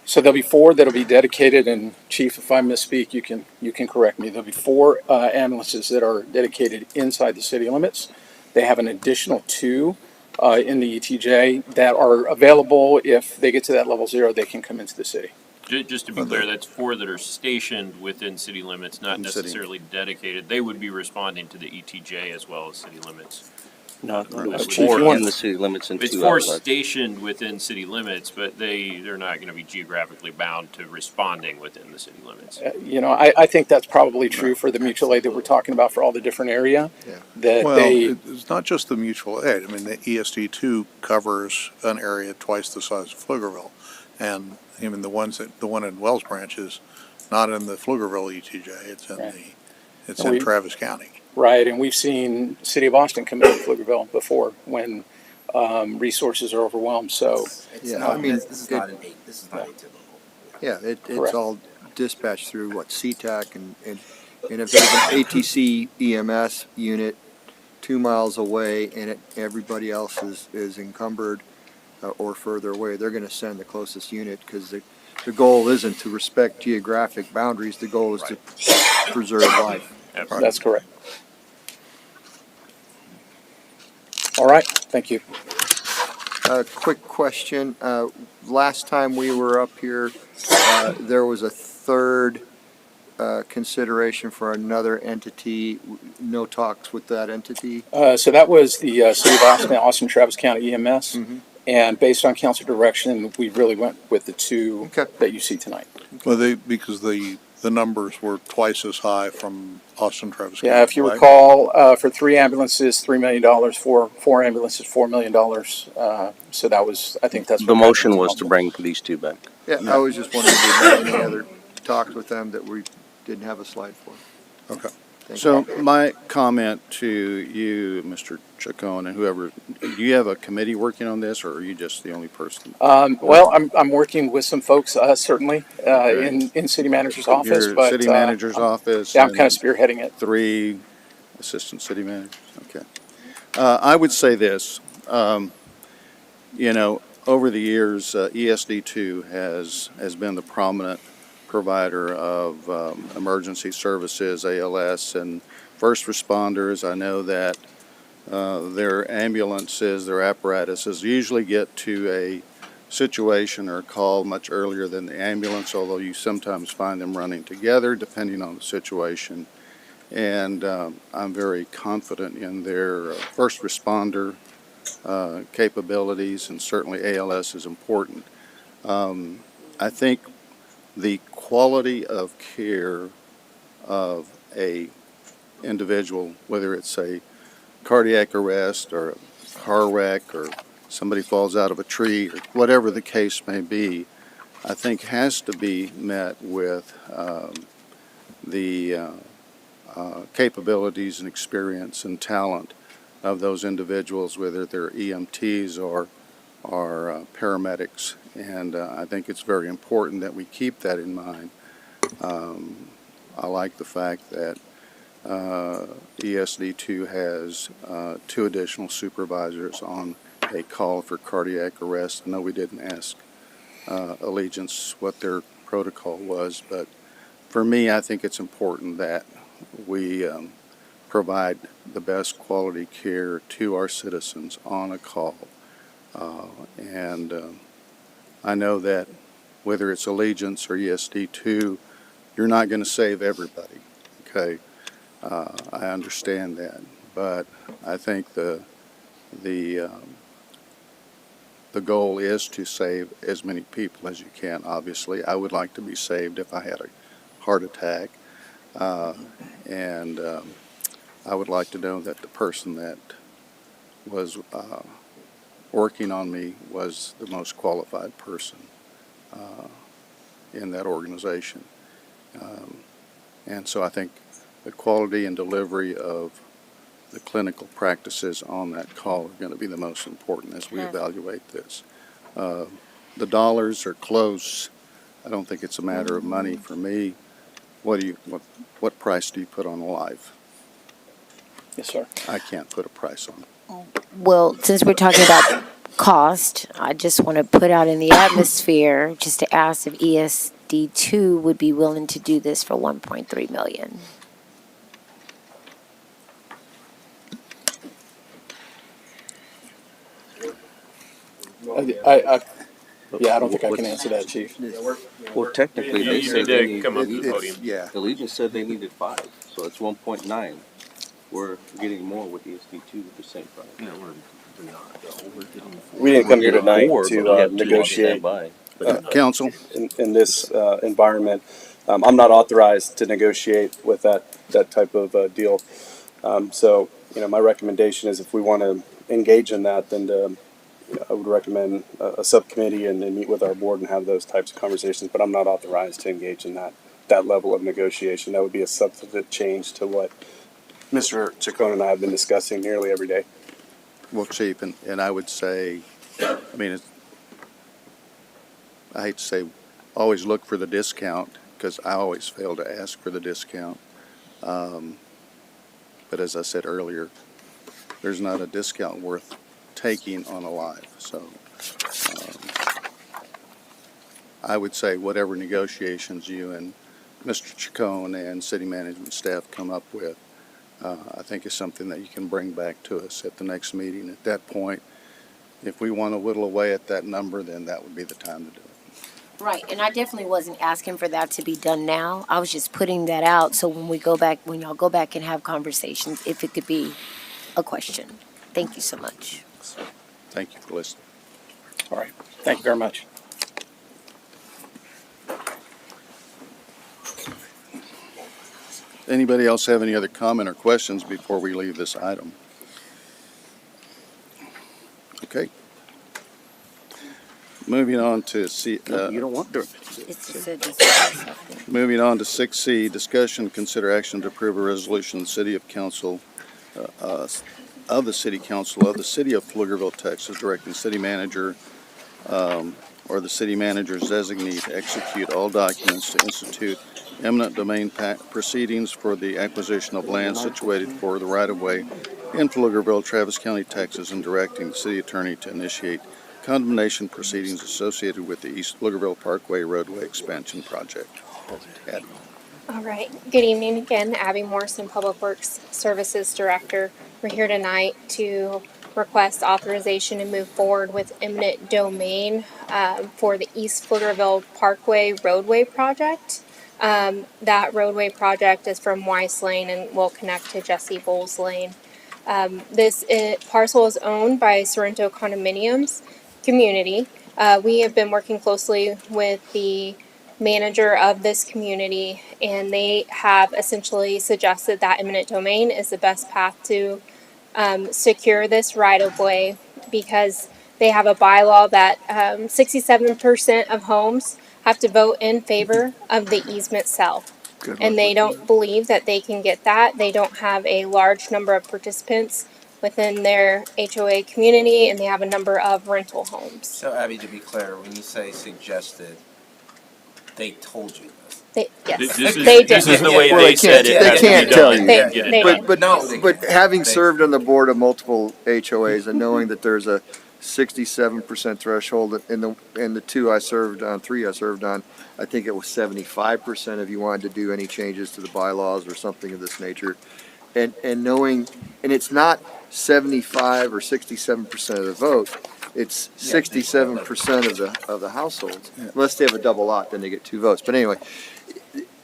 Speaker 12: So there'll be 4 that'll be dedicated, and Chief, if I misspeak, you can correct me. There'll be 4 ambulances that are dedicated inside the city limits. They have an additional 2 in the ETJ that are available. If they get to that level 0, they can come into the city.
Speaker 3: Just to be clear, that's 4 that are stationed within city limits, not necessarily dedicated. They would be responding to the ETJ as well as city limits.
Speaker 15: No, it was
Speaker 12: Chief,
Speaker 15: 4
Speaker 12: you want-
Speaker 15: in the city limits and 2
Speaker 3: It's 4
Speaker 15: outside.
Speaker 3: stationed within city limits, but they're not going to be geographically bound to responding within the city limits.
Speaker 12: I think that's probably true for the mutual aid that we're talking about for all the different area. That
Speaker 9: Well,
Speaker 12: they,
Speaker 9: it's not just the mutual aid. I mean, the ESD2 covers an area twice the size of Pflugerville. And even the one in Wells Branch is not in the Pflugerville ETJ. It's in in Travis County.
Speaker 12: right, and we've seen City of Austin come into Pflugerville before when resources are overwhelmed. So
Speaker 21: Yeah, I mean,
Speaker 2: This is not atypical.
Speaker 21: Yeah, it's
Speaker 12: Correct.
Speaker 21: all dispatched through CTAC and if there's an ATC EMS unit 2 miles away and everybody else is encumbered or further away, they're gonna send the closest unit because the goal isn't to respect geographic boundaries, the goal is to preserve life.
Speaker 12: that's correct. All right, thank you.
Speaker 21: Quick question, last time we were up here, there was a third consideration for another entity, no talks with that entity?
Speaker 12: So that was the City of Austin, Travis County EMS. And based on council direction, we really went with the 2 that you see tonight.
Speaker 9: Well, because the numbers were twice as high from Austin, Travis County.
Speaker 12: Yeah, if you
Speaker 9: right?
Speaker 12: recall, for 3 ambulances, $3 million, for 4 ambulances, $4 million. So that was, I think that's.
Speaker 15: The
Speaker 12: what
Speaker 15: motion
Speaker 12: guidance
Speaker 15: was
Speaker 12: on.
Speaker 15: to bring these 2 back.
Speaker 21: Yeah, I was just wondering if we had any other talks with them that we didn't have a slide for.
Speaker 9: Okay.
Speaker 21: Thank
Speaker 1: So
Speaker 21: you.
Speaker 1: my comment to you, Mr. Chacon, and whoever, do you have a committee working on this, or are you just the only person?
Speaker 12: Well, I'm working with some folks, certainly, in city manager's office,
Speaker 1: Your
Speaker 12: but.
Speaker 1: city manager's office?
Speaker 12: Yeah, I'm kind
Speaker 1: and
Speaker 12: of spearheading it.
Speaker 1: 3 assistant city managers, okay. I would say this, over the years, ESD2 has been the prominent provider of emergency services, ALS, and first responders. I know that their ambulances, their apparatuses usually get to a situation or call much earlier than the ambulance, although you sometimes find them running together depending on the situation. And I'm very confident in their first responder capabilities, and certainly ALS is important. I think the quality of care of a individual, whether it's a cardiac arrest or a car wreck or somebody falls out of a tree or whatever the case may be, I think has to be met with the capabilities and experience and talent of those individuals, whether they're EMTs or paramedics. And I think it's very important that we keep that in mind. I like the fact that ESD2 has 2 additional supervisors on a call for cardiac arrest. I know we didn't ask Allegiance what their protocol was, but for me, I think it's important that we provide the best quality care to our citizens on a call. And I know that whether it's Allegiance or ESD2, you're not going to save everybody, okay? I understand that, but I think the goal is to save as many people as you can, obviously. I would like to be saved if I had a heart attack. And I would like to know that the person that was working on me was the most qualified person in that organization. And so I think the quality and delivery of the clinical practices on that call are going to be the most important as we evaluate this. The dollars are close. I don't think it's a matter of money for me. What price do you put on a life?
Speaker 8: Yes, sir.
Speaker 1: I can't put a price on it.
Speaker 4: Well, since we're talking about cost, I just want to put out in the atmosphere just to ask if ESD2 would be willing to do this for 1.3 million.
Speaker 8: Yeah, I don't think I can answer that, Chief.
Speaker 15: Well, technically, they
Speaker 3: You
Speaker 15: said
Speaker 3: need to
Speaker 15: they need,
Speaker 3: come up to the podium.
Speaker 21: Yeah.
Speaker 15: Allegiance said they needed 5, so it's 1.9. We're getting more with ESD2 with the same price.
Speaker 2: No, we're not.
Speaker 18: We didn't come here
Speaker 15: We're
Speaker 18: tonight
Speaker 15: more, but we
Speaker 18: to
Speaker 15: have 2 on
Speaker 18: negotiate
Speaker 15: standby.
Speaker 1: Council?
Speaker 18: in this environment. I'm not authorized to negotiate with that type of deal. So, my recommendation is if we want to engage in that, then I would recommend a subcommittee and meet with our board and have those types of conversations. But I'm not authorized to engage in that level of negotiation. That would be a substantive change to what Mr. Chacon and I have been discussing nearly every day.
Speaker 1: Well, Chief, and I would say, I hate to say, always look for the discount, because I always fail to ask for the discount. But as I said earlier, there's not a discount worth taking on a life. So I would say whatever negotiations you and Mr. Chacon and city management staff come up with, I think is something that you can bring back to us at the next meeting. At that point, if we want to whittle away at that number, then that would be the time to do it.
Speaker 4: Right, and I definitely wasn't asking for that to be done now. I was just putting that out so when y'all go back and have conversations, if it could be a question. Thank you so much.
Speaker 1: Thank you for listening.
Speaker 8: All right. Thank you very much.
Speaker 1: Anybody else have any other comment or questions before we leave this item? Okay. Moving on to
Speaker 15: You don't want dirt.
Speaker 1: Moving on to 6C, discussion, consider action to approve a resolution of the City Council of the City of Pflugerville, Texas, directing the city manager or the city manager's designee to execute all documents to institute eminent domain proceedings for the acquisition of land situated for the right-of-way in Pflugerville, Travis County, Texas, and directing the city attorney to initiate condemnation proceedings associated with the East Pflugerville Parkway roadway expansion project. Abby.
Speaker 10: All right. Good evening again. Abby Morrison, Public Works Services Director. We're here tonight to request authorization to move forward with eminent domain for the East Pflugerville Parkway roadway project. That roadway project is from Weiss Lane and will connect to Jesse Bowles Lane. This parcel is owned by Sorrento Condominiums Community. We have been working closely with the manager of this community, and they have essentially suggested that eminent domain is the best path to secure this right-of-way, because they have a bylaw that 67% of homes have to vote in favor of the easement sale. And they don't believe that they can get that. They don't have a large number of participants within their HOA community, and they have a number of rental homes.
Speaker 2: So Abby, to be clear, when you say suggested, they told you this.
Speaker 10: Yes,
Speaker 3: This is,
Speaker 10: they did.
Speaker 3: this is the way
Speaker 21: Well,
Speaker 3: they said it.
Speaker 21: they
Speaker 3: has to be
Speaker 21: can't
Speaker 3: done.
Speaker 21: tell you.
Speaker 3: Get it
Speaker 10: They
Speaker 3: done.
Speaker 10: did.
Speaker 21: But
Speaker 2: No,
Speaker 21: having served on the board of multiple HOAs and knowing that there's a
Speaker 13: 67% threshold. In the three I served on, I think it was 75% if you wanted to do any changes to the bylaws or something of this nature. And knowing, and it's not 75 or 67% of the vote, it's 67% of the households. Unless they have a double lot, then they get 2 votes. But anyway,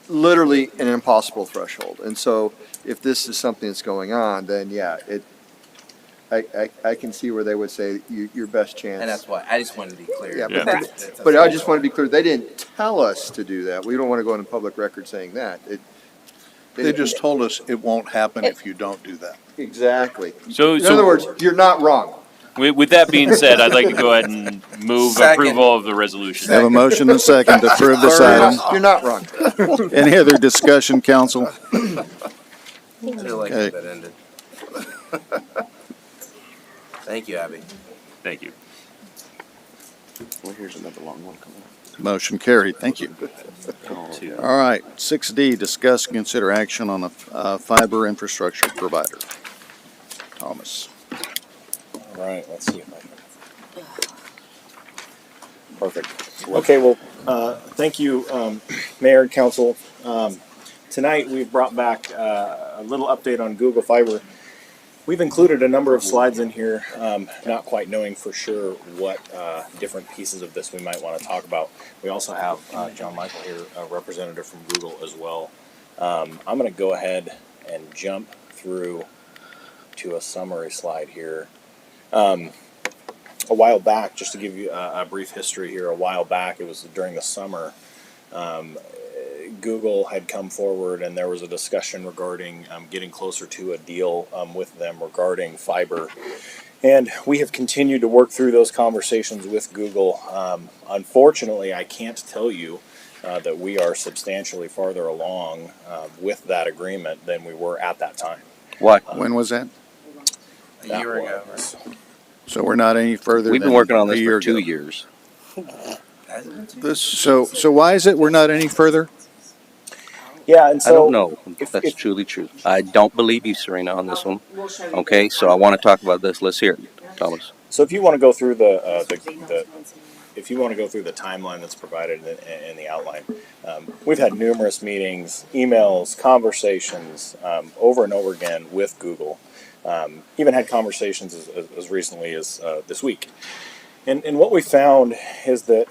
Speaker 13: literally an impossible threshold. And so if this is something that's going on, then yeah, I can see where they would say your best chance.
Speaker 2: And that's why I just wanted to be clear.
Speaker 13: Yeah, but I just want to be clear, they didn't tell us to do that. We don't want to go on the public record saying that.
Speaker 9: They just told us it won't happen if you don't do that.
Speaker 13: Exactly.
Speaker 3: So,
Speaker 13: In other words, you're not wrong.
Speaker 3: With that being said, I'd like to go ahead and move
Speaker 2: Second.
Speaker 3: approval of the resolution.
Speaker 16: Have a motion and second to approve this item.
Speaker 13: You're not wrong.
Speaker 16: Any other discussion, council?
Speaker 2: I feel like
Speaker 16: Okay.
Speaker 2: that ended. Thank you, Abby.
Speaker 3: Thank you.
Speaker 15: Well, here's another long one coming up.
Speaker 16: Motion carried. Thank you. All right, 6D, discuss and consider action on a fiber infrastructure provider. Thomas.
Speaker 6: All right, let's see if I can. Perfect. Okay, well, thank you, Mayor and Council. Tonight, we've brought back a little update on Google Fiber. We've included a number of slides in here, not quite knowing for sure what different pieces of this we might want to talk about. We also have John Michael here, a representative from Google as well. I'm going to go ahead and jump through to a summary slide here. A while back, just to give you a brief history here, a while back, it was during the summer, Google had come forward and there was a discussion regarding getting closer to a deal with them regarding fiber. And we have continued to work through those conversations with Google. Unfortunately, I can't tell you that we are substantially farther along with that agreement than we were at that time.
Speaker 15: Why?
Speaker 16: When was that?
Speaker 2: A year ago.
Speaker 16: So we're not any further
Speaker 15: We've
Speaker 16: than
Speaker 15: been working on
Speaker 16: a
Speaker 15: this
Speaker 16: year
Speaker 15: for 2
Speaker 16: ago.
Speaker 15: years.
Speaker 16: So why is it we're not any further?
Speaker 6: Yeah, and so
Speaker 15: I don't know if that's truly true. I don't believe you, Serena, on this one. Okay, so I want to talk about this. Let's hear it, Thomas.
Speaker 6: So if you want to go through if you want to go through the timeline that's provided in the outline, we've had numerous meetings, emails, conversations over and over again with Google. Even had conversations as recently as this week. And what we found is that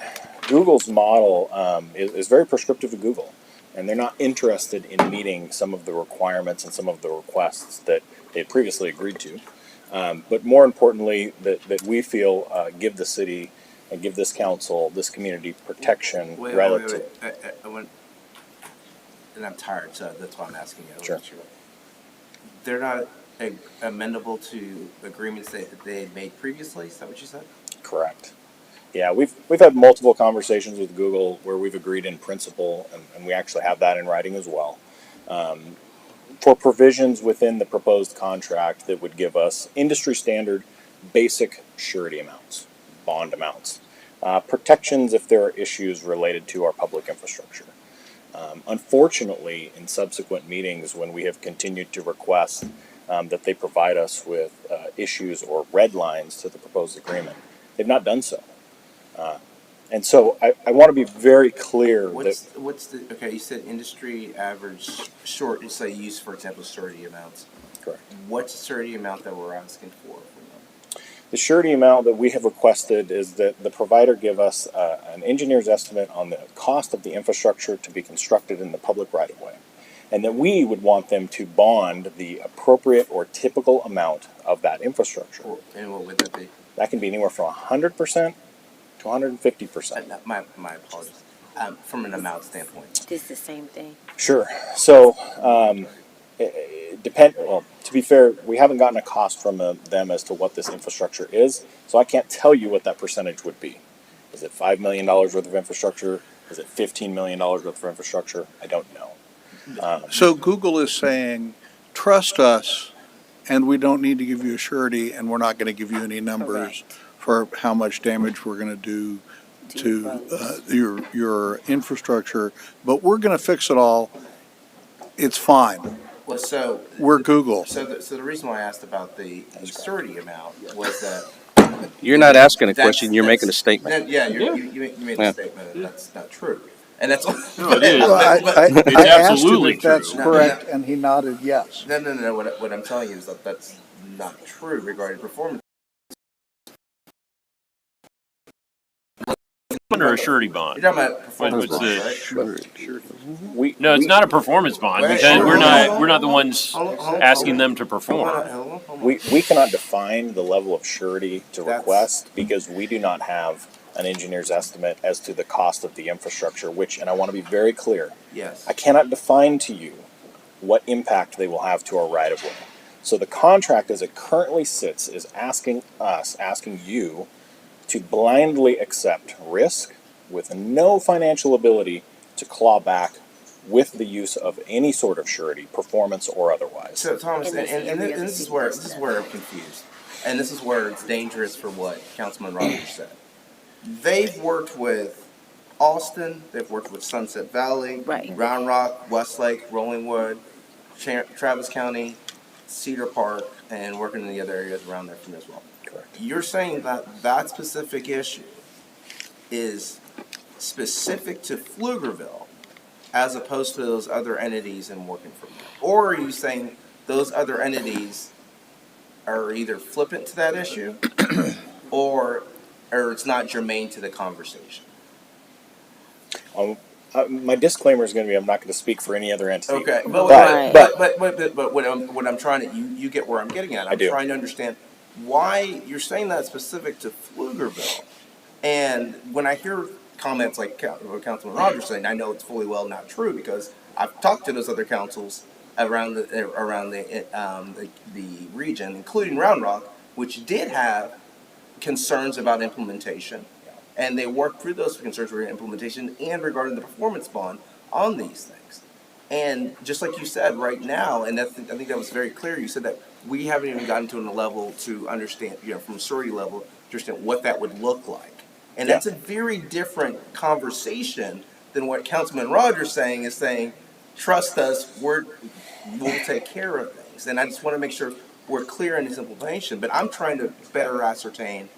Speaker 6: Google's model is very prescriptive to Google. And they're not interested in meeting some of the requirements and some of the requests that they had previously agreed to. But more importantly, that we feel give the city and give this council, this community protection relative.
Speaker 2: I went, and I'm tired, so that's why I'm asking you.
Speaker 6: Sure.
Speaker 2: They're not amendable to agreements that they had made previously? Is that what you said?
Speaker 6: Correct. Yeah, we've had multiple conversations with Google where we've agreed in principle, and we actually have that in writing as well, for provisions within the proposed contract that would give us industry standard basic surety amounts, bond amounts, protections if there are issues related to our public infrastructure. Unfortunately, in subsequent meetings, when we have continued to request that they provide us with issues or red lines to the proposed agreement, they've not done so. And so I want to be very clear
Speaker 2: Okay, you said industry average short, say you use, for example, surety amounts.
Speaker 6: Correct.
Speaker 2: What's the surety amount that we're asking for from them?
Speaker 6: The surety amount that we have requested is that the provider give us an engineer's estimate on the cost of the infrastructure to be constructed in the public right-of-way. And that we would want them to bond the appropriate or typical amount of that infrastructure.
Speaker 2: And what would that be?
Speaker 6: That can be anywhere from 100% to 150%.
Speaker 2: My apologies. From an amount standpoint.
Speaker 4: It's the same thing.
Speaker 6: Sure. So, well, to be fair, we haven't gotten a cost from them as to what this infrastructure is, so I can't tell you what that percentage would be. Is it $5 million worth of infrastructure? Is it $15 million worth of infrastructure? I don't know.
Speaker 9: So Google is saying, trust us, and we don't need to give you a surety, and we're not going to give you any numbers for how much damage we're going to do to your infrastructure, but we're going to fix it all. It's fine.
Speaker 2: Well, so
Speaker 9: We're Google.
Speaker 2: So the reason why I asked about the surety amount was that
Speaker 15: You're not asking a
Speaker 2: That's-
Speaker 15: question, you're making a
Speaker 2: that's-
Speaker 15: statement.
Speaker 2: that- Yeah, you made
Speaker 15: Yeah.
Speaker 2: a statement, and that's not true. And that's.
Speaker 3: No, it is.
Speaker 11: Well, I
Speaker 3: It's
Speaker 11: asked him
Speaker 3: absolutely
Speaker 11: if that's
Speaker 3: true.
Speaker 11: correct, and he nodded yes.
Speaker 2: No. What I'm telling you is that that's not true regarding performance.
Speaker 3: Under a surety bond.
Speaker 2: You're talking about performance
Speaker 3: What's
Speaker 2: bond,
Speaker 3: the-
Speaker 2: right?
Speaker 3: No, it's not a performance bond
Speaker 2: Wait,
Speaker 3: because
Speaker 2: hold
Speaker 3: we're
Speaker 2: on.
Speaker 3: not the ones asking them to perform.
Speaker 6: We cannot define the level of surety to request because we do not have an engineer's estimate as to the cost of the infrastructure, which, and I want to be very clear,
Speaker 2: Yes.
Speaker 6: I cannot define to you what impact they will have to our right of way. So the contract as it currently sits is asking you to blindly accept risk with no financial ability to claw back with the use of any sort of surety, performance or otherwise.
Speaker 2: So Thomas, and this is where I'm confused, and this is where it's dangerous for what Councilman Rogers said. They've worked with Austin, they've worked with Sunset Valley, Round Rock, Westlake, Rollingwood, Travis County, Cedar Park, and working in the other areas around there from as well.
Speaker 6: Correct. You're
Speaker 2: You're saying that that specific issue is specific to Pflugerville as opposed to those other entities and working from there? Or are you saying those other entities are either flippant to that issue or it's not germane to the conversation?
Speaker 6: My disclaimer is going to be I'm not going to speak for any other entity.
Speaker 2: Okay, but what I'm trying to, you get where I'm getting at. I'm trying to understand why you're saying that specific to Pflugerville. And when I hear comments like what Councilman Rogers saying, I know it's fully well not true because I've talked to those other councils around the region, including Round Rock, which did have concerns about implementation. And they worked through those concerns regarding implementation and regarding the performance bond on these things. And just like you said right now, and I think that was very clear, you said that we haven't even gotten to a level to understand, from a surety level, to understand what that would look like. And that's a very different conversation than what Councilman Rogers is saying, trust us, we'll take care of things. And I just want to make sure we're clear in this implementation, but I'm trying to better ascertain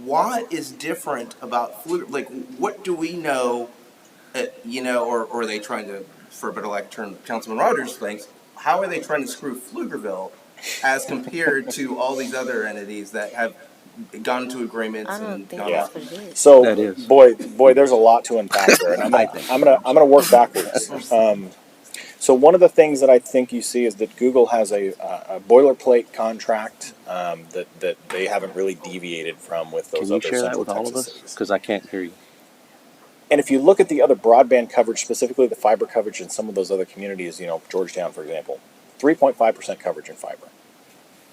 Speaker 2: what is different about Pflugerville? Like, what do we know, or are they trying to, for a better lack of term, Councilman Rogers thinks, how are they trying to screw Pflugerville as compared to all these other entities that have gone to agreements and gone off?
Speaker 6: So, boy, there's a lot to unpack there, and I'm gonna work backwards. So one of the things that I think you see is that Google has a boilerplate contract that they haven't really deviated from with those
Speaker 15: Can you
Speaker 6: other
Speaker 15: share that
Speaker 6: Central
Speaker 15: with all of
Speaker 6: Texas
Speaker 15: us?
Speaker 6: cities.
Speaker 15: Because I can't hear you.
Speaker 6: And if you look at the other broadband coverage, specifically the fiber coverage in some of those other communities, Georgetown, for example, 3.5% coverage in fiber.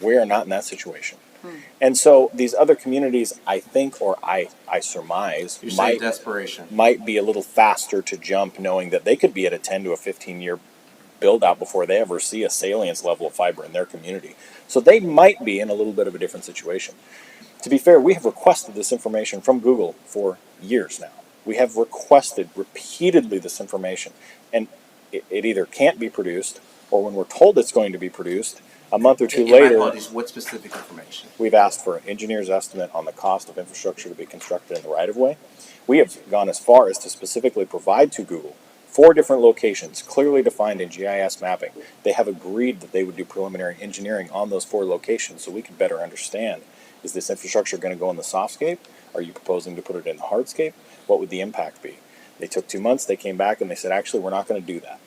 Speaker 6: We are not in that situation. And so these other communities, I think, or I surmise,
Speaker 2: You're saying desperation.
Speaker 6: might be a little faster to jump, knowing that they could be at a 10 to a 15-year build out before they ever see a salience level of fiber in their community. So they might be in a little bit of a different situation. To be fair, we have requested this information from Google for years now. We have requested repeatedly this information, and it either can't be produced, or when we're told it's going to be produced, a month or two
Speaker 2: My
Speaker 6: later,
Speaker 2: apologies, what specific information?
Speaker 6: we've asked for an engineer's estimate on the cost of infrastructure to be constructed in the right-of-way. We have gone as far as to specifically provide to Google 4 different locations, clearly defined in GIS mapping. They have agreed that they would do preliminary engineering on those 4 locations so we could better understand, is this infrastructure going to go in the softscape? Are you proposing to put it in the hardscape? What would the impact be? They took 2 months, they came back and they said, actually, we're not going to do that.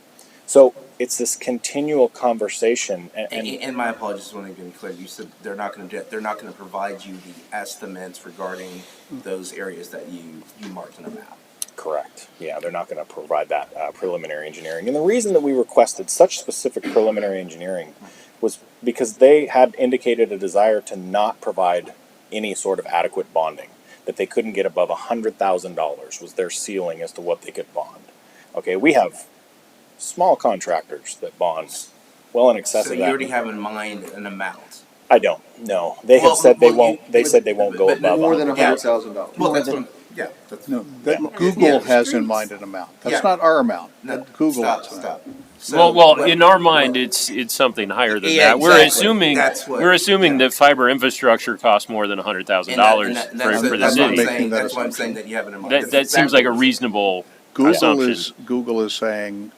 Speaker 6: So it's this continual conversation.
Speaker 2: And my apologies, I want to get clear. You said they're not going to provide you the estimates regarding those areas that you marked on a map.
Speaker 6: Correct. Yeah, they're not going to provide that preliminary engineering. And the reason that we requested such specific preliminary engineering was because they had indicated a desire to not provide any sort of adequate bonding, that they couldn't get above $100,000 was their ceiling as to what they could bond. Okay, we have small contractors that bond well in excess
Speaker 2: So
Speaker 6: of
Speaker 2: you
Speaker 6: that.
Speaker 2: already have in mind an amount.
Speaker 6: I don't. No, they have said they won't. They said they won't go above
Speaker 21: More than
Speaker 6: $100,000.
Speaker 21: $100,000.
Speaker 2: Well, that's what. Yeah. That's,
Speaker 11: No, Google has in mind an amount. That's not our amount.
Speaker 2: No,
Speaker 11: That Google has an
Speaker 2: stop.
Speaker 11: amount.
Speaker 2: So,
Speaker 3: well,
Speaker 2: but-
Speaker 3: in our mind, it's something higher than
Speaker 2: Yeah,
Speaker 3: that. We're
Speaker 2: exactly.
Speaker 3: assuming that fiber infrastructure costs more than $100,000 for the
Speaker 2: that's what I'm
Speaker 3: city.
Speaker 2: saying. That's why I'm saying that you have it in mind.
Speaker 3: That
Speaker 2: That's
Speaker 3: seems
Speaker 2: exactly
Speaker 3: like a
Speaker 2: what-
Speaker 3: reasonable
Speaker 9: Google
Speaker 3: assumption.
Speaker 9: Google is saying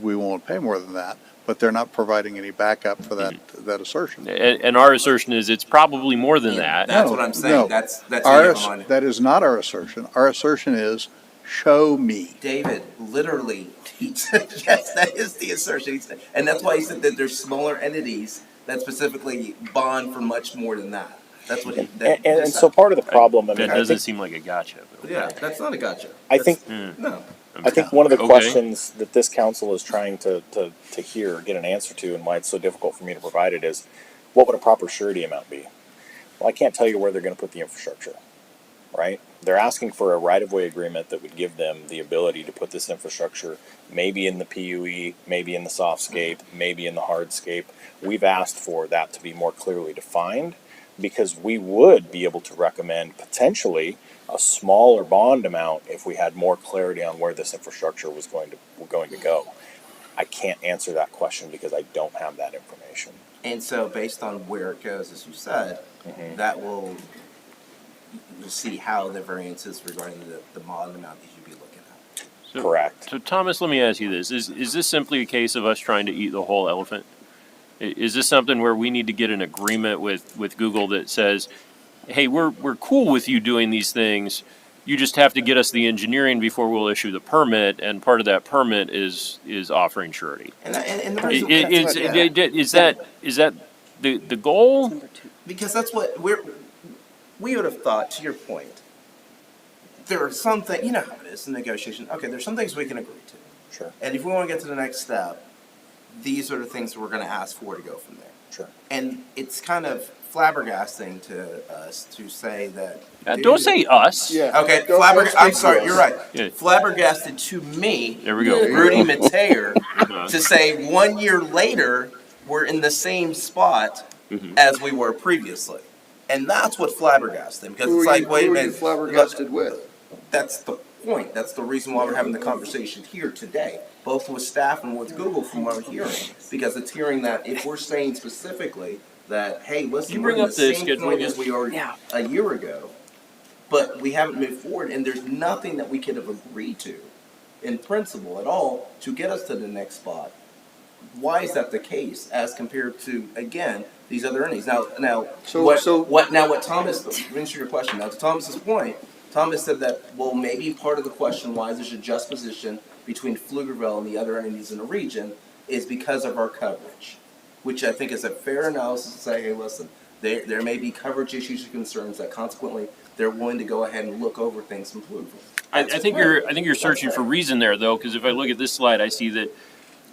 Speaker 9: we won't pay more than that, but they're not providing any backup for that assertion.
Speaker 3: And our assertion is it's probably more than that.
Speaker 2: That's what I'm saying.
Speaker 9: No.
Speaker 2: That's
Speaker 9: Our
Speaker 2: you
Speaker 9: ass-
Speaker 2: have in mind.
Speaker 9: that is not our assertion. Our assertion is, show me.
Speaker 2: David, literally, he said, yes, that is the assertion. He said, and that's why he said that there's smaller entities that specifically bond for much more than that. That's what he
Speaker 6: And so part of the problem, I mean,
Speaker 3: That
Speaker 6: I
Speaker 3: doesn't
Speaker 6: think,
Speaker 3: seem like a gotcha.
Speaker 2: Yeah, that's not a gotcha.
Speaker 6: I think,
Speaker 2: No.
Speaker 6: I think one of the
Speaker 3: Okay.
Speaker 6: questions that this council is trying to hear, get an answer to, and why it's so difficult for me to provide it is, what would a proper surety amount be? Well, I can't tell you where they're going to put the infrastructure, right? They're asking for a right-of-way agreement that would give them the ability to put this infrastructure maybe in the PUE, maybe in the softscape, maybe in the hardscape. We've asked for that to be more clearly defined because we would be able to recommend potentially a smaller bond amount if we had more clarity on where this infrastructure was going to go. I can't answer that question because I don't have that information.
Speaker 2: And so based on where it goes, as you said, that will you'll see how the variance is regarding the bond amount that you'd be looking at.
Speaker 6: Correct.
Speaker 3: So Thomas, let me ask you this. Is this simply a case of us trying to eat the whole elephant? Is this something where we need to get an agreement with Google that says, hey, we're cool with you doing these things. You just have to get us the engineering before we'll issue the permit, and part of that permit is offering surety.
Speaker 2: And the reason
Speaker 3: Is that the goal?
Speaker 2: Because that's what we would have thought, to your point, there are some things, you know how it is in negotiation. Okay, there's some things we can agree to.
Speaker 6: Sure.
Speaker 2: And if we want to get to the next step, these are the things that we're going to ask for to go from there.
Speaker 6: Sure.
Speaker 2: And it's kind of flabbergasting to us to say that.
Speaker 3: Don't say us.
Speaker 2: Yeah. Okay,
Speaker 21: Don't speak
Speaker 2: I'm
Speaker 21: for
Speaker 2: sorry,
Speaker 21: us.
Speaker 2: you're right.
Speaker 3: Yeah.
Speaker 2: Flabbergasted to me,
Speaker 3: There we go.
Speaker 2: Rudy Mateer, to say 1 year later, we're in the same spot as we were previously. And that's what flabbergasted him, because
Speaker 21: Who
Speaker 2: it's
Speaker 21: are
Speaker 2: like,
Speaker 21: you,
Speaker 2: wait a
Speaker 21: who are you
Speaker 2: minute.
Speaker 21: flabbergasted with?
Speaker 2: That's the point. That's the reason why we're having the conversation here today, both with staff and with Google from what I'm hearing. Because it's hearing that if we're saying specifically that, hey, listen,
Speaker 3: You
Speaker 2: we're
Speaker 3: bring
Speaker 2: in
Speaker 3: up
Speaker 2: the
Speaker 3: the
Speaker 2: same
Speaker 3: schedule
Speaker 2: point
Speaker 3: again?
Speaker 2: as we were a year ago, but we haven't moved forward, and there's nothing that we could have agreed to in principle at all to get us to the next spot. Why is that the case as compared to, again, these other entities? Now, what Thomas, to answer your question, now to Thomas's point, Thomas said that, well, maybe part of the question why there's a juxtaposition between Pflugerville and the other entities in the region is because of our coverage, which I think is a fair analysis to say, hey, listen, there may be coverage issues and concerns that consequently they're willing to go ahead and look over things from Pflugerville.
Speaker 3: I think you're searching for reason there, though, because if I look at this slide, I see that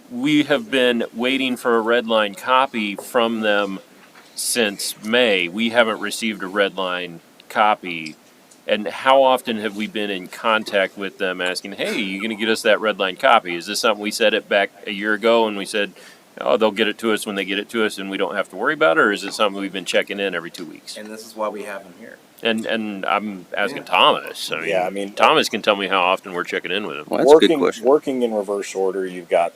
Speaker 3: we have been waiting for a red line copy from them since May. We haven't received a red line copy. And how often have we been in contact with them asking, hey, you going to get us that red line copy? Is this something we said it back a year ago and we said, oh, they'll get it to us when they get it to us and we don't have to worry about it? Or is it something we've been checking in every 2 weeks?
Speaker 2: And this is why we have them here.
Speaker 3: And I'm asking Thomas. I mean, Thomas can tell me how often we're checking in with him.
Speaker 15: Well, that's a good question.
Speaker 6: Working in reverse order, you've got,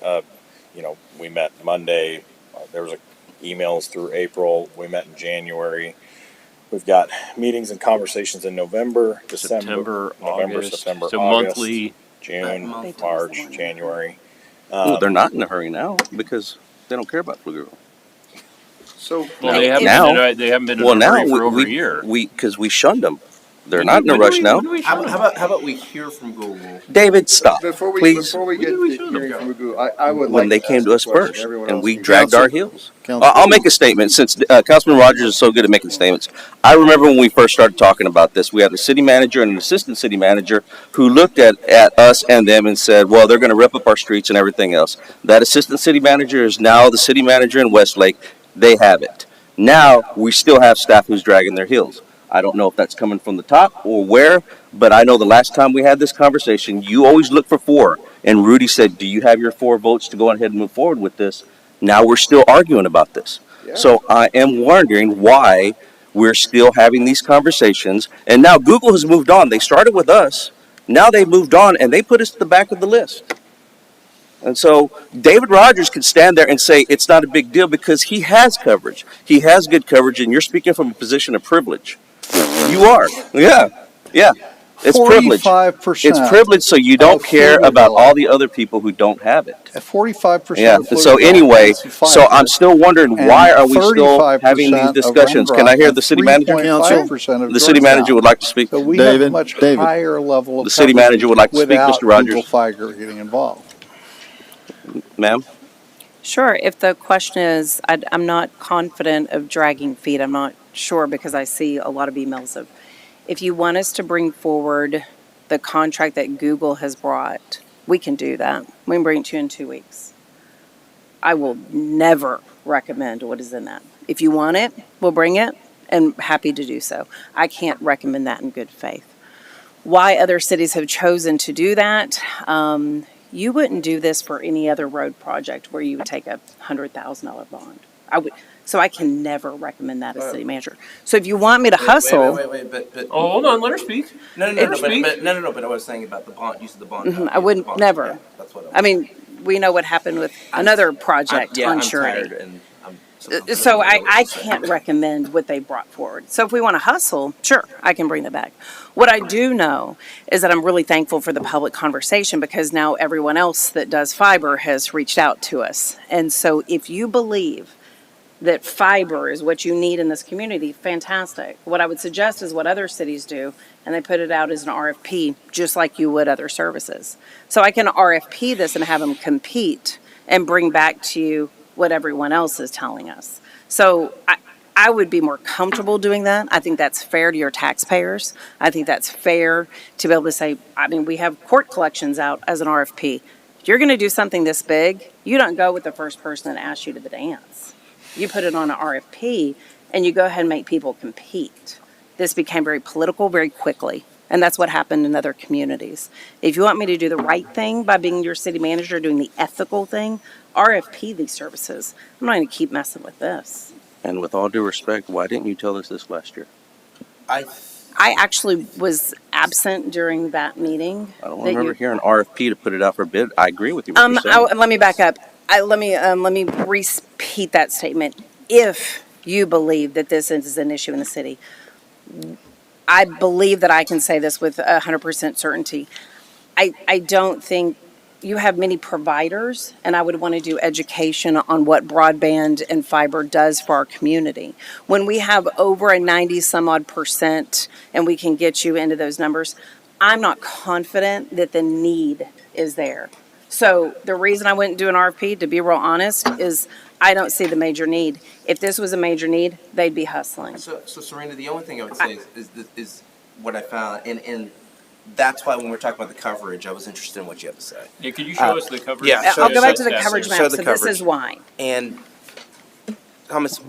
Speaker 6: we met Monday. There was emails through April. We met in January. We've got meetings and conversations in November, December, November,
Speaker 3: August.
Speaker 6: September,
Speaker 3: So
Speaker 6: August,
Speaker 3: monthly.
Speaker 6: June, March, January.
Speaker 15: Well, they're not in a hurry now because they don't care about Pflugerville.
Speaker 21: So
Speaker 3: Well, they haven't been in a hurry for over a year.
Speaker 15: Because we shunned them. They're not in a rush now.
Speaker 2: How about we hear from Google?
Speaker 15: David, stop, please.
Speaker 21: Before we get to hearing from Google, I would like
Speaker 15: When they came
Speaker 21: ask
Speaker 15: to us
Speaker 21: a question.
Speaker 15: first,
Speaker 21: Everyone
Speaker 15: and
Speaker 21: else
Speaker 15: we
Speaker 21: can-
Speaker 15: dragged our heels.
Speaker 16: Council.
Speaker 15: I'll make a statement since Councilman Rogers is so good at making statements. I remember when we first started talking about this, we had a city manager and an assistant city manager who looked at us and them and said, well, they're going to rip up our streets and everything else. That assistant city manager is now the city manager in Westlake. They have it. Now we still have staff who's dragging their heels. I don't know if that's coming from the top or where, but I know the last time we had this conversation, you always look for 4. And Rudy said, do you have your 4 votes to go ahead and move forward with this? Now we're still arguing about this.
Speaker 21: Yeah.
Speaker 15: So I am wondering why we're still having these conversations. And now Google has moved on. They started with us. Now they've moved on and they put us at the back of the list. And so David Rogers could stand there and say it's not a big deal because he has coverage. He has good coverage, and you're speaking from a position of privilege. You are. Yeah. Yeah. It's privilege.
Speaker 11: 45%.
Speaker 15: It's privilege, so you don't
Speaker 11: of
Speaker 15: care about
Speaker 11: Pflugerville.
Speaker 15: all the other people who don't have it.
Speaker 11: 45%.
Speaker 15: Yeah.
Speaker 11: of
Speaker 15: So
Speaker 11: Pflugerville
Speaker 15: anyway,
Speaker 11: has
Speaker 15: so I'm still wondering
Speaker 11: and
Speaker 15: why are we still
Speaker 11: 35%
Speaker 15: having these
Speaker 11: of
Speaker 15: discussions?
Speaker 11: Round
Speaker 15: Can I
Speaker 11: Rock
Speaker 15: hear
Speaker 11: and
Speaker 15: the city manager?
Speaker 11: 3.5% of
Speaker 15: The city manager
Speaker 11: Georgetown.
Speaker 15: would like to speak.
Speaker 11: So we have a
Speaker 16: David,
Speaker 11: much
Speaker 16: David.
Speaker 11: higher level of
Speaker 15: The city
Speaker 11: coverage
Speaker 15: manager would like to speak,
Speaker 11: without
Speaker 15: Mr. Rogers.
Speaker 11: Google Fiber getting involved.
Speaker 15: Ma'am?
Speaker 5: Sure. If the question is, I'm not confident of dragging feet. I'm not sure because I see a lot of emails of, if you want us to bring forward the contract that Google has brought, we can do that. We can bring it to you in 2 weeks. I will never recommend what is in that. If you want it, we'll bring it and happy to do so. I can't recommend that in good faith. Why other cities have chosen to do that, you wouldn't do this for any other road project where you would take a $100,000 bond. So I can never recommend that as city manager. So if you want me to hustle,
Speaker 2: Wait, but.
Speaker 8: Oh, hold on, let her speak.
Speaker 2: No,
Speaker 8: Let her
Speaker 2: but
Speaker 8: speak.
Speaker 2: but I was saying about the bond, use of the bond.
Speaker 5: I wouldn't, never.
Speaker 2: Yeah, that's what
Speaker 5: I mean, we know what happened with another project on
Speaker 2: I'm
Speaker 5: surety.
Speaker 2: tired and I'm.
Speaker 5: So I can't recommend what they brought forward. So if we want to hustle, sure, I can bring that back. What I do know is that I'm really thankful for the public conversation because now everyone else that does fiber has reached out to us. And so if you believe that fiber is what you need in this community, fantastic. What I would suggest is what other cities do, and they put it out as an RFP, just like you would other services. So I can RFP this and have them compete and bring back to you what everyone else is telling us. So I would be more comfortable doing that. I think that's fair to your taxpayers. I think that's fair to be able to say, I mean, we have court collections out as an RFP. If you're going to do something this big, you don't go with the first person that asks you to the dance. You put it on an RFP and you go ahead and make people compete. This became very political very quickly. And that's what happened in other communities. If you want me to do the right thing by being your city manager, doing the ethical thing, RFP these services. I'm not going to keep messing with this.
Speaker 15: And with all due respect, why didn't you tell us this last year?
Speaker 5: I actually was absent during that meeting.
Speaker 15: I don't remember hearing RFP to put it out for bid. I agree with you.
Speaker 5: Let me back up. Let me repeat that statement. If you believe that this is an issue in the city, I believe that I can say this with 100% certainty. I don't think you have many providers, and I would want to do education on what broadband and fiber does for our community. When we have over a 90 some odd percent, and we can get you into those numbers, I'm not confident that the need is there. So the reason I wouldn't do an RFP, to be real honest, is I don't see the major need. If this was a major need, they'd be hustling.
Speaker 2: So Serena, the only thing I would say is what I found, and that's why when we're talking about the coverage, I was interested in what you have to say.
Speaker 3: Yeah, could you show us the coverage?
Speaker 2: Yeah,
Speaker 5: I'll go back to the coverage map.
Speaker 2: Show
Speaker 5: So
Speaker 2: the
Speaker 5: this
Speaker 2: coverage.
Speaker 5: is why.
Speaker 2: And Thomas,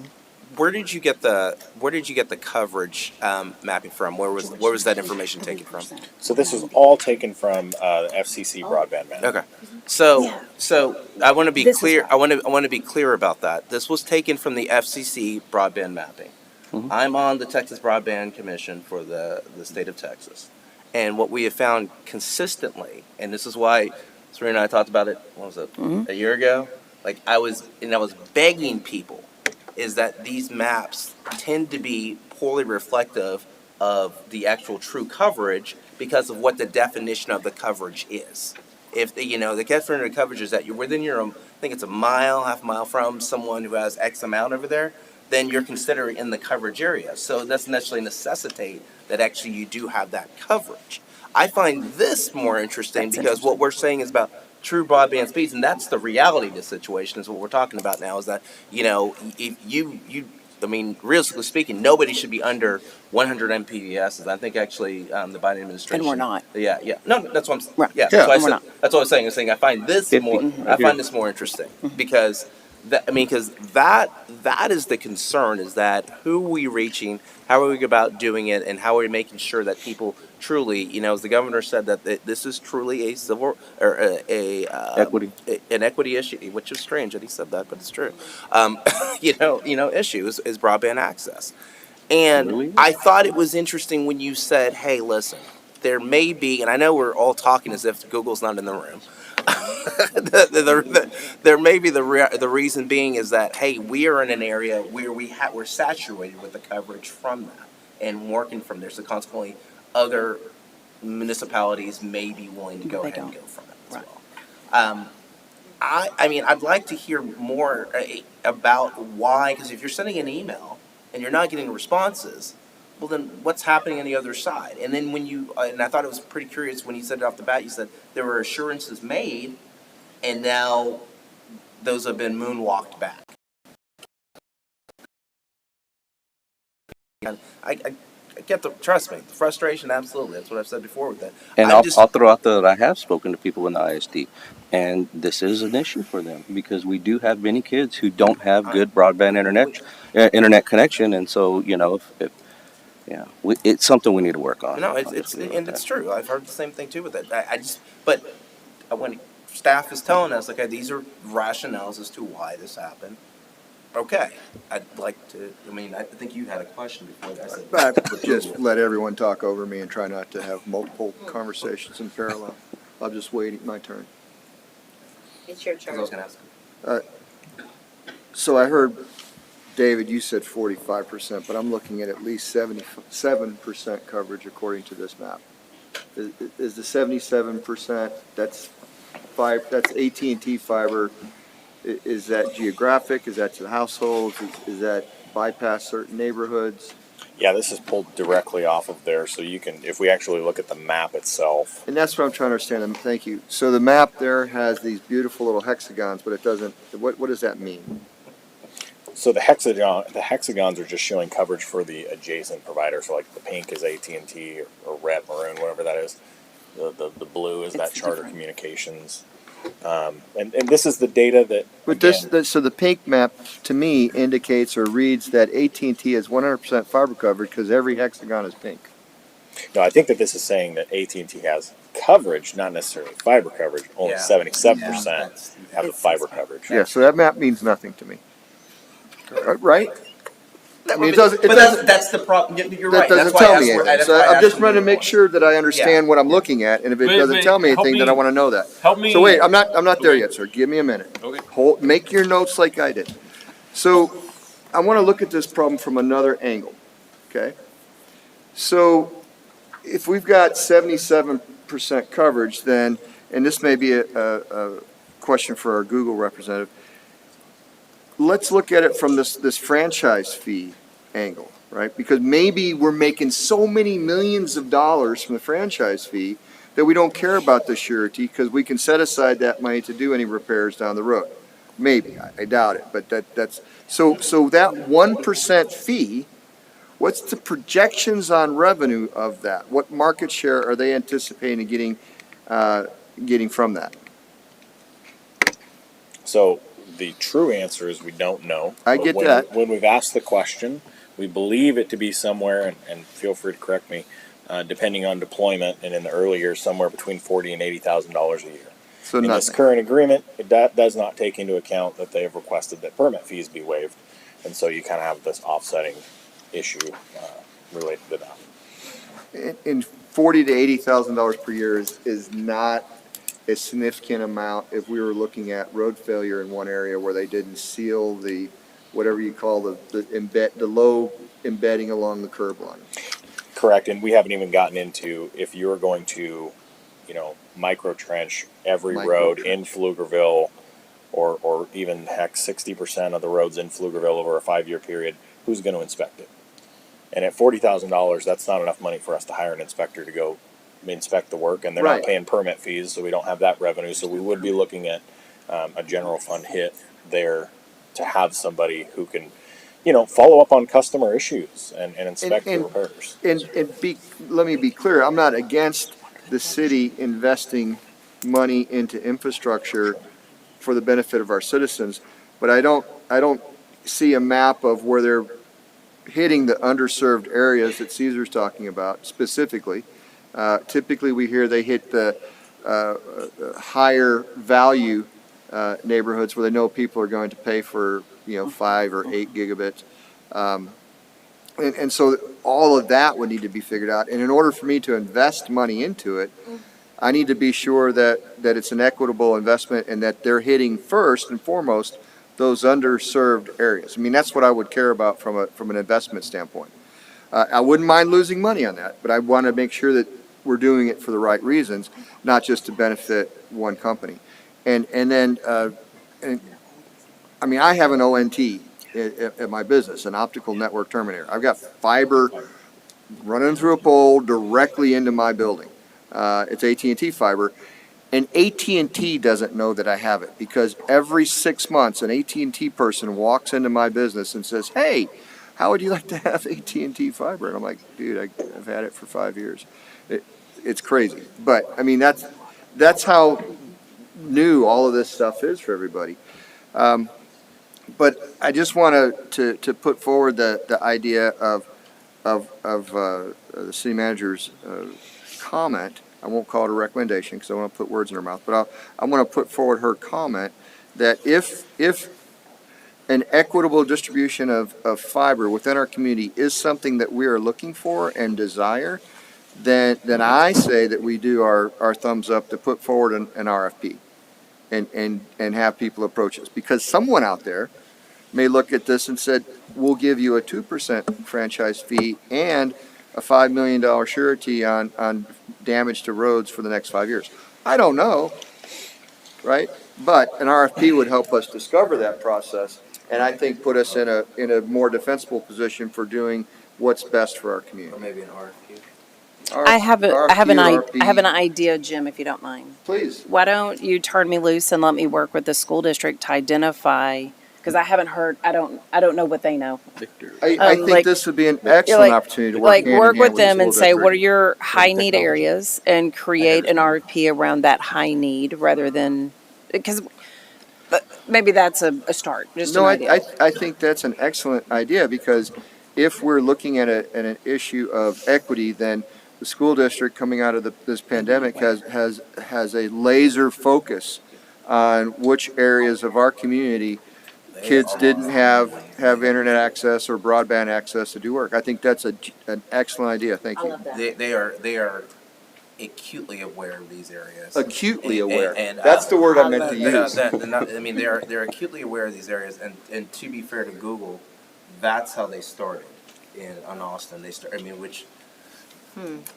Speaker 2: where did you get the coverage mapping from? Where was that information taken from?
Speaker 6: So this was all taken from the FCC broadband map.
Speaker 2: Okay, so I want to be
Speaker 5: This is
Speaker 2: clear.
Speaker 5: why.
Speaker 2: I want to be clear about that. This was taken from the FCC broadband mapping.
Speaker 15: Mhm.
Speaker 2: I'm on the Texas Broadband Commission for the state of Texas, and what we have found consistently, and this is why Serena and I talked about it. What was it? A year ago? Like I was begging people, is that these maps tend to be poorly reflective of the actual true coverage because of what the definition of the coverage is. If the definition of coverage is that you're within your, I think it's half a mile from someone who has X amount over there, then you're considered in the coverage area. So it doesn't necessarily necessitate that actually you do have that coverage. I find this more interesting because what we're saying is about true broadband speeds, and that's the reality of the situation, is what we're talking about now, is that, if realistically speaking, nobody should be under 100 Mbps. I think actually the Biden administration.
Speaker 5: And we're not.
Speaker 2: Yeah. No, that's what I'm saying.
Speaker 5: Right.
Speaker 2: Yeah,
Speaker 5: Yeah.
Speaker 2: that's what I
Speaker 5: And we're
Speaker 2: said.
Speaker 5: not.
Speaker 2: That's what I was saying. I'm saying I find this more. I find this more interesting because that is the concern, is that who are we reaching, how are we about doing it, and how are we making sure that people truly, as the governor said, that this is truly a civil or an equity issue, which is strange that he said that, but it's true. Issue is broadband access, and I thought it was interesting when you said, "Hey, listen, there may be," and I know we're all talking as if Google's not in the room. There may be the reason being is that, hey, we are in an area where we're saturated with the coverage from that and working from there. So consequently, other municipalities may be willing to go ahead and go from it as well. I mean, I'd like to hear more about why, because if you're sending an email and you're not getting responses, well, then what's happening on the other side? And then when you, and I thought it was pretty curious when you said it off the bat, you said there were assurances made, and now those have been moonwalked back. And I get trust me, the frustration, absolutely. That's what I've said before with that.
Speaker 15: And I'll throw out that I have spoken to people in the ISD, and this is an issue for them because we do have many kids who don't have good broadband internet connection, and so it's something we need to work on.
Speaker 2: No, it's true. I've heard the same thing too with it. But when staff is telling us, okay, these are rationales as to why this happened. Okay, I'd like to. I mean, I think you had a question before that. I said,
Speaker 21: Just let everyone talk over me and try not to have multiple conversations in parallel. I'll just wait my turn.
Speaker 4: It's your turn.
Speaker 2: I was going to ask.
Speaker 21: So I heard, David, you said 45%, but I'm looking at least 77% coverage according to this map. Is the 77%, that's AT&T fiber, is that geographic? Is that to the households? Is that bypass certain neighborhoods?
Speaker 6: Yeah, this is pulled directly off of there, so you can, if we actually look at the map itself.
Speaker 21: And that's what I'm trying to understand. Thank you. So the map there has these beautiful little hexagons, but it doesn't, what does that mean?
Speaker 6: So the hexagons are just showing coverage for the adjacent provider. So like the pink is AT&T or red, maroon, whatever that is. The blue is that Charter Communications. And this is the data that.
Speaker 21: But so the pink map to me indicates or reads that AT&T has 100% fiber coverage because every hexagon is pink.
Speaker 6: No, I think that this is saying that AT&T has coverage, not necessarily fiber coverage. Only 77% have the fiber coverage.
Speaker 21: Yeah, so that map means nothing to me. Right? I mean,
Speaker 2: that's the problem. You're right.
Speaker 21: That doesn't tell me anything. So I'm just trying to make sure that I understand what I'm looking at, and if it doesn't tell me anything, then I want to know that.
Speaker 14: Help me.
Speaker 21: So wait, I'm not there yet, sir. Give me a minute.
Speaker 14: Okay.
Speaker 21: Make your notes like I did. So I want to look at this problem from another angle. Okay. So if we've got 77% coverage, then, and this may be a question for our Google representative. Let's look at it from this franchise fee angle, right? Because maybe we're making so many millions of dollars from the franchise fee that we don't care about the surety because we can set aside that money to do any repairs down the road. Maybe, I doubt it, but that's so that 1% fee, what's the projections on revenue of that? What market share are they anticipating getting from that?
Speaker 6: So the true answer is we don't know.
Speaker 21: I get that.
Speaker 6: When we've asked the question, we believe it to be somewhere, and feel free to correct me, depending on deployment, and in the early years, somewhere between $40,000 and $80,000 a year.
Speaker 21: So
Speaker 6: in this current agreement, that does not take into account that they have requested that permit fees be waived, and so you kind of have this offsetting issue related to that.
Speaker 21: And $40,000 to $80,000 per year is not a significant amount if we were looking at road failure in one area where they didn't seal the, whatever you call the low embedding along the curb line.
Speaker 6: Correct, and we haven't even gotten into if you're going to, micro trench every road in Pflugerville, or even heck 60% of the roads in Pflugerville over a 5-year period, who's going to inspect it? And at $40,000, that's not enough money for us to hire an inspector to go inspect the work, and they're not paying permit fees, so we don't have that revenue. So we would be looking at a general fund hit there to have somebody who can, follow up on customer issues and inspect the repairs.
Speaker 21: Let me be clear, I'm not against the city investing money into infrastructure for the benefit of our citizens, but I don't see a map of where they're hitting the underserved areas that Caesar's talking about specifically. Typically, we hear they hit the higher value neighborhoods where they know people are going to pay for 5 or 8 gigabits, and so all of that would need to be figured out. And in order for me to invest money into it,
Speaker 13: I need to be sure that it's an equitable investment and that they're hitting first and foremost those underserved areas. I mean, that's what I would care about from an investment standpoint. I wouldn't mind losing money on that, but I want to make sure that we're doing it for the right reasons, not just to benefit one company. And then, I mean, I have an ONT at my business, an optical network terminator. I've got fiber running through a pole directly into my building. It's AT&T fiber, and AT&T doesn't know that I have it because every 6 months an AT&T person walks into my business and says, "Hey, how would you like to have AT&T fiber?" And I'm like, "Dude, I've had it for 5 years." It's crazy, but I mean that's how new all of this stuff is for everybody. But I just want to put forward the idea of the city manager's comment. I won't call it a recommendation because I want to put words in her mouth, but I want to put forward her comment that if an equitable distribution of fiber within our community is something that we are looking for and desire, then I say that we do our thumbs up to put forward an RFP and have people approach us. Because someone out there may look at this and said, we'll give you a 2% franchise fee and a $5 million surety on damage to roads for the next 5 years. I don't know, right? But an RFP would help us discover that process, and I think put us in a more defensible position for doing what's best for our community.
Speaker 2: Or maybe an RFQ.
Speaker 5: I have
Speaker 13: RFP.
Speaker 5: an idea, Jim, if you don't mind.
Speaker 13: Please.
Speaker 5: Why don't you turn me loose and let me work with the school district to identify, because I haven't heard, I don't know what they know.
Speaker 13: I think this would be an excellent opportunity to work hand in hand
Speaker 5: work with
Speaker 13: the
Speaker 5: them and
Speaker 13: school
Speaker 5: say,
Speaker 13: district.
Speaker 5: what are your high need areas, and create an RFP around that high need rather than, because maybe that's a start, just an
Speaker 13: No,
Speaker 5: idea.
Speaker 13: I think that's an excellent idea, because if we're looking at an issue of equity, then the school district coming out of this pandemic has a laser focus on which areas of our community kids didn't have internet access or broadband access to do work. I think that's an excellent idea. Thank you.
Speaker 2: They are acutely aware of these areas.
Speaker 13: Acutely aware.
Speaker 2: And,
Speaker 13: That's the word I meant to use.
Speaker 2: They're acutely aware of these areas, and to be fair to Google, that's how they started on Austin. Which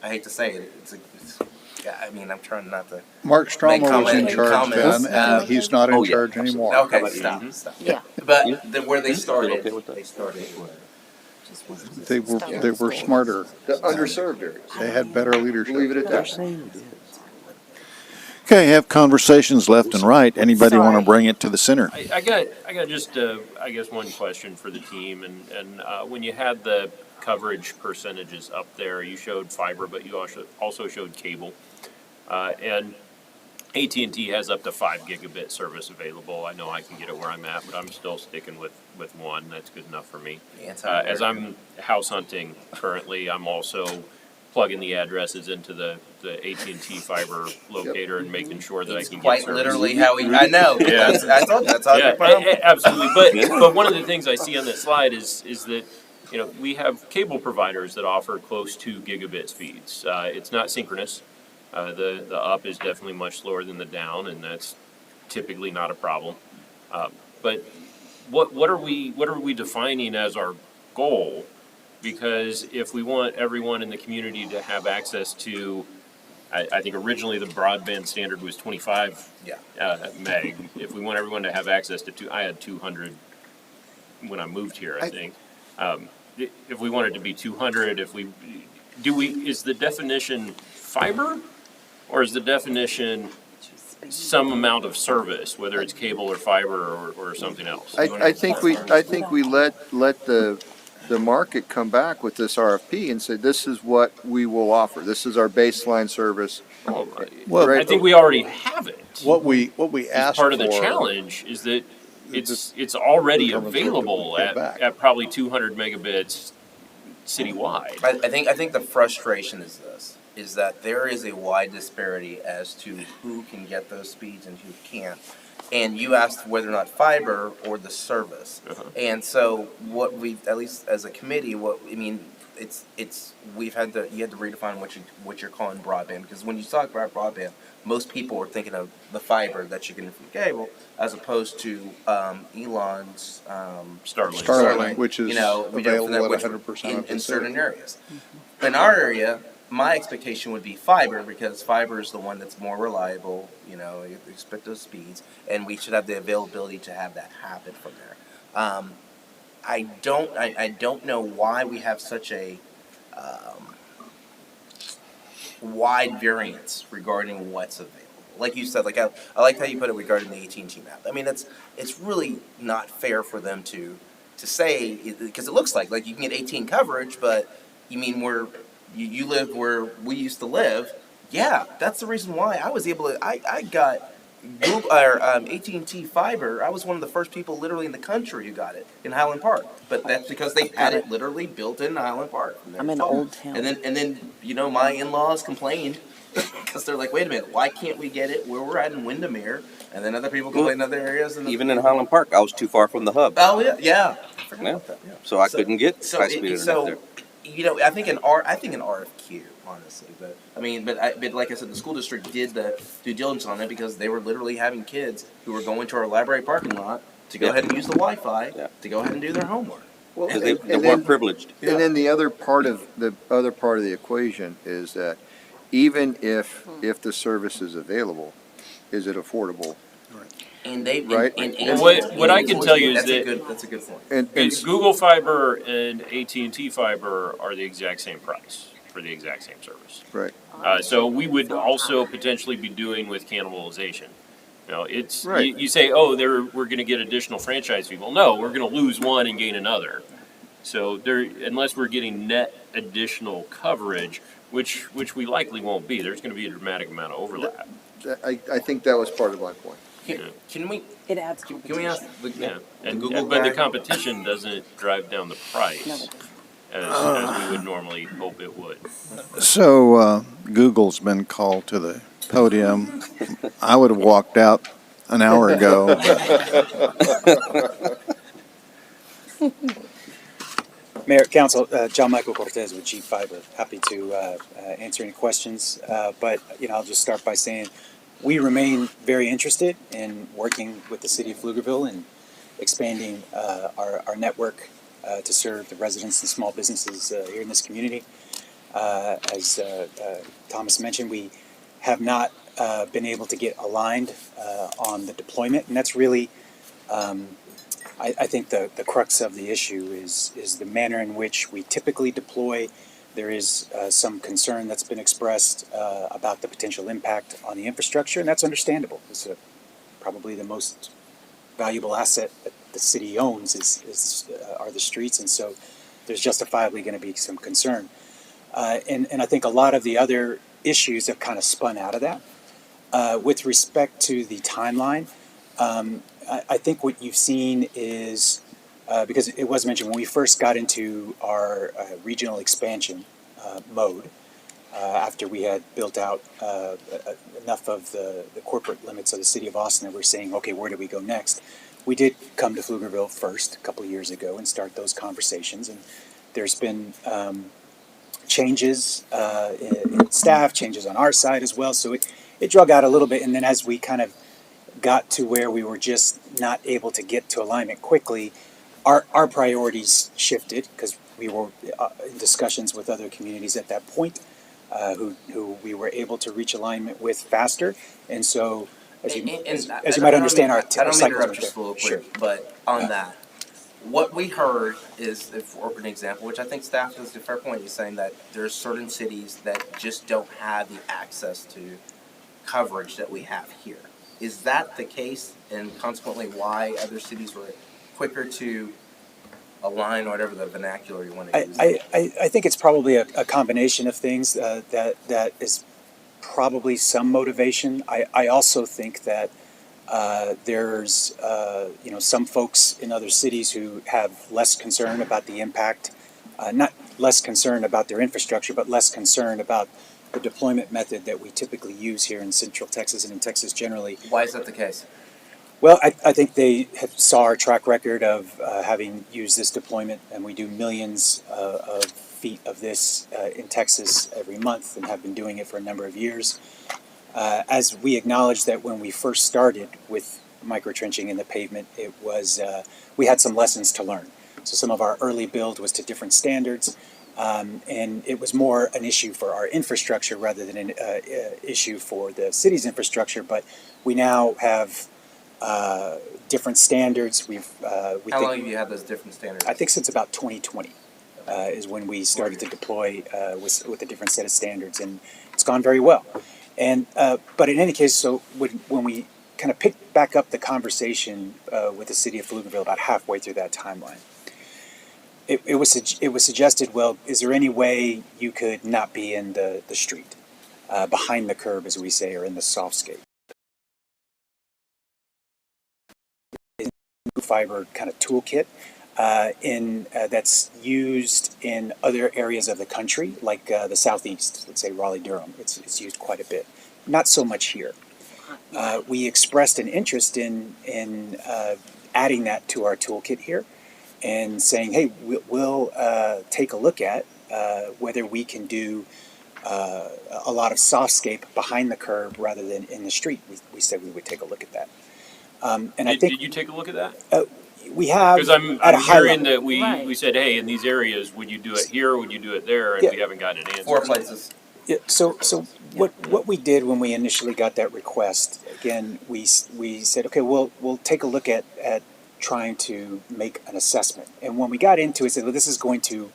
Speaker 2: I hate to say it. I'm trying not to.
Speaker 11: Mark
Speaker 2: make
Speaker 11: Stromer was in
Speaker 2: comments.
Speaker 11: charge then, and he's not in charge anymore.
Speaker 2: Okay, stop.
Speaker 4: Yeah.
Speaker 2: But where they started, they started.
Speaker 11: They were smarter.
Speaker 13: The underserved areas.
Speaker 11: They had better leadership.
Speaker 13: Leave it at that.
Speaker 16: Okay, have conversations left and right. Anybody want to bring it to the center?
Speaker 3: I got just I guess one question for the team, and when you had the coverage percentages up there, you showed fiber, but you also showed cable, and AT&T has up to 5 gigabit service available. I know I can get it where I'm at, but I'm still sticking with one. That's good enough for me. As I'm house hunting currently, I'm also plugging the addresses into the AT&T fiber locator and making sure that I can get
Speaker 2: Quite
Speaker 3: service.
Speaker 2: literally how I know.
Speaker 3: Yeah.
Speaker 2: I told you, that's how
Speaker 3: Absolutely. But one of the things I see on this slide is that we have cable providers that offer close to gigabit speeds. It's not synchronous. The up is definitely much slower than the down, and that's typically not a problem. But what are we defining as our goal? Because if we want everyone in the community to have access to, I think originally the broadband standard was 25 meg. If we want everyone to have access to I had 200 when I moved here, I think. If we want it to be 200, is the definition fiber, or is the definition some amount of service, whether it's cable or fiber or something else?
Speaker 13: I think we let the market come back with this RFP and say, this is what we will offer. This is our baseline service.
Speaker 3: Well, I think we already have it.
Speaker 11: What we asked
Speaker 3: part of
Speaker 11: for.
Speaker 3: the challenge is that it's already available at probably 200 megabits citywide.
Speaker 2: I think the frustration is that there is a wide disparity as to who can get those speeds and who can't. And you asked whether or not fiber or the service. And so what we, at least as a committee, you had to redefine what you're calling broadband, because when you talk about broadband, most people are thinking of the fiber that you get from cable, as opposed to Elon's
Speaker 11: Starlink, which is
Speaker 2: which
Speaker 11: available at 100% of
Speaker 2: in
Speaker 11: the
Speaker 2: certain
Speaker 11: city.
Speaker 2: areas. In our area, my expectation would be fiber, because fiber is the one that's more reliable. You expect those speeds, and we should have the availability to have that happen from there. I don't know why we have such a wide variance regarding what's available. Like you said, I like how you put it regarding the AT&T map. I mean, it's really not fair for them to say, because it looks like you can get 18 coverage, but you mean you live where we used to live. Yeah, that's the reason why I was able to. I got Google or AT&T fiber. I was one of the first people literally in the country who got it in Highland Park. But that's because they had it literally built in Highland Park.
Speaker 5: I'm in Old Town.
Speaker 2: And then my in-laws complained because they're like, wait a minute, why can't we get it where we're at in Windermere? And then other people complain in other areas.
Speaker 15: Even in Highland Park, I was too far from the hub.
Speaker 2: Oh yeah.
Speaker 15: Yeah. So I couldn't get high-speed internet there.
Speaker 2: I think an RFQ, honestly, but like I said, the school district did the due diligence on it, because they were literally having kids who were going to our library parking lot to go ahead and use the Wi-Fi to go ahead and do their homework.
Speaker 21: Well,
Speaker 15: Because they weren't privileged.
Speaker 21: And then the other part of the equation is that even if the service is available, is it affordable?
Speaker 2: And they
Speaker 21: Right.
Speaker 2: and
Speaker 3: What I can tell you is
Speaker 2: that's a good point.
Speaker 21: And
Speaker 3: Google Fiber and AT&T Fiber are the exact same price for the exact same service.
Speaker 21: Right.
Speaker 3: So we would also potentially be doing with cannibalization. It's
Speaker 21: Right.
Speaker 3: you say, oh, we're going to get additional franchise people. No, we're going to lose one and gain another. So unless we're getting net additional coverage, which we likely won't be, there's going to be a dramatic amount of overlap.
Speaker 21: I think that was part of my point.
Speaker 2: Can we?
Speaker 5: It adds
Speaker 2: Can we ask the Google
Speaker 3: But the
Speaker 2: guy?
Speaker 3: competition doesn't drive down the price as we would normally hope it would.
Speaker 16: So, Google's been called to the podium. I would have walked out an hour ago.
Speaker 14: Mayor, Council, John Michael Cortez with G Fiber. Happy to answer any questions. But I'll just start by saying we remain very interested in working with the city of Pflugerville and expanding our network to serve the residents and small businesses here in this community. As Thomas mentioned, we have not been able to get aligned on the deployment, and that's really I think the crux of the issue is the manner in which we typically deploy. There is some concern that's been expressed about the potential impact on the infrastructure, and that's understandable. It's probably the most valuable asset that the city owns are the streets, and so there's justifiably going to be some concern. And I think a lot of the other issues have kind of spun out of that. With respect to the timeline, I think what you've seen is, because it was mentioned when we first got into our regional expansion mode, after we had built out enough of the corporate limits of the city of Austin that we're saying, okay, where do we go next? We did come to Pflugerville first a couple of years ago and start those conversations, and there's been changes in staff, changes on our side as well, so it drug out a little bit, and then as we kind of got to where we were just not able to get to alignment quickly, our priorities shifted because we were in discussions with other communities at that point who we were able to reach alignment with faster. And so, as you might understand, our
Speaker 2: I don't mean to interrupt
Speaker 14: cycles
Speaker 2: just a
Speaker 14: were
Speaker 2: little
Speaker 14: there.
Speaker 2: quick, but on that, what we heard is, for an example, which I think staff does a fair point, is saying that there's certain cities that just don't have the access to coverage that we have here. Is that the case, and consequently why other cities were quicker to align, or whatever the vernacular you want to use?
Speaker 14: I think it's probably a combination of things that is probably some motivation. I also think that there's some folks in other cities who have less concern about the impact, not less concern about their infrastructure, but less concern about the deployment method that we typically use here in Central Texas and in Texas generally.
Speaker 2: Why is that the case?
Speaker 14: Well, I think they saw our track record of having used this deployment, and we do millions of feet of this in Texas every month and have been doing it for a number of years. As we acknowledged that when we first started with microtrenching in the pavement, it was we had some lessons to learn. So some of our early build was to different standards, and it was more an issue for our infrastructure rather than an issue for the city's infrastructure. But we now have different standards.
Speaker 2: How long have you had those different standards?
Speaker 14: I think since about 2020 is when we started to deploy with a different set of standards, and it's gone very well. And but in any case, so when we kind of picked back up the conversation with the city of Pflugerville about halfway through that timeline, it was suggested, well, is there any way you could not be in the street, behind the curb, as we say, or in the softscape? Fiber kind of toolkit that's used in other areas of the country, like the southeast, let's say Raleigh-Durham. It's used quite a bit. Not so much here. We expressed an interest in adding that to our toolkit here, and saying, hey, we'll take a look at whether we can do a lot of softscape behind the curb rather than in the street. We said we would take a look at that. And I think
Speaker 3: did you take a look at that?
Speaker 14: we have
Speaker 3: Because I'm
Speaker 14: at a high
Speaker 3: hearing
Speaker 14: level.
Speaker 3: that we said, hey, in these areas, would you do it here? Would you do it there? And
Speaker 14: Yeah.
Speaker 3: we haven't gotten an answer.
Speaker 2: 4 places.
Speaker 14: Yeah, so what we did when we initially got that request, again, we said, okay, we'll take a look at trying to make an assessment. And when we got into it, said, well, this is going to,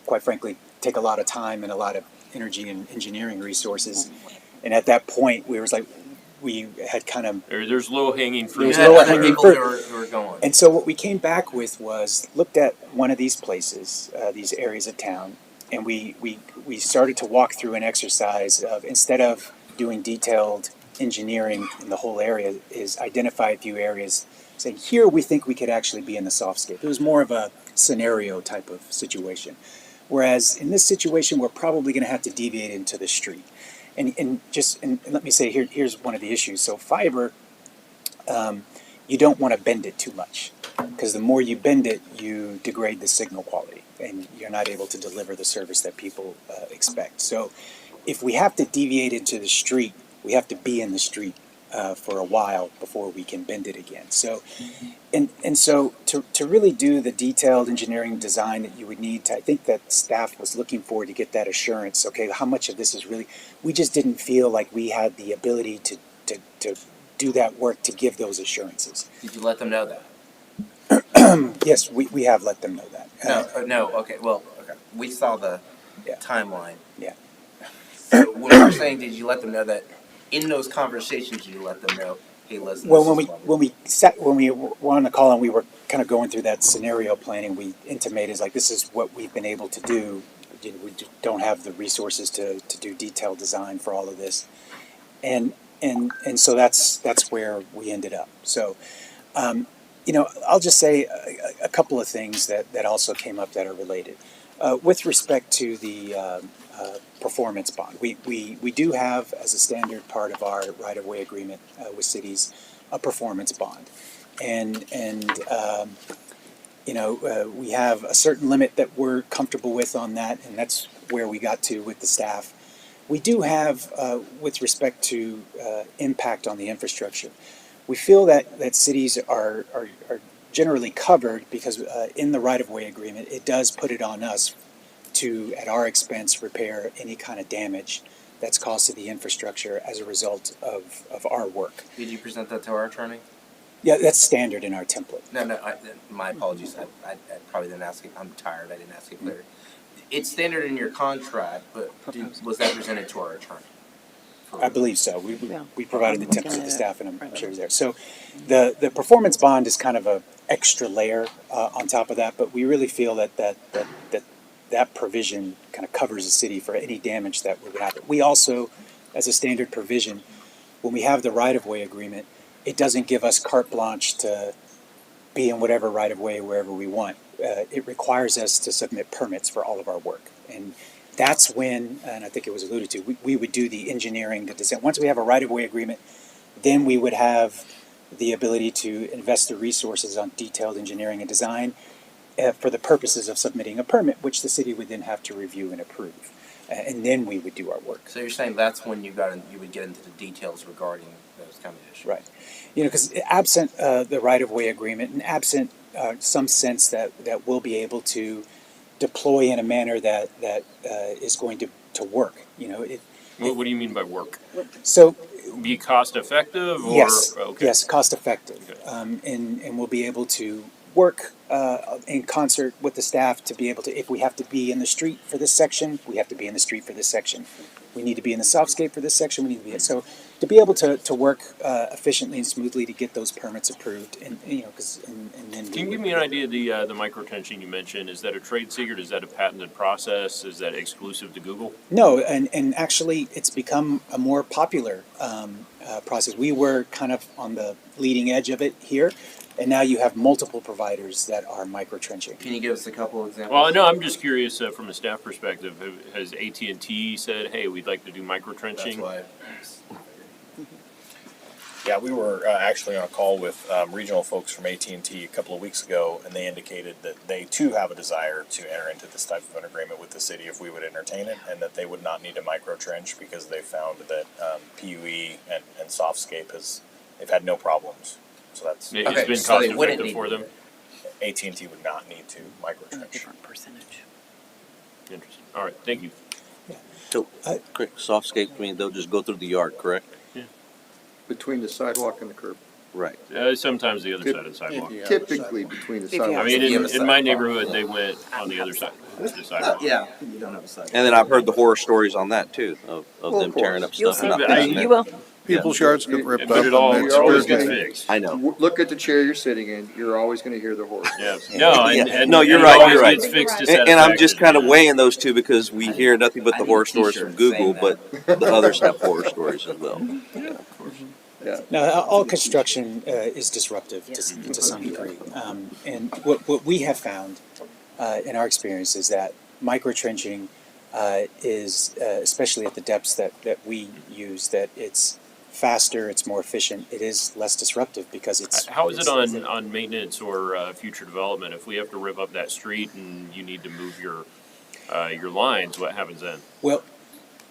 Speaker 14: quite frankly, take a lot of time and a lot of energy and engineering resources. And at that point, we was like, we had kind of
Speaker 3: There's low hanging fruit.
Speaker 14: There's low hanging fruit.
Speaker 2: Who are going.
Speaker 14: And so what we came back with was looked at one of these places, these areas of town, and we started to walk through an exercise of, instead of doing detailed engineering in the whole area, is identify a few areas, saying here we think we could actually be in the softscape. It was more of a scenario type of situation. Whereas in this situation, we're probably going to have to deviate into the street. And let me say, here's one of the issues. So fiber, you don't want to bend it too much, because the more you bend it, you degrade the signal quality, and you're not able to deliver the service that people expect. So if we have to deviate into the street, we have to be in the street for a while before we can bend it again. So, and so to really do the detailed engineering design that you would need to, I think that staff was looking for to get that assurance. Okay, how much of this is really? We just didn't feel like we had the ability to do that work to give those assurances.
Speaker 2: Did you let them know that?
Speaker 14: Yes, we have let them know that.
Speaker 2: No. Okay. Well, okay. We saw the timeline.
Speaker 14: Yeah.
Speaker 2: So when you're saying, did you let them know that? In those conversations, you let them know, hey, listen.
Speaker 14: Well, when we were on the call and we were kind of going through that scenario planning, we intimated like, this is what we've been able to do. We don't have the resources to do detailed design for all of this, and so that's where we ended up. So, I'll just say a couple of things that also came up that are related. With respect to the performance bond, we do have, as a standard part of our right-of-way agreement with cities, a performance bond, and we have a certain limit that we're comfortable with on that, and that's where we got to with the staff. We do have, with respect to impact on the infrastructure, we feel that cities are generally covered because in the right-of-way agreement, it does put it on us to, at our expense, repair any kind of damage that's caused to the infrastructure as a result of our work.
Speaker 2: Did you present that to our attorney?
Speaker 14: Yeah, that's standard in our template.
Speaker 2: No, my apologies. I probably didn't ask it. I'm tired. I didn't ask it clearly. It's standard in your contract, but was that presented to our attorney?
Speaker 14: I believe so. We provided the template to the staff, and I'm sure it's there. So the performance bond is kind of a extra layer on top of that, but we really feel that provision kind of covers the city for any damage that would happen. We also, as a standard provision, when we have the right-of-way agreement, it doesn't give us carte blanche to be in whatever right-of-way wherever we want. It requires us to submit permits for all of our work. And that's when, and I think it was alluded to, we would do the engineering, the design. Once we have a right-of-way agreement, then we would have the ability to invest the resources on detailed engineering and design. for the purposes of submitting a permit, which the city would then have to review and approve. And then we would do our work.
Speaker 2: So you're saying that's when you would get into the details regarding those kind of issues?
Speaker 14: Right. You know, because absent the right-of-way agreement and absent some sense that we'll be able to deploy in a manner that is going to work, you know.
Speaker 3: What do you mean by work?
Speaker 14: So
Speaker 3: be cost effective, or
Speaker 14: yes,
Speaker 3: okay.
Speaker 14: yes, cost effective,
Speaker 3: Okay.
Speaker 14: and we'll be able to work in concert with the staff to be able to, if we have to be in the street for this section, we have to be in the street for this section. We need to be in the Southscape for this section. We need to be so to be able to work efficiently and smoothly to get those permits approved, and you know, and then.
Speaker 3: Can you give me an idea of the microtension you mentioned? Is that a trade secret? Is that a patented process? Is that exclusive to Google?
Speaker 14: No, and actually, it's become a more popular process. We were kind of on the leading edge of it here, and now you have multiple providers that are microtrenching.
Speaker 2: Can you give us a couple examples?
Speaker 3: Well, no, I'm just curious from a staff perspective. Has AT&T said, "Hey, we'd like to do microtrenching"?
Speaker 2: That's why.
Speaker 6: Yeah, we were actually on a call with regional folks from AT&T a couple of weeks ago, and they indicated that they too have a desire to enter into this type of an agreement with the city if we would entertain it, and that they would not need a microtrench because they found that PUE and Softscape they've had no problems. So that's
Speaker 3: It's been cost effective for them.
Speaker 6: AT&T would not need to microtrench.
Speaker 5: Different percentage.
Speaker 3: Interesting. All right, thank you.
Speaker 15: So, quick, Softscape, I mean, they'll just go through the yard, correct?
Speaker 13: Between the sidewalk and the curb.
Speaker 15: Right.
Speaker 3: Sometimes the other side of the sidewalk.
Speaker 13: Typically between the sidewalk.
Speaker 3: I mean, in my neighborhood, they went on the other side of the sidewalk.
Speaker 2: Yeah, you don't have a sidewalk.
Speaker 15: And then I've heard the horror stories on that too, of
Speaker 13: Well,
Speaker 15: them
Speaker 13: of
Speaker 15: tearing up
Speaker 13: course.
Speaker 15: stuff. and not
Speaker 3: I-
Speaker 15: fixing it.
Speaker 5: You will.
Speaker 9: People's yards get ripped
Speaker 3: But
Speaker 9: up.
Speaker 3: it all,
Speaker 9: and
Speaker 3: it
Speaker 9: it's
Speaker 3: always
Speaker 9: dirty.
Speaker 3: gets fixed.
Speaker 15: I know.
Speaker 13: Look at the chair you're sitting in, you're always gonna hear the horse.
Speaker 3: Yeah. No, and
Speaker 15: No, you're
Speaker 3: and it
Speaker 15: right,
Speaker 3: always
Speaker 15: you're right.
Speaker 3: gets fixed to
Speaker 15: And I'm just
Speaker 3: satisfaction.
Speaker 15: kind of weighing those two because we hear nothing but the horror stories from Google, but the others have horror stories as well.
Speaker 14: Now, all construction is disruptive to some degree, and what we have found in our experience is that microtrenching is, especially at the depths that we use, that it's faster, it's more efficient, it is less disruptive because it's.
Speaker 3: How is it on maintenance or future development? If we have to rip up that street and you need to move your lines, what happens then?
Speaker 14: Well,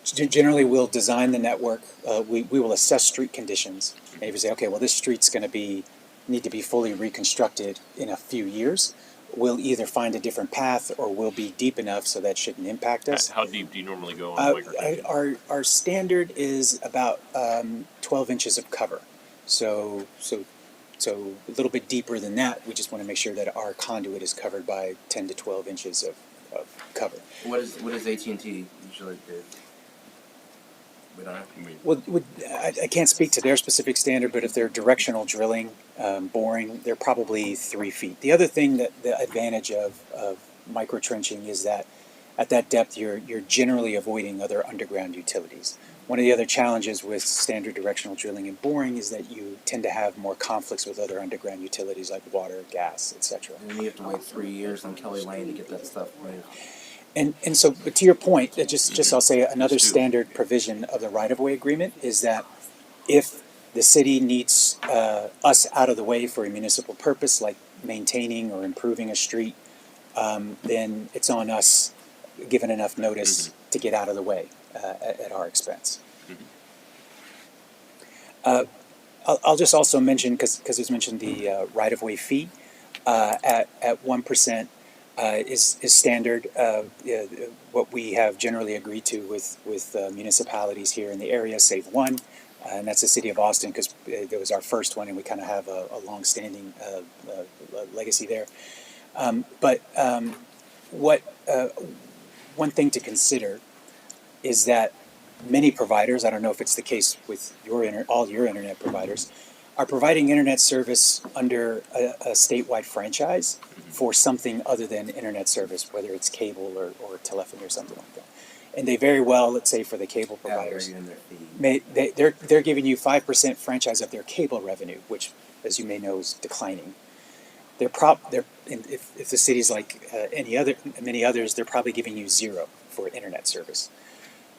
Speaker 14: generally, we'll design the network. We will assess street conditions, and if you say, okay, well, this street's going to need to be fully reconstructed in a few years, we'll either find a different path or we'll be deep enough so that shouldn't impact us.
Speaker 3: How deep do you normally go on microtrenching?
Speaker 14: Our standard is about 12 inches of cover, so a little bit deeper than that. We just want to make sure that our conduit is covered by 10 to 12 inches of cover.
Speaker 2: What does AT&T usually do? We don't have.
Speaker 14: Well, I can't speak to their specific standard, but if they're directional drilling, boring, they're probably 3 feet. The other thing the advantage of microtrenching is that at that depth, you're generally avoiding other underground utilities. One of the other challenges with standard directional drilling and boring is that you tend to have more conflicts with other underground utilities like water, gas, etc.
Speaker 2: And you have to wait 3 years on Kelly Lane to get that stuff moved.
Speaker 14: And so, but to your point, just I'll say another standard provision of the right-of-way agreement is that if the city needs us out of the way for a municipal purpose, like maintaining or improving a street, then it's on us, given enough notice, to get out of the way at our expense. I'll just also mention, because it was mentioned, the right-of-way fee at 1%. Is standard. What we have generally agreed to with municipalities here in the area, save one, and that's the city of Austin, because it was our first one, and we kind of have a long-standing legacy there. But one thing to consider is that many providers, I don't know if it's the case with all your internet providers, are providing internet service under a statewide franchise for something other than internet service, whether it's cable or telephony or something like that. And they very well, let's say for the cable providers, they're giving you 5% franchise of their cable revenue, which, as you may know, is declining. If the city's like many others, they're probably giving you 0 for internet service.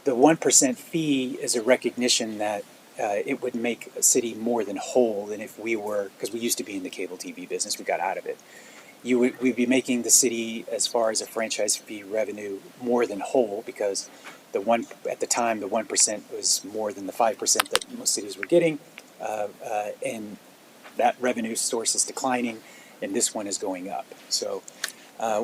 Speaker 14: The 1% fee is a recognition that it would make a city more than whole than if we were, because we used to be in the cable TV business, we got out of it. we'd be making the city, as far as a franchise fee revenue, more than whole, because at the time, the 1% was more than the 5% that most cities were getting. And that revenue source is declining, and this one is going up. So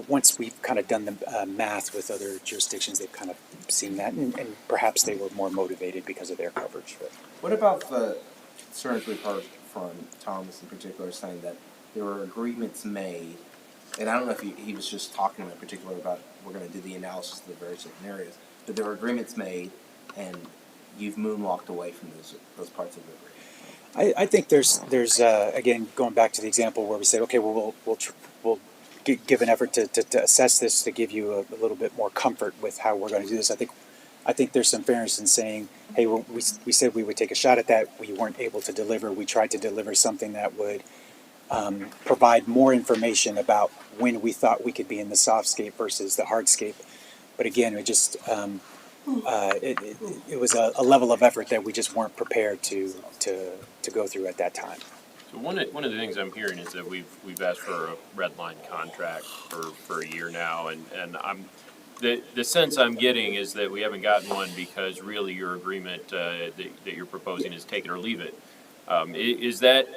Speaker 14: once we've kind of done the math with other jurisdictions, they've kind of seen that, and perhaps they were more motivated because of their coverage. But
Speaker 2: What about the concerns we've heard from Thomas in particular, saying that there were agreements made, and I don't know if he was just talking in particular about we're going to do the analysis of the various different areas, but there were agreements made, and you've moonwalked away from those parts of the agreement.
Speaker 14: I think there's again, going back to the example where we say, okay, well, we'll give an effort to assess this, to give you a little bit more comfort with how we're going to do this. I think there's some fairness in saying, hey, we said we would take a shot at that. We weren't able to deliver. We tried to deliver something that would provide more information about when we thought we could be in the softscape versus the hardscape. But again, it just it was a level of effort that we just weren't prepared to go through at that time.
Speaker 3: So one of the things I'm hearing is that we've asked for a red line contract for a year now, and I'm the sense I'm getting is that we haven't gotten one because really your agreement that you're proposing is take it or leave it. Is that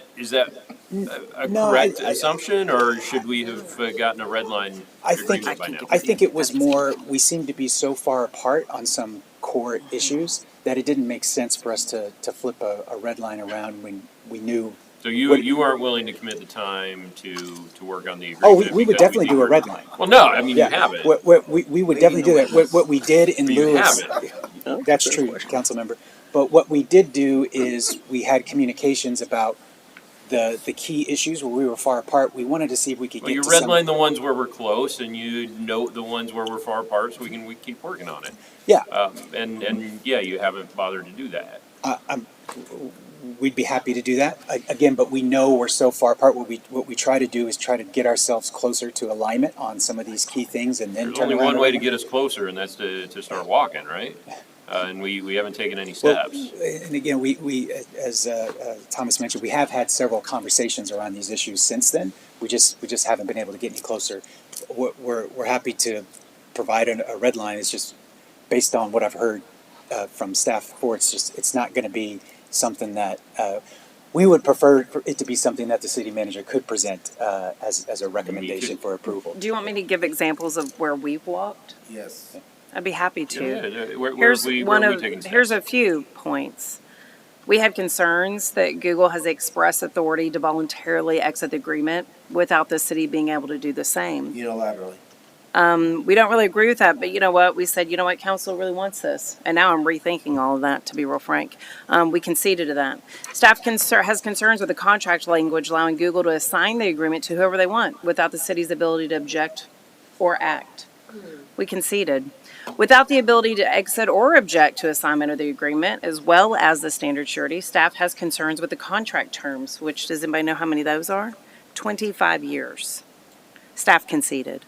Speaker 3: a correct assumption, or should we have gotten a red line agreement by now?
Speaker 14: I think it was more, we seemed to be so far apart on some core issues that it didn't make sense for us to flip a red line around when we knew.
Speaker 3: So you aren't willing to commit the time to work on the agreement?
Speaker 14: Oh, we would definitely do a red line.
Speaker 3: Well, no, I mean, you haven't.
Speaker 14: We would definitely do that. What we did in lieu of, that's true, council member. But what we did do is we had communications about the key issues where we were far apart. We wanted to see if we could
Speaker 3: Well,
Speaker 14: get
Speaker 3: you
Speaker 14: to
Speaker 3: redline the ones where we're close, and you note the ones where we're far apart, so we keep working on it.
Speaker 14: Yeah.
Speaker 3: And yeah, you haven't bothered to do that.
Speaker 14: We'd be happy to do that again, but we know we're so far apart. What we try to do is try to get ourselves closer to alignment on some of these key things, and then
Speaker 3: There's
Speaker 14: turn
Speaker 3: only
Speaker 14: around
Speaker 3: one way to get us closer, and that's to start walking, right? And we haven't taken any steps.
Speaker 14: And again, we as Thomas mentioned, we have had several conversations around these issues since then. We just haven't been able to get any closer. We're happy to provide a red line. It's just based on what I've heard from staff before. It's not going to be something that we would prefer for it to be something that the city manager could present as a recommendation for approval.
Speaker 5: Do you want me to give examples of where we've walked?
Speaker 2: Yes.
Speaker 5: I'd be happy to.
Speaker 3: Yeah, where
Speaker 5: Here's
Speaker 3: are we taking steps?
Speaker 5: here's a few points. We had concerns that Google has expressed authority to voluntarily exit the agreement without the city being able to do the same.
Speaker 2: Unilaterally.
Speaker 5: We don't really agree with that, but you know what? We said, you know what, council really wants this. And now I'm rethinking all of that, to be real frank. We conceded to that. Staff has concerns with the contract language allowing Google to assign the agreement to whoever they want without the city's ability to object or act. We conceded. Without the ability to exit or object to assignment of the agreement, as well as the standard surety, staff has concerns with the contract terms, which, does anybody know how many those are? 25 years. Staff conceded.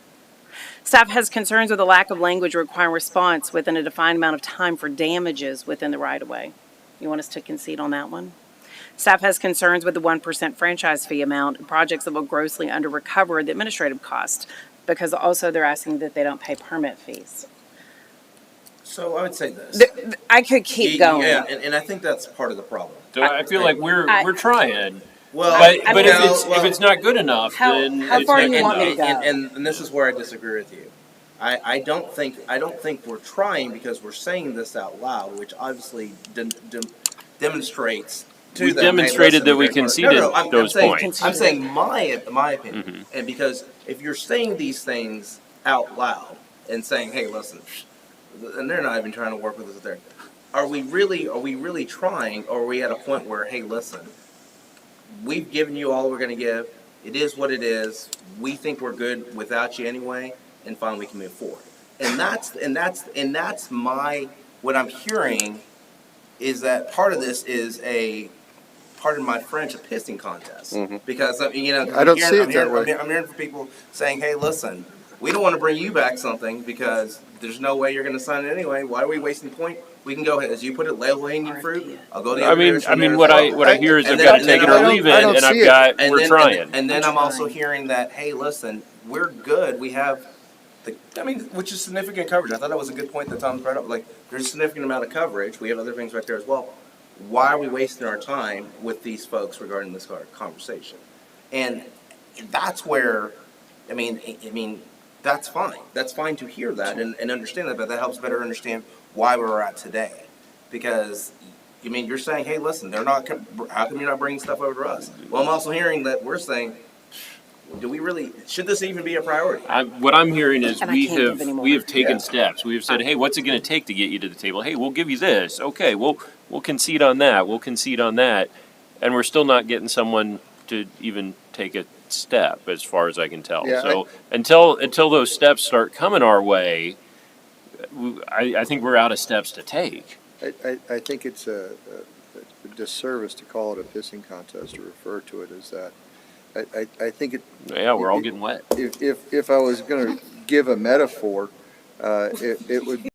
Speaker 5: Staff has concerns with the lack of language requiring response within a defined amount of time for damages within the right-of-way. You want us to concede on that one? Staff has concerns with the 1% franchise fee amount and projects that will grossly under-recover the administrative cost, because also they're asking that they don't pay permit fees.
Speaker 2: So I would say this.
Speaker 5: I could keep going.
Speaker 2: Yeah, and I think that's part of the problem.
Speaker 3: So I feel like we're trying.
Speaker 2: Well,
Speaker 3: but if it's not good enough, then
Speaker 5: how
Speaker 3: it's
Speaker 5: far
Speaker 3: not
Speaker 5: do you
Speaker 3: good
Speaker 5: want me
Speaker 3: enough.
Speaker 5: to go?
Speaker 2: And this is where I disagree with you. I don't think we're trying because we're saying this out loud, which obviously demonstrates to
Speaker 3: We
Speaker 2: them.
Speaker 3: demonstrated that we conceded those
Speaker 2: saying,
Speaker 3: points.
Speaker 2: I'm saying my opinion, and because if you're saying these things out loud and saying, "Hey, listen," and they're not even trying to work with us there. Are we really trying, or are we at a point where, hey, listen, we've given you all we're going to give. It is what it is. We think we're good without you anyway, and finally we can move forward. And that's my what I'm hearing is that part of this is pardon my French, a pissing contest. Because
Speaker 21: I don't see it that way.
Speaker 2: I'm hearing from people saying, hey, listen, we don't want to bring you back something because there's no way you're gonna sign it anyway. Why are we wasting the point? We can go ahead, as you put it, low hanging fruit. I'll go the
Speaker 3: I
Speaker 2: other
Speaker 3: mean,
Speaker 2: direction
Speaker 3: I mean,
Speaker 2: there
Speaker 3: what
Speaker 2: as well.
Speaker 3: I hear is
Speaker 2: And
Speaker 3: I've
Speaker 2: then-
Speaker 3: got to
Speaker 2: and
Speaker 3: take
Speaker 2: then
Speaker 3: it
Speaker 2: I
Speaker 3: or
Speaker 2: don't-
Speaker 3: leave it,
Speaker 2: I don't
Speaker 3: and I've
Speaker 2: see it.
Speaker 3: got
Speaker 2: And
Speaker 3: we're
Speaker 2: then-
Speaker 3: trying.
Speaker 2: And then I'm also hearing that, hey, listen, we're good. We have which is significant coverage. I thought that was a good point that Tom brought up. Like, there's a significant amount of coverage. We have other things right there as well. Why are we wasting our time with these folks regarding this conversation? And that's where, I mean, that's fine. That's fine to hear that and understand that, but that helps better understand why we're at today. Because, I mean, you're saying, hey, listen, they're not, how come you're not bringing stuff over to us? Well, I'm also hearing that we're saying, do we really, should this even be a priority?
Speaker 3: What I'm hearing is
Speaker 5: And I
Speaker 3: we
Speaker 5: can't give
Speaker 3: have
Speaker 5: any more.
Speaker 3: we have taken
Speaker 2: Yeah.
Speaker 3: steps. We have said, hey, what's it going to take to get you to the table? Hey, we'll give you this. Okay, we'll concede on that. We'll concede on that, and we're still not getting someone to even take a step, as far as I can tell.
Speaker 21: Yeah,
Speaker 3: So until those steps start coming our way, I think we're out of steps to take.
Speaker 13: I think it's a disservice to call it a pissing contest or refer to it as that. I think it.
Speaker 3: Yeah, we're all getting wet.
Speaker 13: If I was going to give a metaphor, it would be.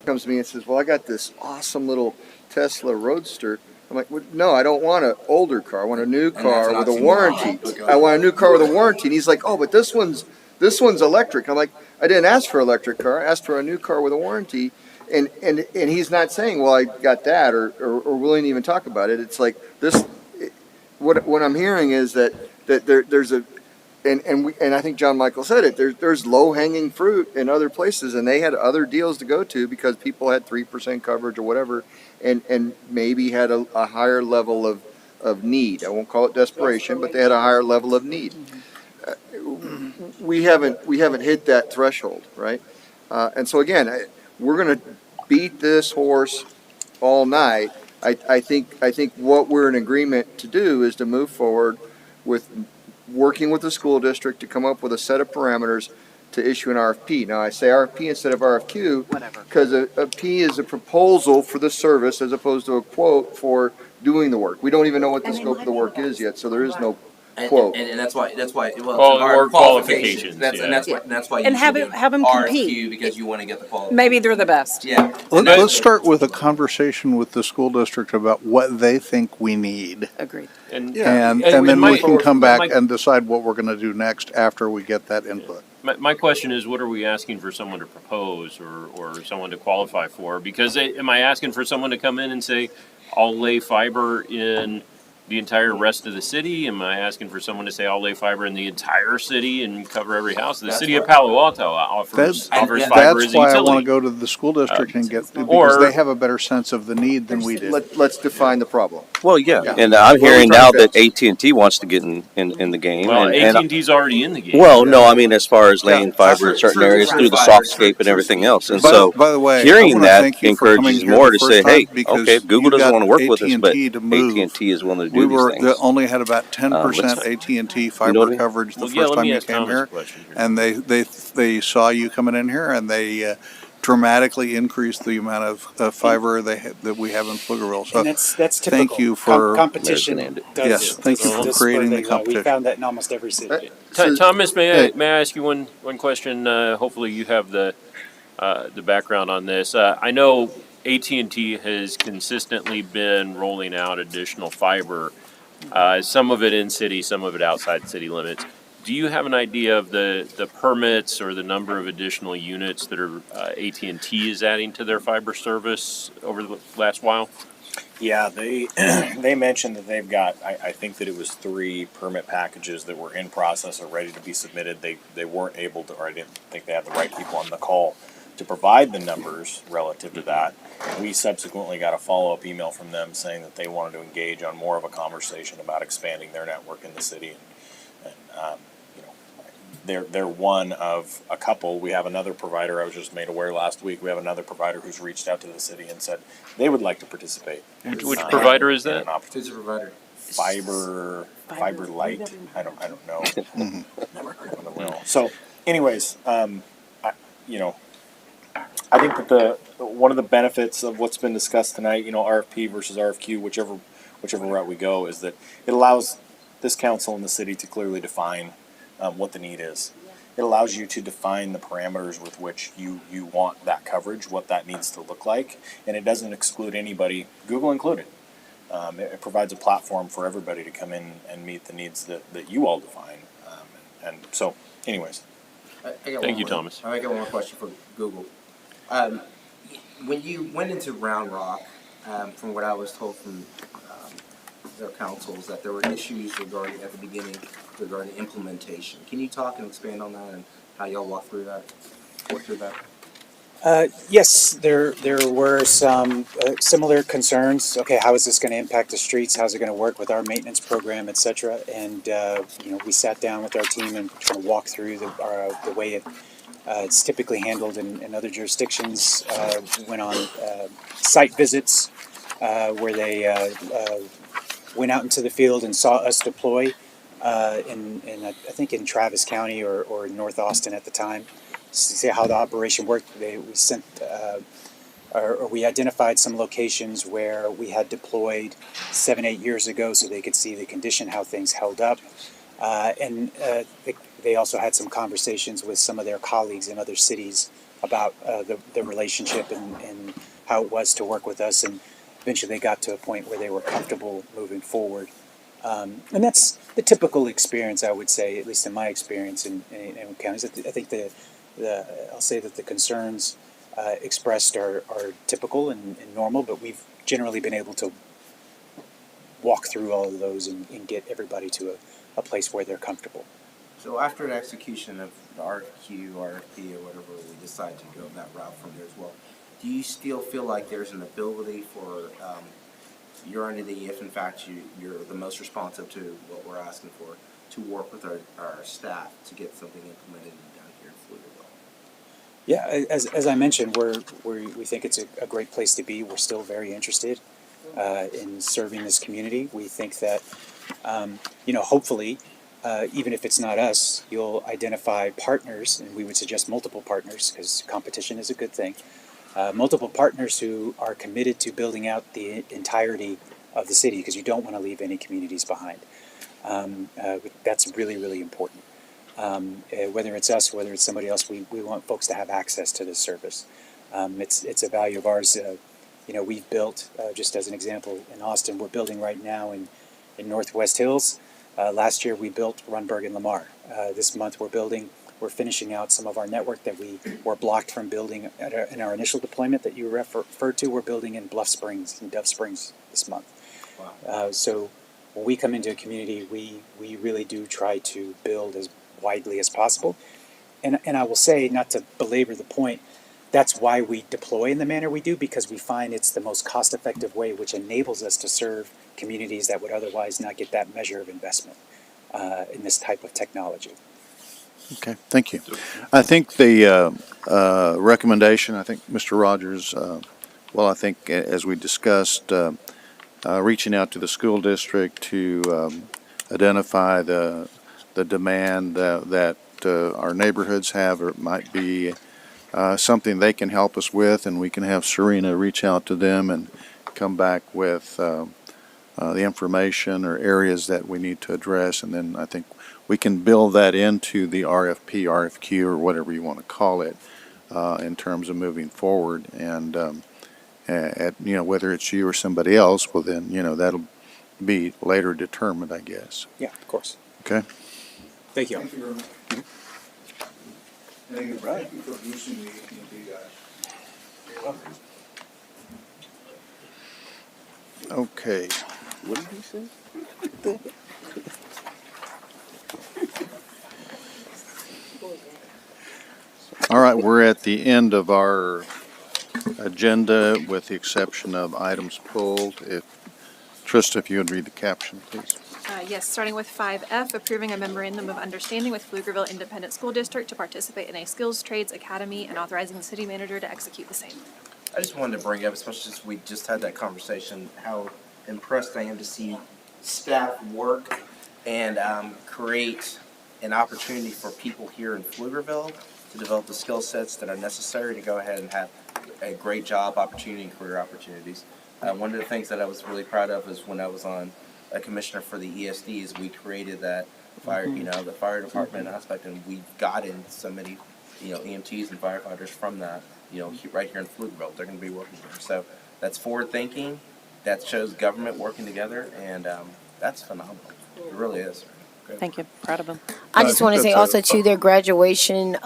Speaker 13: Comes to me and says, "Well, I got this awesome little Tesla Roadster." I'm like, well, "No, I don't want an older car. I want a new car with a warranty. I want a new car with a warranty." And he's like, "Oh, but this one's electric." I'm like, "I didn't ask for an electric car. I asked for a new car with a warranty." And he's not saying, "Well, I got that," or willing to even talk about it. It's like this. What I'm hearing is that there's a, and I think John Michael said it. There's low hanging fruit in other places, and they had other deals to go to because people had 3% coverage or whatever, and maybe had a higher level of need. I won't call it desperation, but they had a higher level of need. We haven't hit that threshold, right? And so again, we're going to beat this horse all night. I think what we're in agreement to do is to move forward with working with the school district to come up with a set of parameters to issue an RFP. Now, I say RFP instead of RFQ because a P is a proposal for the service as opposed to a quote for doing the work. We don't even know what the scope of the work is yet, so there is no quote.
Speaker 2: And that's why, well,
Speaker 3: Well,
Speaker 2: our
Speaker 3: or qualifications,
Speaker 2: That's,
Speaker 3: yeah.
Speaker 2: and that's why you
Speaker 5: And
Speaker 2: should
Speaker 5: have
Speaker 2: do
Speaker 5: it- have 'em
Speaker 2: RFQ
Speaker 5: compete.
Speaker 2: because you want to get the qualification.
Speaker 5: Maybe they're the best.
Speaker 2: Yeah.
Speaker 9: Let's start with a conversation with the school district about what they think we need.
Speaker 5: Agreed.
Speaker 3: And
Speaker 9: And then
Speaker 3: my-
Speaker 9: we can come back
Speaker 3: my-
Speaker 9: and decide what we're gonna do next after we get that input.
Speaker 3: My question is, what are we asking for someone to propose or someone to qualify for? Because am I asking for someone to come in and say, I'll lay fiber in the entire rest of the city? Am I asking for someone to say, I'll lay fiber in the entire city and cover every house? The city of Palo Alto offers fiber as a
Speaker 9: That's why I wanna
Speaker 3: utility.
Speaker 9: go to the school district and get, because
Speaker 3: or-
Speaker 9: they have a better sense of the need than we do.
Speaker 13: Let's define the problem.
Speaker 15: Well, yeah,
Speaker 13: Yeah.
Speaker 15: and I'm
Speaker 13: What are we
Speaker 15: hearing
Speaker 13: trying
Speaker 15: now
Speaker 13: to
Speaker 15: that
Speaker 13: fix?
Speaker 15: AT&T wants to get in the game.
Speaker 3: Well,
Speaker 15: and
Speaker 3: AT&T's already in the game.
Speaker 15: well, no, I mean as far as laying fiber in
Speaker 2: True,
Speaker 15: certain
Speaker 2: true,
Speaker 15: areas
Speaker 2: true
Speaker 15: through the
Speaker 2: fiber,
Speaker 15: softscape
Speaker 2: true,
Speaker 15: and everything else, and
Speaker 9: By
Speaker 15: so
Speaker 9: the way, I
Speaker 15: hearing
Speaker 9: wanna
Speaker 15: that
Speaker 9: thank you for coming
Speaker 15: encourages
Speaker 9: here
Speaker 15: more
Speaker 9: the
Speaker 15: to say,
Speaker 9: first
Speaker 15: hey,
Speaker 9: time because
Speaker 15: okay, Google
Speaker 9: you
Speaker 15: doesn't
Speaker 9: got
Speaker 15: want to work with us, but
Speaker 9: AT&T to move.
Speaker 15: AT&T is willing to do
Speaker 9: We
Speaker 15: these
Speaker 9: were
Speaker 15: things.
Speaker 9: only had about 10%
Speaker 15: let's-
Speaker 9: AT&T
Speaker 15: know
Speaker 9: fiber
Speaker 15: what I mean?
Speaker 9: coverage the
Speaker 3: Well, yeah,
Speaker 9: first
Speaker 3: let
Speaker 9: time
Speaker 3: me
Speaker 9: you
Speaker 3: ask
Speaker 9: came
Speaker 3: Thomas
Speaker 9: here,
Speaker 3: a question here.
Speaker 9: and they saw you coming in here, and they dramatically increased the amount of fiber that we have in Pflugerville. So
Speaker 14: And that's typical.
Speaker 9: thank you for
Speaker 14: Competition. does-
Speaker 9: Yes, thank you
Speaker 14: does-
Speaker 9: for
Speaker 14: does
Speaker 9: creating
Speaker 14: spur
Speaker 9: the
Speaker 14: We
Speaker 9: competition.
Speaker 14: found that in almost every city.
Speaker 3: Thomas,
Speaker 9: Hey.
Speaker 3: may I ask you one question? Hopefully, you have the background on this. I know AT&T has consistently been rolling out additional fiber, some of it in city, some of it outside city limits. Do you have an idea of the permits or the number of additional units that are AT&T is adding to their fiber service over the last while?
Speaker 6: Yeah, they they mentioned that they've got, I think that it was 3 permit packages that were in process or ready to be submitted. They weren't able to, or I didn't think they had the right people on the call to provide the numbers relative to that. We subsequently got a follow-up email from them saying that they wanted to engage on more of a conversation about expanding their network in the city. And you know, they're one of a couple. We have another provider, I was just made aware last week, we have another provider who's reached out to the city and said they would like to participate.
Speaker 3: Which provider is that?
Speaker 2: Who's the provider?
Speaker 6: Fiber Light. I don't know. On the wheel. So, anyways, I think that one of the benefits of what's been discussed tonight, RFP versus RFQ, whichever route we go, is that it allows this council and the city to clearly define what the need is. It allows you to define the parameters with which you want that coverage, what that needs to look like, and it doesn't exclude anybody, Google included. It provides a platform for everybody to come in and meet the needs that you all define. And so, anyways.
Speaker 3: Thank you, Thomas.
Speaker 2: I got one more question for Google. When you went into Round Rock, from what I was told from their councils, that there were issues regarding at the beginning regarding implementation. Can you talk and expand on that and how y'all work through that?
Speaker 14: Yes, there were some similar concerns. Okay, how is this going to impact the streets? How's it going to work with our maintenance program, et cetera? And we sat down with our team and kind of walked through the way it's typically handled in other jurisdictions. Went on site visits where they went out into the field and saw us deploy in I think in Travis County or North Austin at the time. To see how the operation worked, we identified some locations where we had deployed 7-8 years ago, so they could see the condition, how things held up, and they also had some conversations with some of their colleagues in other cities about the relationship and how it was to work with us, and eventually they got to a point where they were comfortable moving forward. And that's the typical experience, I would say, at least in my experience in counties. I think I'll say that the concerns expressed are typical and normal, but we've generally been able to walk through all of those and get everybody to a place where they're comfortable.
Speaker 2: So after the execution of the RFQ, RFP, or whatever we decide to go that route from there as well, do you still feel like there's an ability for your entity, if in fact you're the most responsive to what we're asking for, to work with our staff to get something implemented down here in Pflugerville?
Speaker 14: Yeah, as I mentioned, we think it's a great place to be. We're still very interested in serving this community. We think that, hopefully, even if it's not us, you'll identify partners, and we would suggest multiple partners because competition is a good thing. Multiple partners who are committed to building out the entirety of the city, because you don't want to leave any communities behind. That's really, really important. Whether it's us, whether it's somebody else, we want folks to have access to this service. It's a value of ours. We've built, just as an example, in Austin, we're building right now in Northwest Hills. Last year we built Runberg and Lamar. This month we're finishing out some of our network that we were blocked from building in our initial deployment that you referred to. We're building in Bluff Springs and Dove Springs this month.
Speaker 2: Wow.
Speaker 14: So when we come into a community, we really do try to build as widely as possible. And I will say, not to belabor the point, that's why we deploy in the manner we do, because we find it's the most cost-effective way, which enables us to serve communities that would otherwise not get that measure of investment in this type of technology.
Speaker 16: Okay, thank you. I think the recommendation, I think Mr. Rogers, I think as we discussed, reaching out to the school district to identify the demand that our neighborhoods have, or it might be something they can help us with, and we can have Serena reach out to them and come back with the information or areas that we need to address, and then I think we can build that into the RFP, RFQ, or whatever you want to call it, in terms of moving forward. And whether it's you or somebody else, well then that'll be later determined, I guess.
Speaker 14: Yeah, of course.
Speaker 16: Okay.
Speaker 14: Thank you.
Speaker 9: Thank you very much. Thank you for producing the AT&T guys. You're welcome.
Speaker 16: Okay.
Speaker 15: What did he say?
Speaker 16: All right, we're at the end of our agenda with the exception of items pulled. Trista, if you would read the caption, please.
Speaker 7: Yes, starting with 5F, approving a memorandum of understanding with Pflugerville Independent School District to participate in a skills trades academy and authorizing the city manager to execute the same.
Speaker 2: I just wanted to bring up, especially since we just had that conversation, how impressed I am to see staff work and create an opportunity for people here in Pflugerville to develop the skill sets that are necessary to go ahead and have a great job opportunity and career opportunities. One of the things that I was really proud of is when I was on a commissioner for the ESD is we created that fire, the fire department aspect, and we've gotten so many, EMTs and firefighters from that, right here in Pflugerville. They're going to be working here. So that's forward thinking. That shows government working together, and that's phenomenal. It really is. Good.
Speaker 5: Thank you. Proud of them.
Speaker 4: I just want to say also too, their graduation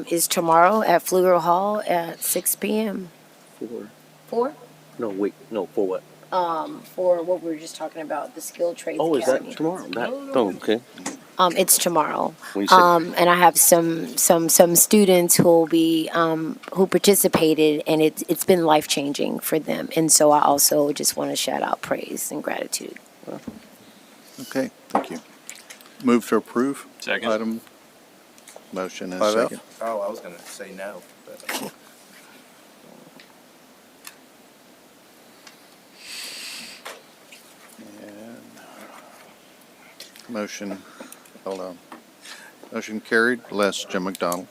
Speaker 4: is tomorrow at Pfluger Hall at 6 p.m. For?
Speaker 15: No, wait, no, for what?
Speaker 4: For what we were just talking about, the Skilled Trades
Speaker 15: Oh, is
Speaker 4: Academy.
Speaker 15: that tomorrow? Okay.
Speaker 4: It's tomorrow.
Speaker 15: When you say-
Speaker 4: And I have some students who will be who participated, and it's been life changing for them. And so I also just want to shout out praise and gratitude.
Speaker 16: Okay, thank you. Move to approve.
Speaker 3: Second.
Speaker 16: Item. Motion and
Speaker 9: 5F?
Speaker 16: second.
Speaker 2: Oh, I was going to say no. But.
Speaker 16: Motion, hold on. Motion carried, less Jim McDonald.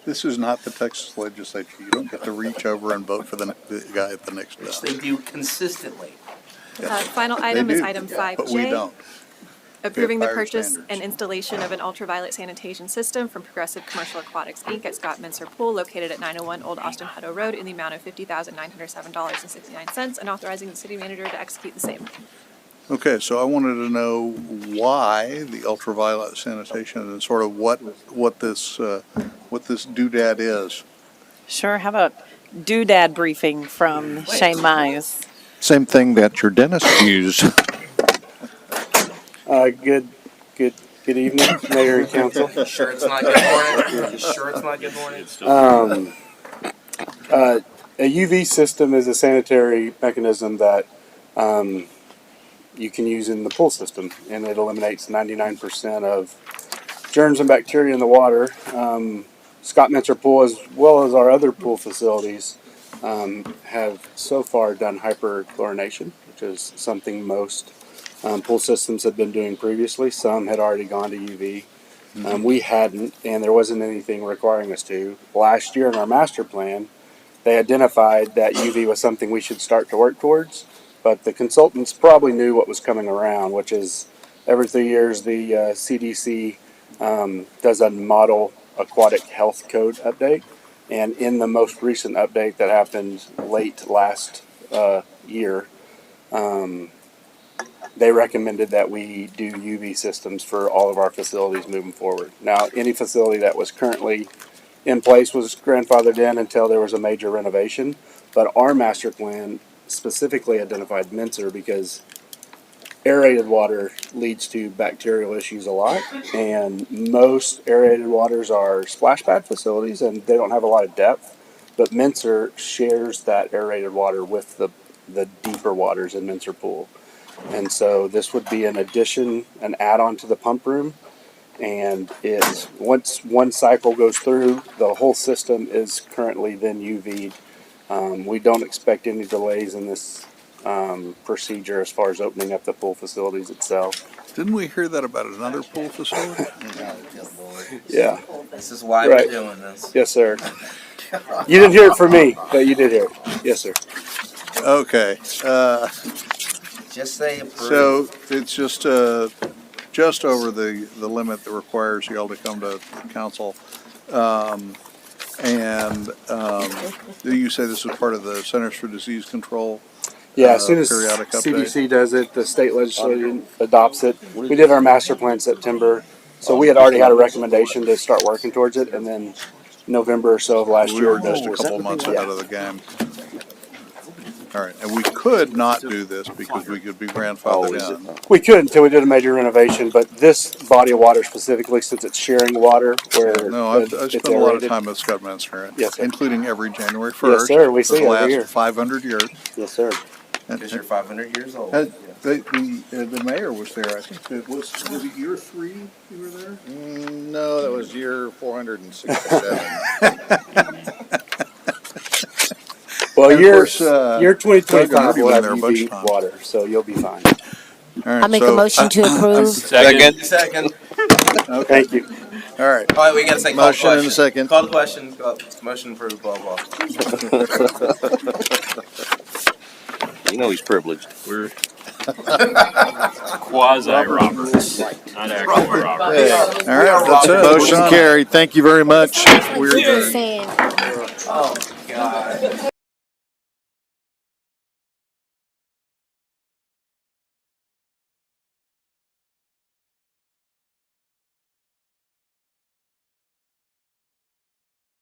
Speaker 16: This is not the Texas legislature. You don't get to reach over and vote for the guy at the next
Speaker 2: Which
Speaker 16: desk.
Speaker 2: they do consistently.
Speaker 7: Final item
Speaker 16: They
Speaker 7: is
Speaker 16: do,
Speaker 7: item 5J.
Speaker 16: but we don't.
Speaker 7: Approving the
Speaker 16: fire
Speaker 7: purchase
Speaker 16: standards.
Speaker 7: and installation of an ultraviolet sanitation system from Progressive Commercial Aquatics, Inc. at Scott Mincer Pool located at 901 Old Austin Hutto Road in the amount of $50,907.69 and authorizing the city manager to execute the same.
Speaker 16: Okay, so I wanted to know why the ultraviolet sanitation and sort of what this doodad is.
Speaker 5: Sure. How about doodad briefing from Shane Mize?
Speaker 16: Same thing that your dentist used.
Speaker 18: Good evening, Mayor and Council.
Speaker 2: You sure it's not good morning? You sure it's not good morning?
Speaker 18: A UV system is a sanitary mechanism that you can use in the pool system, and it eliminates 99% of germs and bacteria in the water. Scott Mincer Pool, as well as our other pool facilities, have so far done hyperchlorination, which is something most pool systems had been doing previously. Some had already gone to UV. We hadn't, and there wasn't anything requiring us to. Last year in our master plan, they identified that UV was something we should start to work towards, but the consultants probably knew what was coming around, which is every 3 years the CDC does a model aquatic health code update. And in the most recent update that happened late last year, they recommended that we do UV systems for all of our facilities moving forward. Now, any facility that was currently in place was grandfathered in until there was a major renovation. But our master plan specifically identified Mincer because aerated water leads to bacterial issues a lot. And most aerated waters are splash pad facilities and they don't have a lot of depth. But Mincer shares that aerated water with the deeper waters in Mincer Pool. And so this would be an addition, an add-on to the pump room. And it's once one cycle goes through, the whole system is currently then UV'd. We don't expect any delays in this procedure as far as opening up the pool facilities itself.
Speaker 16: Didn't we hear that about another pool facility?
Speaker 18: Yeah.
Speaker 2: This is why
Speaker 18: Right.
Speaker 2: we're doing this.
Speaker 18: Yes, sir. You didn't hear it from me, but you did hear it. Yes, sir.
Speaker 16: Okay,
Speaker 2: Just say approve.
Speaker 16: so it's just over the limit that requires y'all to come to council. You say this is part of the Centers for Disease Control?
Speaker 18: Yeah, as soon as
Speaker 16: Periodic update?
Speaker 18: CDC does it, the state legislature adopts it. We did our master plan in September, so we had already had a recommendation to start working towards it, and then November or so of last
Speaker 16: We
Speaker 18: year.
Speaker 16: were just a couple months ahead of the game. All right, and we could not do this because we could be grandfathered in.
Speaker 18: We could until we did a major renovation, but this body of water specifically, since it's sharing water, where
Speaker 16: No, I've
Speaker 18: it's
Speaker 16: spent a lot of
Speaker 18: aerated.
Speaker 16: time at Scott Mincer,
Speaker 18: Yes, sir.
Speaker 16: including every January 1st.
Speaker 18: Yes, sir, we see
Speaker 16: for the
Speaker 18: every
Speaker 16: last
Speaker 18: year.
Speaker 16: 500 years.
Speaker 18: Yes, sir.
Speaker 2: Because you're 500 years old.
Speaker 16: The mayor was there, I think. Was it year 3 you were there?
Speaker 1: No, that was year 467.
Speaker 18: Well,
Speaker 16: And of
Speaker 18: year
Speaker 16: course,
Speaker 18: 2025
Speaker 16: Doug
Speaker 18: will
Speaker 16: went
Speaker 18: have
Speaker 16: there a bunch of
Speaker 18: UV
Speaker 16: times.
Speaker 18: water, so you'll be fine.
Speaker 16: All right,
Speaker 4: I make a
Speaker 16: so-
Speaker 4: motion to approve.
Speaker 15: Second.
Speaker 2: Second.
Speaker 16: Okay,
Speaker 18: Thank you.
Speaker 16: all right.
Speaker 2: All right, we gotta say call the
Speaker 16: Motion and a
Speaker 2: question.
Speaker 16: second.
Speaker 2: Call the question. Motion approved, blah, blah.
Speaker 15: You know he's privileged.
Speaker 3: Quasi Roberts, not actual Roberts.
Speaker 16: All right, that's it. Motion carried. Thank you very much. We're
Speaker 4: Just
Speaker 16: adjourned.
Speaker 4: saying.